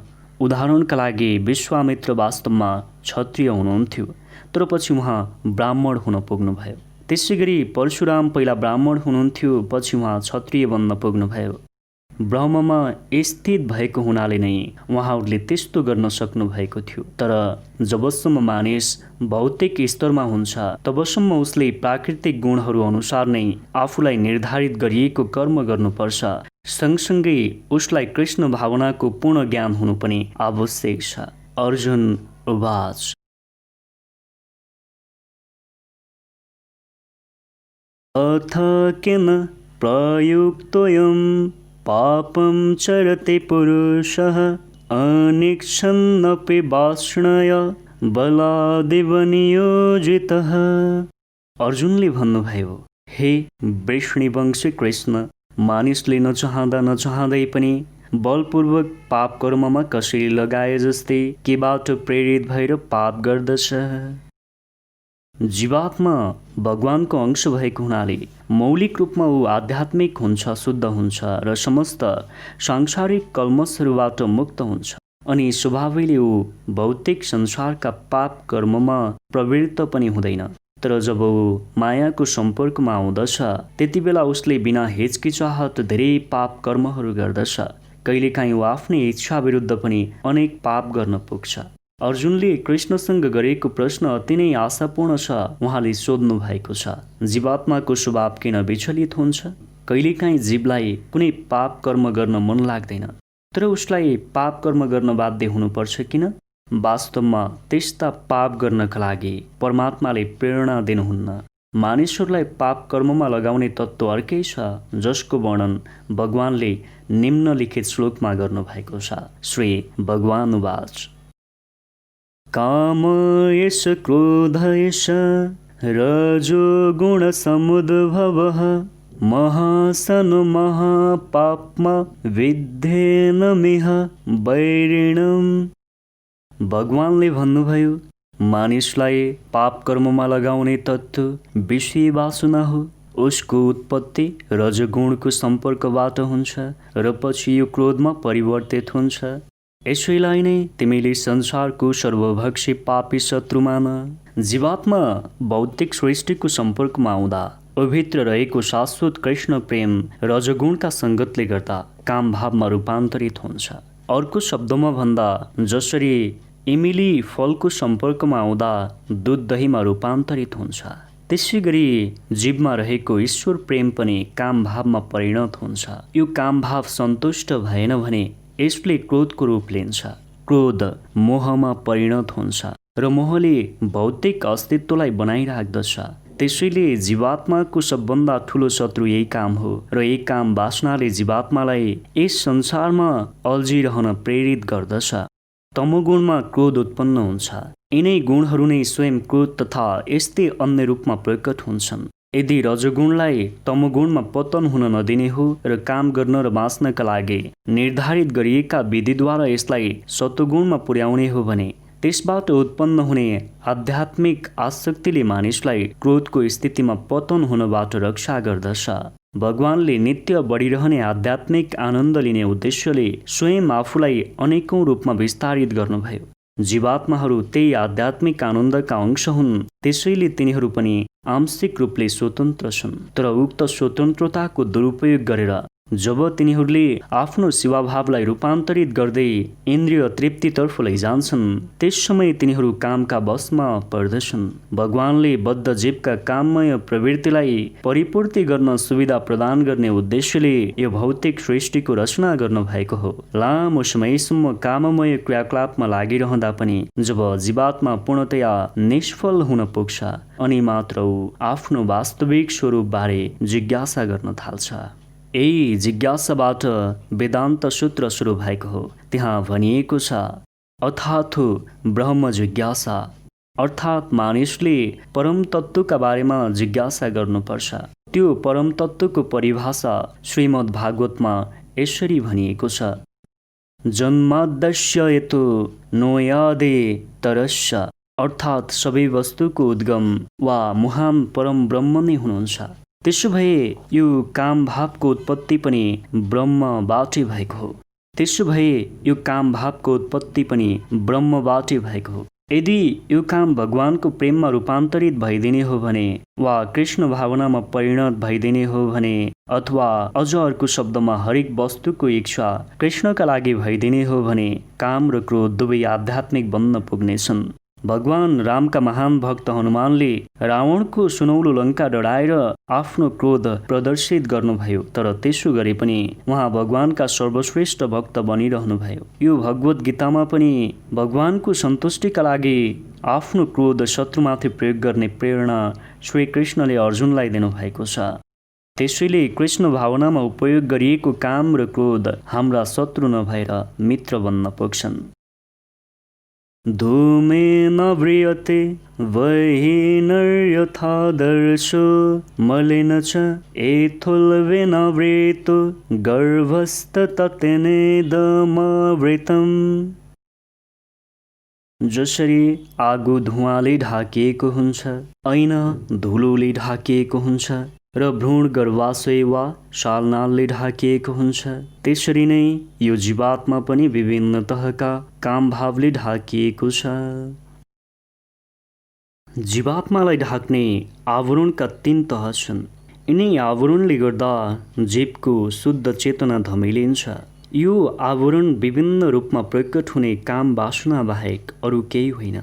उदाहरणका लागि विश्वामित्र वास्तवमा क्षत्रिय हुनुहुन्थ्यो, तर पछि उहाँ ब्राह्मण हुन पुग्नुभयो। त्यसै गरी परशुराम पहिला ब्राह्मण हुनुहुन्थ्यो, पछि उहाँ क्षत्रिय बन्न पुग्नुभयो। ब्रह्ममा स्थित भएको हुनाले नै उहाँहरूले त्यस्तो गर्न सक्नु भएको थियो। तर जबसम्म मानिस भौतिक स्तरमा हुन्छ तबसम्म उसले प्राकृतिक गुणहरू अनुसार नै आफूलाई निर्धारित गरिएको कर्म गर्नुपर्छ। सँगसँगै उसलाई कृष्ण भावनाको पूर्ण ज्ञान हुनु पनि आवश्यक छ। अर्जुन उवाच अथ केन प्रयुक्तोऽयं पापं चरते पुरुषः अनिच्छन्नपि वाष्णय बलादेव नियोजितः। अर्जुनले भन्नुभयो, हे वृष्णिवंशी कृष्ण, मानिसले नचाहँदै पनि बलपूर्वक पाप कर्ममा कसरी लगाए जस्तै केबाट प्रेरित भएर पाप गर्दछ। जीवात्मा भगवानको अंश भएको हुनाले मौलिक रूपमा ऊ आध्यात्मिक हुन्छ, शुद्ध हुन्छ र समस्त सांसारिक कल्मसहरूबाट मुक्त हुन्छ, अनि स्वभावैले ऊ भौतिक संसारका पाप कर्ममा प्रवृत्त पनि हुँदैन। तर जब ऊ मायाको सम्पर्कमा आउँदछ त्यति बेला उसले बिना हिचकिचाहट धेरै पाप कर्महरू गर्दछ। कहिलेकाहीँ ऊ आफ्नै इच्छा विरुद्ध पनि अनेक पाप गर्न पुग्छ। अर्जुनले कृष्णसँग गरेको प्रश्न अति नै आशापूर्ण छ। उहाँले सोध्नु भएको छ, जीवात्माको स्वभाव किन विचलित हुन्छ? कहिलेकाहीँ जीवलाई कुनै पाप कर्म गर्न मन लाग्दैन, तर उसलाई पाप कर्म गर्न बाध्य हुनुपर्छ किन? वास्तवमा त्यस्ता पाप गर्नका लागि परमात्माले प्रेरणा दिनुहुन्न। मानिसहरूलाई पाप कर्ममा लगाउने तत्त्व अर्कै छ, जसको वर्णन भगवानले निम्नलिखित श्लोकमा गर्नुभएको छ। श्री भगवान उवाच काम एष क्रोध एष रजोगुण समुद्भवः महासन महापाप्मा विद्धेनमिह वैरिणम्। भगवानले भन्नुभयो, मानिसलाई पाप कर्ममा लगाउने तत्त्व विषय वासना हो। उसको उत्पत्ति रजगुणको सम्पर्कबाट हुन्छ र पछि यो क्रोधमा परिवर्तित हुन्छ। यसैलाई नै तिमीले संसारको सर्वभक्षी पापी शत्रु मान। जीवात्मा भौतिक सृष्टिको सम्पर्कमा आउँदा अभित्र रहेको शाश्वत कृष्ण प्रेम रजगुणका सङ्गतले गर्दा काम भावमा रूपान्तरित हुन्छ। अर्को शब्दमा भन्दा जसरी इमिली फलको सम्पर्कमा आउँदा दुध दहीमा रूपान्तरित हुन्छ। त्यसै गरी जीवमा रहेको ईश्वर प्रेम पनि काम भावमा परिणत हुन्छ। यो काम भाव सन्तुष्ट भएन भने यसले क्रोधको रूप लिन्छ। क्रोध मोहमा परिणत हुन्छ र मोहले भौतिक अस्तित्वलाई बनाइराख्दछ। त्यसैले जीवात्माको सबभन्दा ठुलो शत्रु यही काम हो र यही काम वासनाले जीवात्मालाई यस संसारमा अल्झिरहन प्रेरित गर्दछ। तमोगुणमा क्रोध उत्पन्न हुन्छ। यिनै गुणहरू नै स्वयं क्रोध तथा यस्तै अन्य रूपमा प्रकट हुन्छन्। यदि रजोगुणलाई तमोगुणमा पतन हुन नदिने हो र काम गर्न र बाँच्नका लागि निर्धारित गरिएका विधिद्वारा यसलाई सत्वगुणमा पुर्याउने हो भने त्यसबाट उत्पन्न हुने आध्यात्मिक आसक्तिले मानिसलाई क्रोधको स्थितिमा पतन हुनबाट रक्षा गर्दछ। भगवानले नित्य बढिरहने आध्यात्मिक आनन्द लिने उद्देश्यले स्वयं आफूलाई अनेकौं रूपमा विस्तारित गर्नुभयो। जीवात्माहरू त्यही आध्यात्मिक आनन्दका अंश हुन्, त्यसैले तिनीहरू पनि आंशिक रूपले स्वतन्त्र छन्। तर उक्त स्वतन्त्रताको दुरुपयोग गरेर जब तिनीहरूले आफ्नो शिवाभावलाई रूपान्तरित गर्दै इन्द्रिय तृप्तितर्फ लैजान्छन् त्यस समय तिनीहरू कामका वशमा पर्दछन्। भगवानले बद्ध जीवका काममय प्रवृत्तिलाई परिपूर्ति गर्न सुविधा प्रदान गर्ने उद्देश्यले यो भौतिक सृष्टिको रचना गर्नु भएको हो। लामो समयसम्म काममय क्रियाकलापमा लागिरहँदा पनि जब जीवात्मा पूर्णतया निष्फल हुन पुग्छ अनि मात्र ऊ आफ्नो वास्तविक स्वरूपबारे जिज्ञासा गर्न थाल्छ। यही जिज्ञासाबाट वेदान्त सूत्र सुरु भएको हो। त्यहाँ भनिएको छ, अथाथो ब्रह्म जिज्ञासा, अर्थात् मानिसले परम तत्त्वका बारेमा जिज्ञासा गर्नुपर्छ। त्यो परम तत्त्वको परिभाषा श्रीमद् भागवतमा यसरी भनिएको छ, जन्माद्यस्य यतो नोयादे तरस्य, अर्थात् सबै वस्तुको उद्गम वा मुहान परम ब्रह्म नै हुनुहुन्छ। त्यसो भए यो काम भावको उत्पत्ति पनि ब्रह्मबाटै भएको हो। त्यसो भए यो काम भावको उत्पत्ति पनि ब्रह्मबाटै भएको हो। यदि यो काम भगवानको प्रेममा रूपान्तरित भइदिने हो भने वा कृष्ण भावनामा परिणत भइदिने हो भने अथवा अझ अर्को शब्दमा हरेक वस्तुको इच्छा कृष्णका लागि भइदिने हो भने काम र क्रोध दुवै आध्यात्मिक बन्न पुग्नेछन्। भगवान रामका महान भक्त हनुमानले रावणको सुनौलो लङ्का डढाएर आफ्नो क्रोध प्रदर्शित गर्नुभयो, तर त्यसो गरे पनि उहाँ भगवानका सर्वश्रेष्ठ भक्त बनिरहनुभयो। यो भगवत गीतामा पनि भगवानको सन्तुष्टिका लागि आफ्नो क्रोध शत्रुमाथि प्रयोग गर्ने प्रेरणा श्री कृष्णले अर्जुनलाई दिनुभएको छ। त्यसैले कृष्ण भावनामा उपयोग गरिएको काम र क्रोध हाम्रा शत्रु नभएर मित्र बन्न पुग्छन्। धूमेन व्रियते वह्निर्यथादर्शो मलिन च एथुल्वेनावृतो गर्भस्तततेनेदमावृतम्। जसरी आगो धुवाँले ढाकिएको हुन्छ, ऐना धुलोले ढाकिएको हुन्छ र भ्रूण गर्भाशय वा शालनालले ढाकिएको हुन्छ, त्यसरी नै यो जीवात्मा पनि विभिन्न तहका काम भावले ढाकिएको छ। जीवात्मालाई ढाक्ने आवरणका 3 तह छन्। यिनै आवरणले गर्दा जीवको शुद्ध चेतना धमिलिन्छ। यो आवरण विभिन्न रूपमा प्रकट हुने काम वासना बाहेक अरू केही होइन।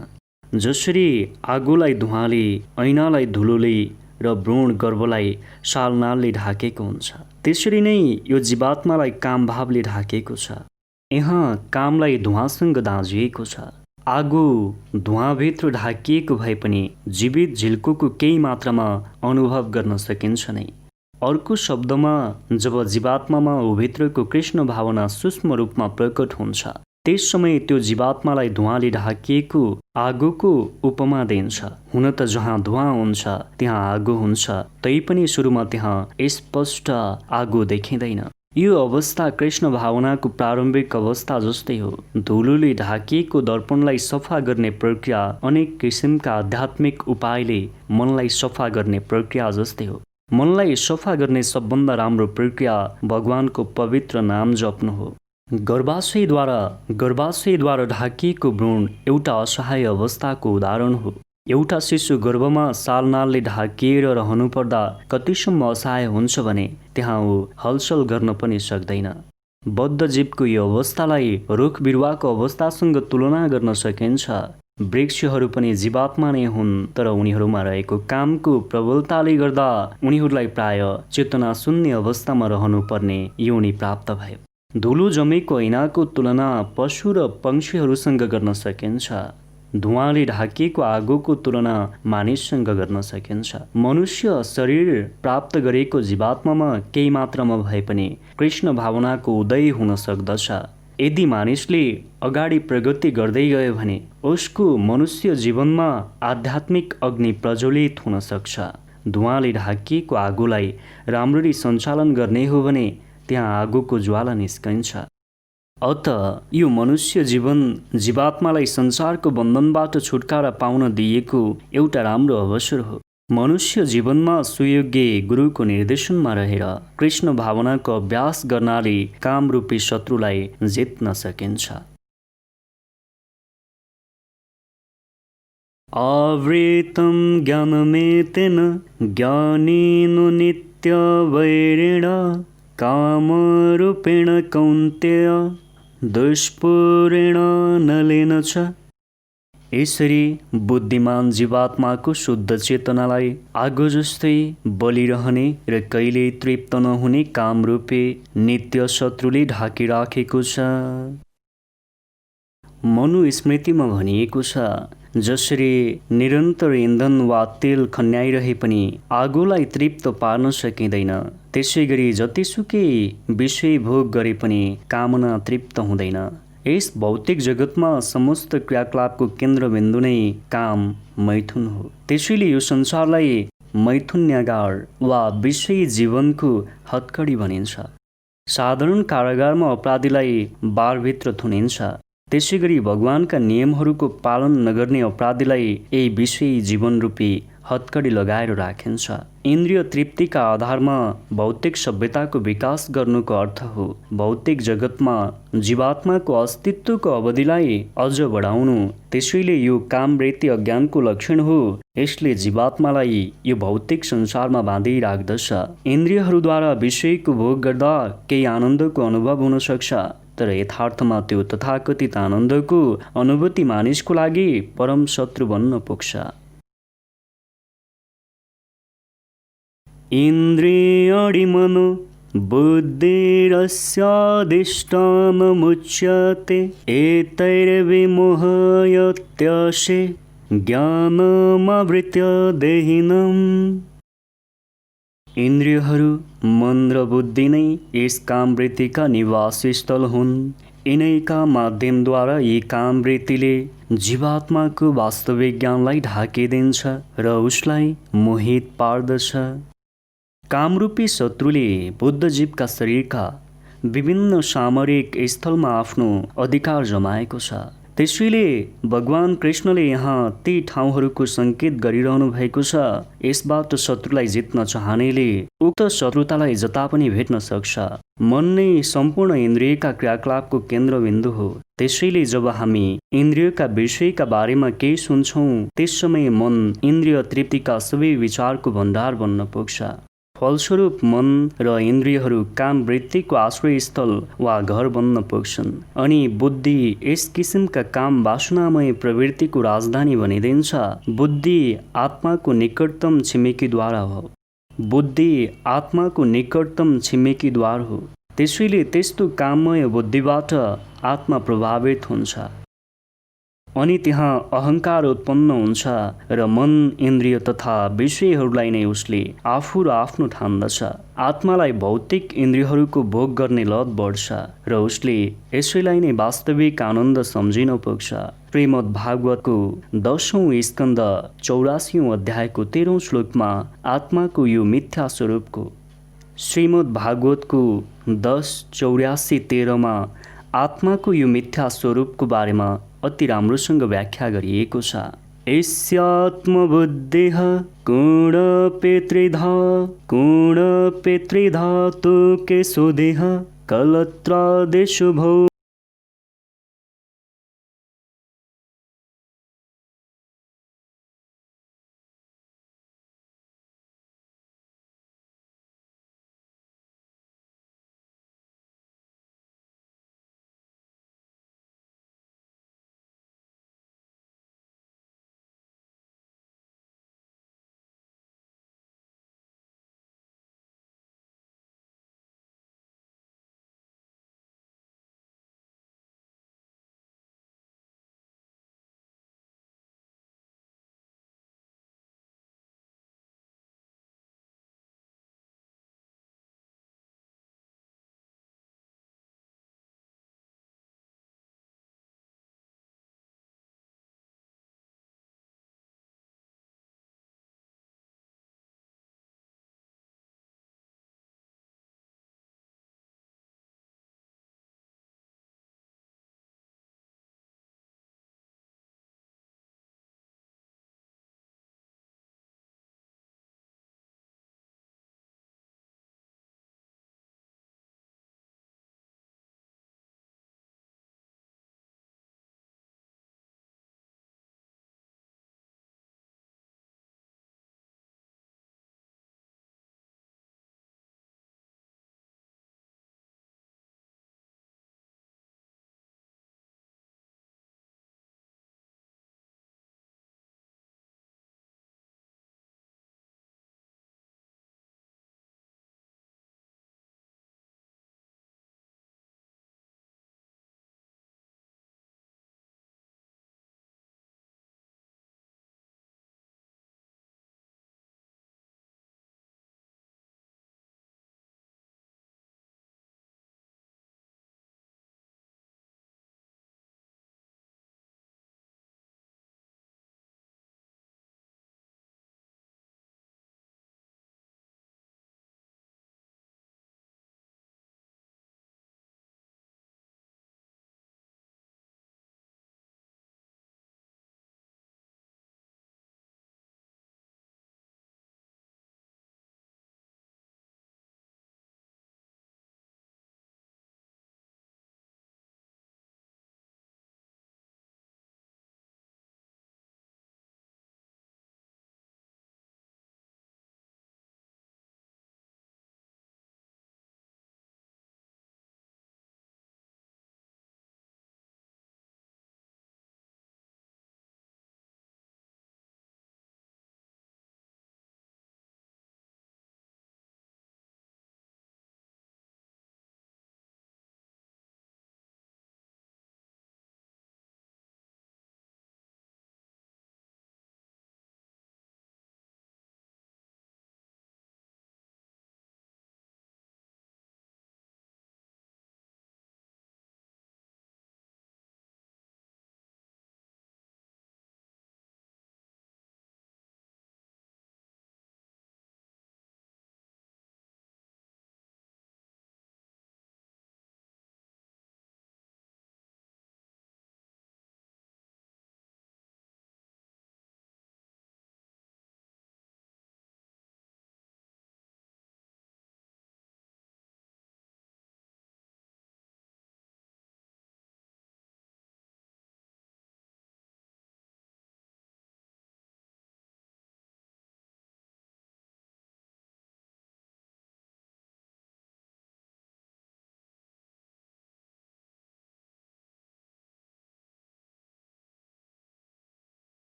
जसरी आगोलाई धुवाँले, ऐनालाई धुलोले र भ्रूण गर्भलाई शालनालले ढाकेको हुन्छ, त्यसरी नै यो जीवात्मालाई काम भावले ढाकेको छ। यहाँ कामलाई धुवाँसँग दाँजिएको छ। आगो धुवाँभित्र ढाकिएको भए पनि जीवित झिल्कोको केही मात्रामा अनुभव गर्न सकिन्छ नै। अर्को शब्दमा जब जीवात्मामा भित्रको कृष्ण भावना सूक्ष्म रूपमा प्रकट हुन्छ त्यस समय त्यो जीवात्मालाई धुवाँले ढाकिएको आगोको उपमा दिन्छ। हुन त जहाँ धुवाँ हुन्छ त्यहाँ आगो हुन्छ, तैपनि सुरुमा त्यहाँ स्पष्ट आगो देखिँदैन। यो अवस्था कृष्ण भावनाको प्रारम्भिक अवस्था जस्तै हो। धुलोले ढाकिएको दर्पणलाई सफा गर्ने प्रक्रिया अनेक किसिमका आध्यात्मिक उपायले मनलाई सफा गर्ने प्रक्रिया जस्तै हो। मनलाई सफा गर्ने सबभन्दा राम्रो प्रक्रिया भगवानको पवित्र नाम जप्नु हो। गर्भाशयद्वारा ढाकिएको भ्रूण एउटा असहाय अवस्थाको उदाहरण हो। एउटा शिशु गर्भमा शालनालले ढाकिएर रहनुपर्दा कतिसम्म असहाय हुन्छ भने त्यहाँ ऊ हलचल गर्न पनि सक्दैन। बद्ध जीवको यो अवस्थालाई रुख बिरुवाको अवस्थासँग तुलना गर्न सकिन्छ। वृक्षहरू पनि जीवात्मा नै हुन्, तर उनीहरूमा रहेको कामको प्रबलताले गर्दा उनीहरूलाई प्राय चेतना शून्य अवस्थामा रहनुपर्ने योनि प्राप्त भयो। धुलो जमेको ऐनाको तुलना पशु र पंक्षीहरूसँग गर्न सकिन्छ। धुवाँले ढाकिएको आगोको तुलना मानिससँग गर्न सकिन्छ। मनुष्य शरीर प्राप्त गरेको जीवात्मामा केही मात्रामा भए पनि कृष्ण भावनाको उदय हुन सक्दछ। यदि मानिसले अगाडि प्रगति गर्दै गयो भने उसको मनुष्य जीवनमा आध्यात्मिक अग्नि प्रज्वलित हुन सक्छ। धुवाँले ढाकिएको आगोलाई राम्ररी सञ्चालन गर्ने हो भने त्यहाँ आगोको ज्वाला निस्कन्छ। अत यो मनुष्य जीवन जीवात्मालाई संसारको बन्धनबाट छुटकारा पाउन दिएको एउटा राम्रो अवसर हो। मनुष्य जीवनमा सुयोग्य गुरुको निर्देशनमा रहेर कृष्ण भावनाको अभ्यास गर्नाले कामरूपी शत्रुलाई जित्न सकिन्छ। आवृतं ज्ञानमेतेन ज्ञानिनो नित्यवैरिण कामरूपेण कौन्तेय दुष्पूरेण नलेन च। यसरी बुद्धिमान जीवात्माको शुद्ध चेतनालाई आगो जस्तै बलिरहने र कहिले तृप्त नहुने कामरूपी नित्य शत्रुले ढाकिराखेको छ। मनुस्मृतिमा भनिएको छ, जसरी निरन्तर इन्धन वा तेल खन्याइरहे पनि आगोलाई तृप्त पार्न सकिँदैन, त्यसै गरी जतिसुकै विषय भोग गरे पनि कामना तृप्त हुँदैन। यस भौतिक जगतमा समस्त क्रियाकलापको केन्द्रबिन्दु नै काम मैथुन हो। त्यसैले यो संसारलाई मैथुन्यागार वा विषयी जीवनको हत्कडी भनिन्छ। साधारण कारागारमा अपराधीलाई बारभित्र थुनिन्छ, त्यसै गरी भगवानका नियमहरूको पालन नगर्ने अपराधीलाई यही विषयी जीवनरूपी हत्कडी लगाएर राखिन्छ। इन्द्रिय तृप्तिका आधारमा भौतिक सभ्यताको विकास गर्नुको अर्थ हो भौतिक जगतमा जीवात्माको अस्तित्वको अवधिलाई अझ बढाउनु। त्यसैले यो कामवृत्ति अज्ञानको लक्षण हो। यसले जीवात्मालाई यो भौतिक संसारमा बाँधि राख्दछ। इन्द्रियहरूद्वारा विषयको भोग गर्दा केही आनन्दको अनुभव हुन सक्छ, तर यथार्थमा त्यो तथाकथित आनन्दको अनुभूति मानिसको लागि परम शत्रु बन्न पुग्छ। इन्द्रियाणि मनो बुद्धिरस्याधिष्ठानमुच्यते एतैर्विमोहयत्यशे ज्ञानमावृत्य देहिनम्। इन्द्रियहरू मन र बुद्धि नै यस कामवृत्तिका निवास स्थल हुन्। यिनैका माध्यमद्वारा यी कामवृत्तिले जीवात्माको वास्तविक ज्ञानलाई ढाकिदिन्छ र उसलाई मोहित पार्दछ। कामरूपी शत्रुले बुद्ध जीवका शरीरका विभिन्न सामरिक स्थलमा आफ्नो अधिकार जमाएको छ। त्यसैले भगवान कृष्णले यहाँ ती ठाउँहरूको सङ्केत गरिरहनु भएको छ। यसबाट शत्रुलाई जित्न चाहनेले उक्त शत्रुतालाई जता पनि भेट्न सक्छ। मन नै सम्पूर्ण इन्द्रियका क्रियाकलापको केन्द्रबिन्दु हो। त्यसैले जब हामी इन्द्रियका विषयका बारेमा केही सुन्छौँ, त्यस समय मन इन्द्रिय तृप्तिका सबै विचारको भण्डार बन्न पुग्छ। फलस्वरूप मन र इन्द्रियहरू कामवृत्तिको आश्रयस्थल वा घर बन्न पुग्छन् अनि बुद्धि यस किसिमका काम वासनामय प्रवृत्तिको राजधानी बनिदिन्छ। बुद्धि आत्माको निकटतम छिमेकीद्वार हो। बुद्धि आत्माको निकटतम छिमेकीद्वार हो। त्यसैले त्यस्तो काममय बुद्धिबाट आत्मा प्रभावित हुन्छ अनि त्यहाँ अहङ्कार उत्पन्न हुन्छ र मन इन्द्रिय तथा विषयहरूलाई नै उसले आफू र आफ्नो ठान्दछ। आत्मालाई भौतिक इन्द्रियहरूको भोग गर्ने लत बढ्छ र उसले यसैलाई नै वास्तविक आनन्द सम्झिन पुग्छ। श्रीमद् भागवतको 10औं स्कन्द 84औं अध्यायको 13औं श्लोकमा आत्माको यो मिथ्या स्वरूपको श्रीमद् भागवतको 10:84-13 मा आत्माको यो मिथ्या स्वरूपको बारेमा अति राम्रोसँग व्याख्या गरिएको छ। यस्यात्मबुद्धिः गुणपेत्रिधातुके सुधिः कलत्रादिषु भौ